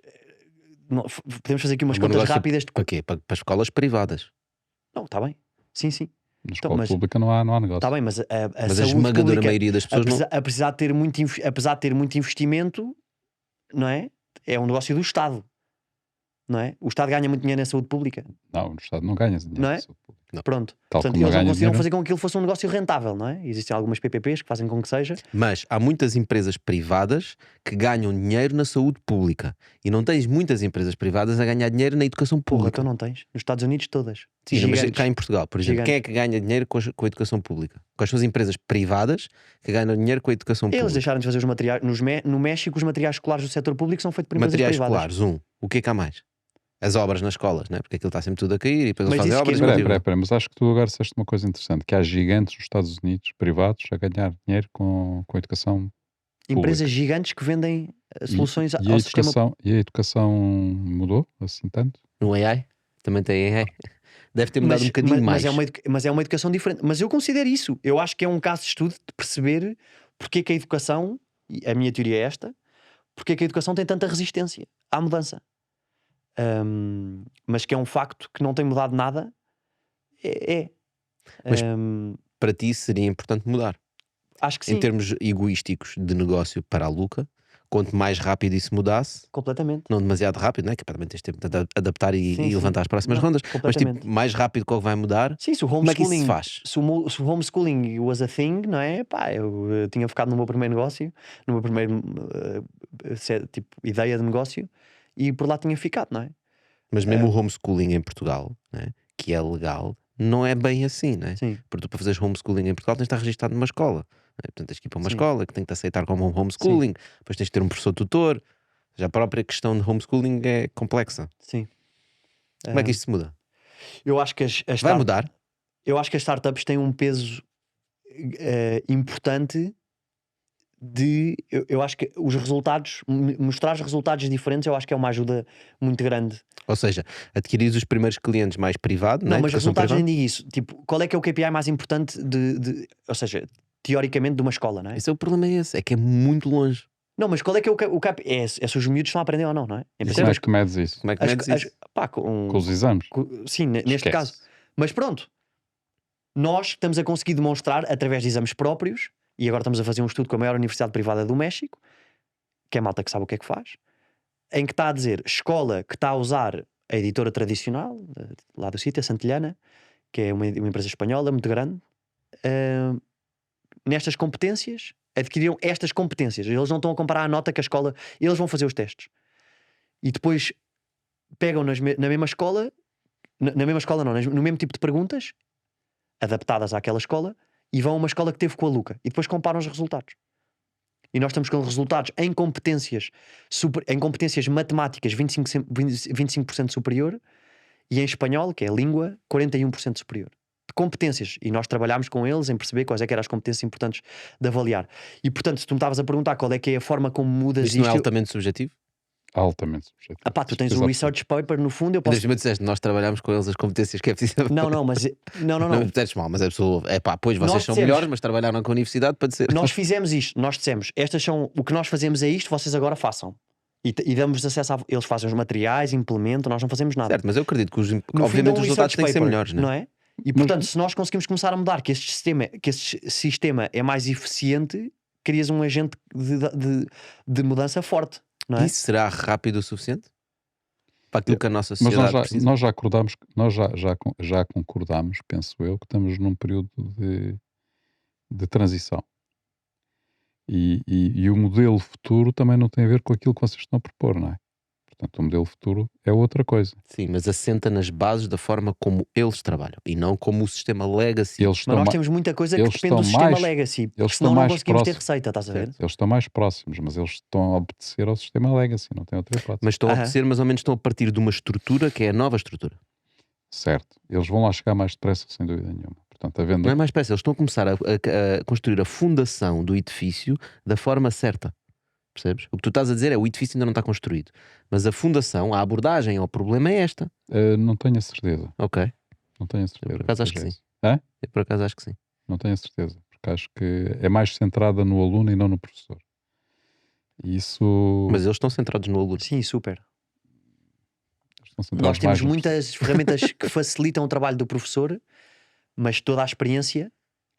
podemos fazer aqui umas Um bom contas negócio rápidas. Para quê? Para escolas privadas. Não, está bem. Sim, sim. Na escola mas- pública não há negócio. Está bem, mas a Mas a saúde esmagadora pública, maioria das pessoas não. apesar de ter muito investimento, não é? É um negócio do Estado. Não é? O Estado ganha muito dinheiro na saúde pública. Não, o Estado não ganha dinheiro. Não é? da saúde pública. Pronto. Tal Portanto, como não eles não ganha conseguiram dinheiro. fazer com que aquilo fosse um negócio rentável, não é? Existem algumas PPPs que fazem com que seja. Mas há muitas empresas privadas que ganham dinheiro na saúde pública. E não tens muitas empresas privadas a ganhar dinheiro na educação Porra, pública. então não tens. Nos Estados Unidos, todas. Sim, mas Gigantes. cá em Portugal, por exemplo, Gigantes. quem é que ganha dinheiro com a educação pública? Quais são as empresas privadas que ganham dinheiro com a educação Eles pública? deixaram de fazer os materiais. No México, os materiais escolares do setor público são feitos por empresas Materiais privadas. escolares, o que é que há mais? as obras nas escolas, né? Porque aquilo está sempre tudo a cair e depois eles Mas fazem isso que é obras e muito- continuam. Espera, mas acho que tu agora disseste uma coisa interessante, que há gigantes nos Estados Unidos, privados, a ganhar dinheiro com a educação Empresas gigantes que vendem soluções e ao a sistema. educação, e a educação mudou assim tanto? No AI? Também tem AI? Deve ter mudado um bocadinho mais. Mas é uma educação diferente. Mas eu considero isso. Eu acho que é um caso de estudo de perceber porque é que a educação, e a minha teoria é esta, porque é que a educação tem tanta resistência à mudança. Mas que é um facto que não tem mudado nada. Mas- Ahm, Para ti seria importante mudar. acho que Em sim, termos egoísticos de negócio para a Luca, quanto mais rápido isso mudasse, completamente. não demasiado rápido, né? Que para também tens tempo de adaptar e Sim, sim. levantar as próximas Não, rondas, mas completamente. tipo, mais rápido que o que vai mudar, Sim, se o como é que isso se homeschooling, faz? se o homeschooling was a thing, não é? Pá, eu tinha focado no meu primeiro negócio, no meu primeiro tipo, ideia de negócio, e por lá tinha ficado, não é? Mas mesmo o homeschooling em Portugal, né? Que é legal, não é bem assim, né? Sim. Porque tu para fazeres homeschooling em Portugal tens de estar registado numa escola, né? Portanto tens que ir para uma Sim. escola que tem que te aceitar como um homeschooling, depois tens de ter um professor tutor. Já a própria questão de homeschooling é complexa. Sim. Como é que isto se muda? Eu acho que as Vai start- mudar? Eu acho que as startups têm um peso importante de. Eu acho que os resultados, mostrar os resultados diferentes, eu acho que é uma ajuda muito grande. Ou seja, adquirir os primeiros clientes mais privado, Não, né? mas Educação resultados privada. nem digo isso. Tipo, qual é que é o KPI mais importante ou seja, teoricamente de uma escola, não é? Esse é o problema, é esse, é que é muito longe. Não, mas qual é que é o KPI? É se os miúdos estão a aprender ou não, não é? Em E como princípio, é que medes isso? Como é que medes isso? pá, Com os exames? sim, neste Esquece. caso. Mas pronto, nós estamos a conseguir demonstrar através de exames próprios, e agora estamos a fazer um estudo com a maior universidade privada do México, que é malta que sabe o que é que faz, em que está a dizer escola que está a usar a editora tradicional, lá do sítio, a Santillana, que é uma empresa espanhola muito grande, nestas competências, adquiriram estas competências. Eles não estão a comparar a nota que a escola, eles vão fazer os testes. E depois pegam na mesma escola, na mesma escola não, no mesmo tipo de perguntas, adaptadas àquela escola, e vão a uma escola que teve com a Luca. E depois comparam os resultados. E nós estamos com resultados em competências, em competências matemáticas 25% superior, e em espanhol, que é a língua, 41% superior. De competências. E nós trabalhámos com eles em perceber quais é que eram as competências importantes de avaliar. E portanto, se tu me estavas a perguntar qual é que é a forma como mudas Isto não é isto, altamente subjetivo? Altamente subjetivo. ah pá, tu tens um Exato. research paper no fundo, eu Mas posso... me disseste, nós trabalhamos com eles as competências que é preciso. Não, mas... Não. Não me disseste mal, mas a pessoa, é pá, pois vocês Nós são dissemos- melhores, mas trabalharam com a universidade para dizer. Nós fizemos isto, nós dissemos, estas são, o que nós fazemos é isto, vocês agora façam. E damos acesso eles fazem os materiais, implementam, nós não fazemos nada. Certo, mas eu acredito que No fim obviamente dão os um resultados research têm que ser paper, melhores, não é? E portanto, se nós conseguimos começar a mudar que este sistema é mais eficiente, crias um agente de mudança forte, não é? Isso será rápido o suficiente? Para aquilo que a nossa Mas sociedade precisa? nós já acordámos, já concordámos, penso eu, que estamos num período de transição. E o modelo futuro também não tem a ver com aquilo que vocês estão a propor, não é? Portanto, o modelo futuro é outra coisa. Sim, mas assenta nas bases da forma como eles trabalham e não como o sistema legacy. Eles Mas estão, nós temos muita coisa que eles depende do estão sistema mais- legacy, eles porque estão senão não mais conseguimos ter próximos. receita, estás a ver? eles estão mais próximos, mas eles estão a obedecer ao sistema legacy, não tem outra hipótese. Mas estão a Aham. obedecer, mais ou menos estão a partir de uma estrutura que é a nova estrutura. Certo. Eles vão lá chegar mais depressa, sem dúvida nenhuma. Portanto, havendo... Não é mais peça, eles estão a começar a construir a fundação do edifício da forma certa. Percebes? O que tu estás a dizer é o edifício ainda não está construído. Mas a fundação, a abordagem ao problema é esta. não tenho a certeza. Ok. Não tenho a certeza. Eu por acaso acho que seja sim. isso. Hã? Eu por acaso acho que sim. Não tenho a certeza. Porque acho que é mais centrada no aluno e não no professor. E isso... Mas eles estão centrados no aluno. Sim, super. estão centrados Nós temos mais no muitas ferramentas que facilitam o trabalho do professor, mas toda a experiência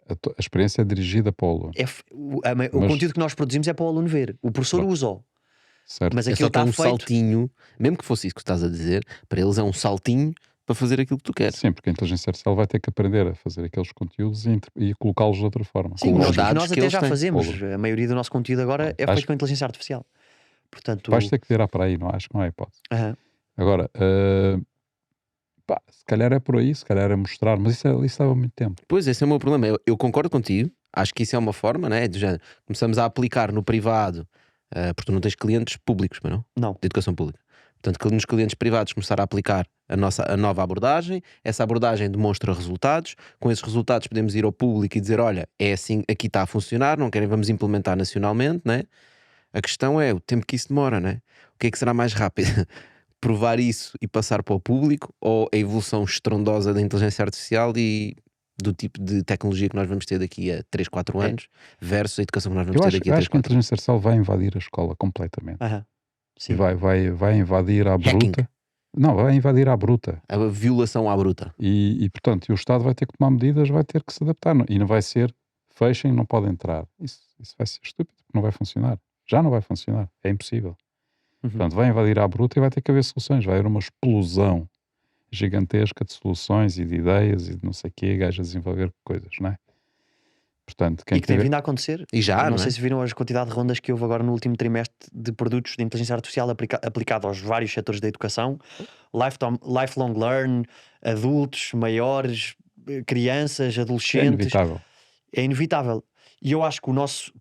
a experiência é dirigida para o aluno. o Mas- conteúdo que nós produzimos é para o aluno ver. O professor Claro. usa-o, Certo. mas É aquilo só que é está um feito. saltinho, mesmo que fosse isso que estás a dizer, para eles é um saltinho para fazer aquilo que tu queres. Sim, porque a inteligência artificial vai ter que aprender a fazer aqueles conteúdos e colocá-los de outra forma. Sim, com os nós dados nós que até eles já têm. fazemos. Óbvio. A maioria do nosso conteúdo agora é Acho- feito com inteligência artificial. Portanto, Vais ter que tirar para aí, não acho que não há hipótese. aham. Agora, se calhar é por aí, se calhar é mostrar, mas isso leva muito tempo. Pois, esse é o meu problema. Eu concordo contigo, acho que isso é uma forma, né? Do género. Começamos a aplicar no privado, porque tu não tens clientes públicos, mas não? Não. De educação pública. Portanto, que nos clientes privados começar a aplicar a nova abordagem, essa abordagem demonstra resultados, com esses resultados podemos ir ao público e dizer, olha, é assim, aqui está a funcionar, não querem, vamos implementar nacionalmente, né? A questão é o tempo que isso demora, né? O que é que será mais rápido? Provar isso e passar para o público, ou a evolução estrondosa da inteligência artificial e do tipo de tecnologia que nós vamos ter daqui a 3, 4 anos versus a educação que nós vamos Eu ter acho, daqui eu a 3, acho que a 4 anos. inteligência artificial vai invadir a escola completamente. Aham. E Sim. vai invadir à Hacking. bruta. Não, vai invadir à bruta. A violação à bruta. Portanto, o Estado vai ter que tomar medidas, vai ter que se adaptar. E não vai ser, fechem, não pode entrar. Isso vai ser estúpido, porque não vai funcionar. Já não vai funcionar. É impossível. Uhum. Portanto, vai invadir à bruta e vai ter que haver soluções. Vai haver uma explosão gigantesca de soluções e de ideias e de não sei o quê, gajos a desenvolver coisas, não é? Portanto, E que tem vindo a acontecer. E já, não não sei é? se viram a quantidade de rondas que houve agora no último trimestre de produtos de inteligência artificial aplicado aos vários setores da educação, lifelong learn, adultos, maiores, crianças, é adolescentes. inevitável. É inevitável. E eu acho que o nosso,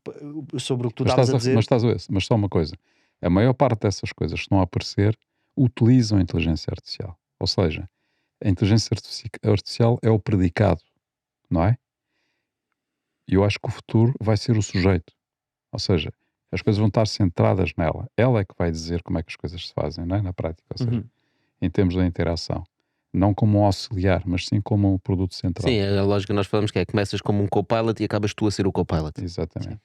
sobre o que tu Mas estavas a dizer, mas só uma coisa. A maior parte dessas coisas que estão a aparecer utilizam a inteligência artificial. Ou seja, a inteligência artificial é o predicado, não é? E eu acho que o futuro vai ser o sujeito. Ou seja, as coisas vão estar centradas nela. Ela é que vai dizer como é que as coisas se fazem, não é? Na prática. Ou seja, em termos da interação. Não como um auxiliar, mas sim como um produto central. Sim, a lógica que nós falamos que é começas como um copilot e acabas tu a ser o copilot. Exatamente.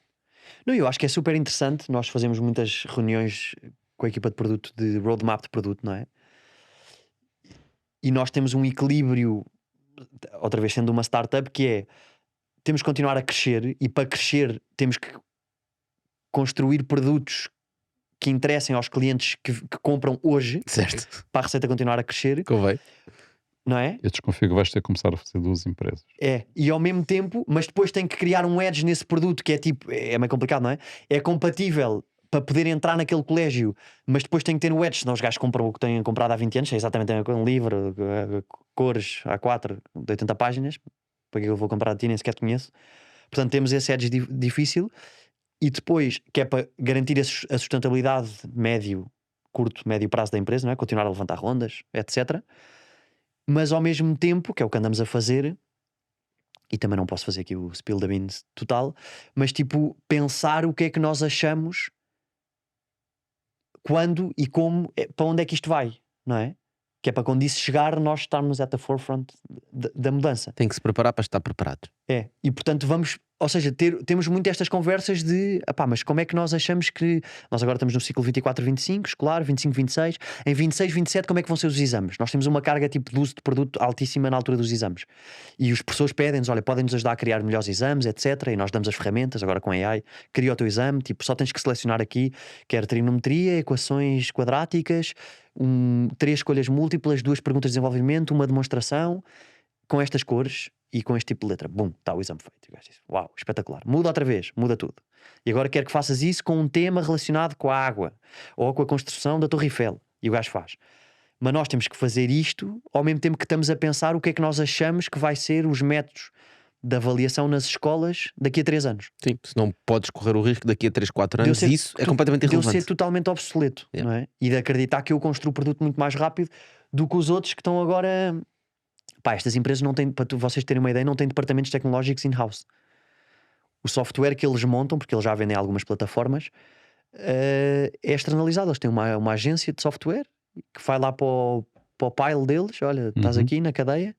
não, eu acho que é super interessante. Nós fazemos muitas reuniões com a equipa de produto, de roadmap de produto, não é? E nós temos um equilíbrio, outra vez sendo uma startup, que é temos que continuar a crescer, e para crescer temos que construir produtos que interessem aos clientes que compram hoje, Certo. para a receita continuar a crescer, Convém. não é? Eu desconfio que vais ter que começar a fazer duas empresas. É, e ao mesmo tempo, mas depois tem que criar um edge nesse produto que é tipo, é meio complicado, não é? É compatível para poder entrar naquele colégio, mas depois tem que ter o edge, senão os gajos compram o que têm comprado há 20 anos, é exatamente um livro, cores A4 de 80 páginas, para que eu vou comprar a ti, nem sequer te conheço. Portanto, temos esse edge difícil, e depois, que é para garantir a sustentabilidade curto, médio prazo da empresa, não é? Continuar a levantar rondas, etc. Mas ao mesmo tempo, que é o que andamos a fazer, e também não posso fazer aqui o spill the beans total, mas tipo, pensar o que é que nós achamos, quando e como, para onde é que isto vai, não é? Que é para quando isso chegar, nós estarmos at the forefront da mudança. Tem que se preparar para estar preparado. É, e portanto vamos, ou seja, temos muito estas conversas de, mas como é que nós achamos que, nós agora estamos no ciclo 24-25, escolar, 25-26, em 26-27 como é que vão ser os exames? Nós temos uma carga tipo de uso de produto altíssima na altura dos exames. E os professores pedem-nos, olha, podem-nos ajudar a criar melhores exames, etc. E nós damos as ferramentas, agora com AI, cria o teu exame, tipo, só tens que selecionar aqui, quer trigonometria, equações quadráticas, 3 escolhas múltiplas, 2 perguntas de desenvolvimento, uma demonstração, com estas cores e com este tipo de letra. Bum, está o exame feito. E o gajo diz, uau, espetacular. Muda outra vez, muda tudo. E agora quero que faças isso com um tema relacionado com a água ou com a construção da Torre Eiffel. E o gajo faz. Mas nós temos que fazer isto ao mesmo tempo que estamos a pensar o que é que nós achamos que vai ser os métodos de avaliação nas escolas daqui a 3 anos. Sim, senão podes correr o risco daqui a 3, 4 De eu anos ser e isso é completamente de eu irrelevante. ser totalmente obsoleto, Yeah. não é? E de acreditar que eu construo o produto muito mais rápido do que os outros que estão agora. Pá, estas empresas não têm, para vocês terem uma ideia, não têm departamentos tecnológicos in-house. O software que eles montam, porque eles já vendem algumas plataformas, é externalizado. Eles têm uma agência de software que vai lá para o pile deles, olha, estás aqui na cadeia,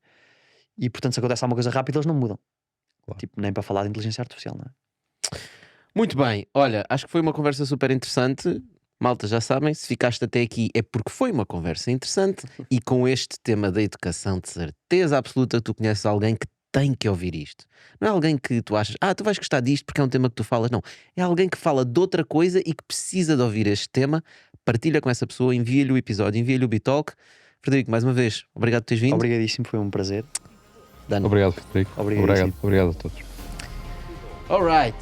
e portanto se acontece alguma coisa rápida eles não mudam. Claro. Tipo, nem para falar de inteligência artificial, não é? Muito bem, olha, acho que foi uma conversa super interessante. Malta, já sabem, se ficaste até aqui é porque foi uma conversa interessante e com este tema da educação, de certeza absoluta que tu conheces alguém que tem que ouvir isto. Não é alguém que tu achas, tu vais gostar disto porque é um tema que tu falas, não. É alguém que fala de outra coisa e que precisa de ouvir este tema. Partilha com essa pessoa, envia-lhe o episódio, envia-lhe o Bitalk. Frederico, mais uma vez, obrigado por teres vindo. Obrigadíssimo, foi um prazer. Dano. Obrigado, Frederico. Obrigadíssimo. Obrigado a todos. All right.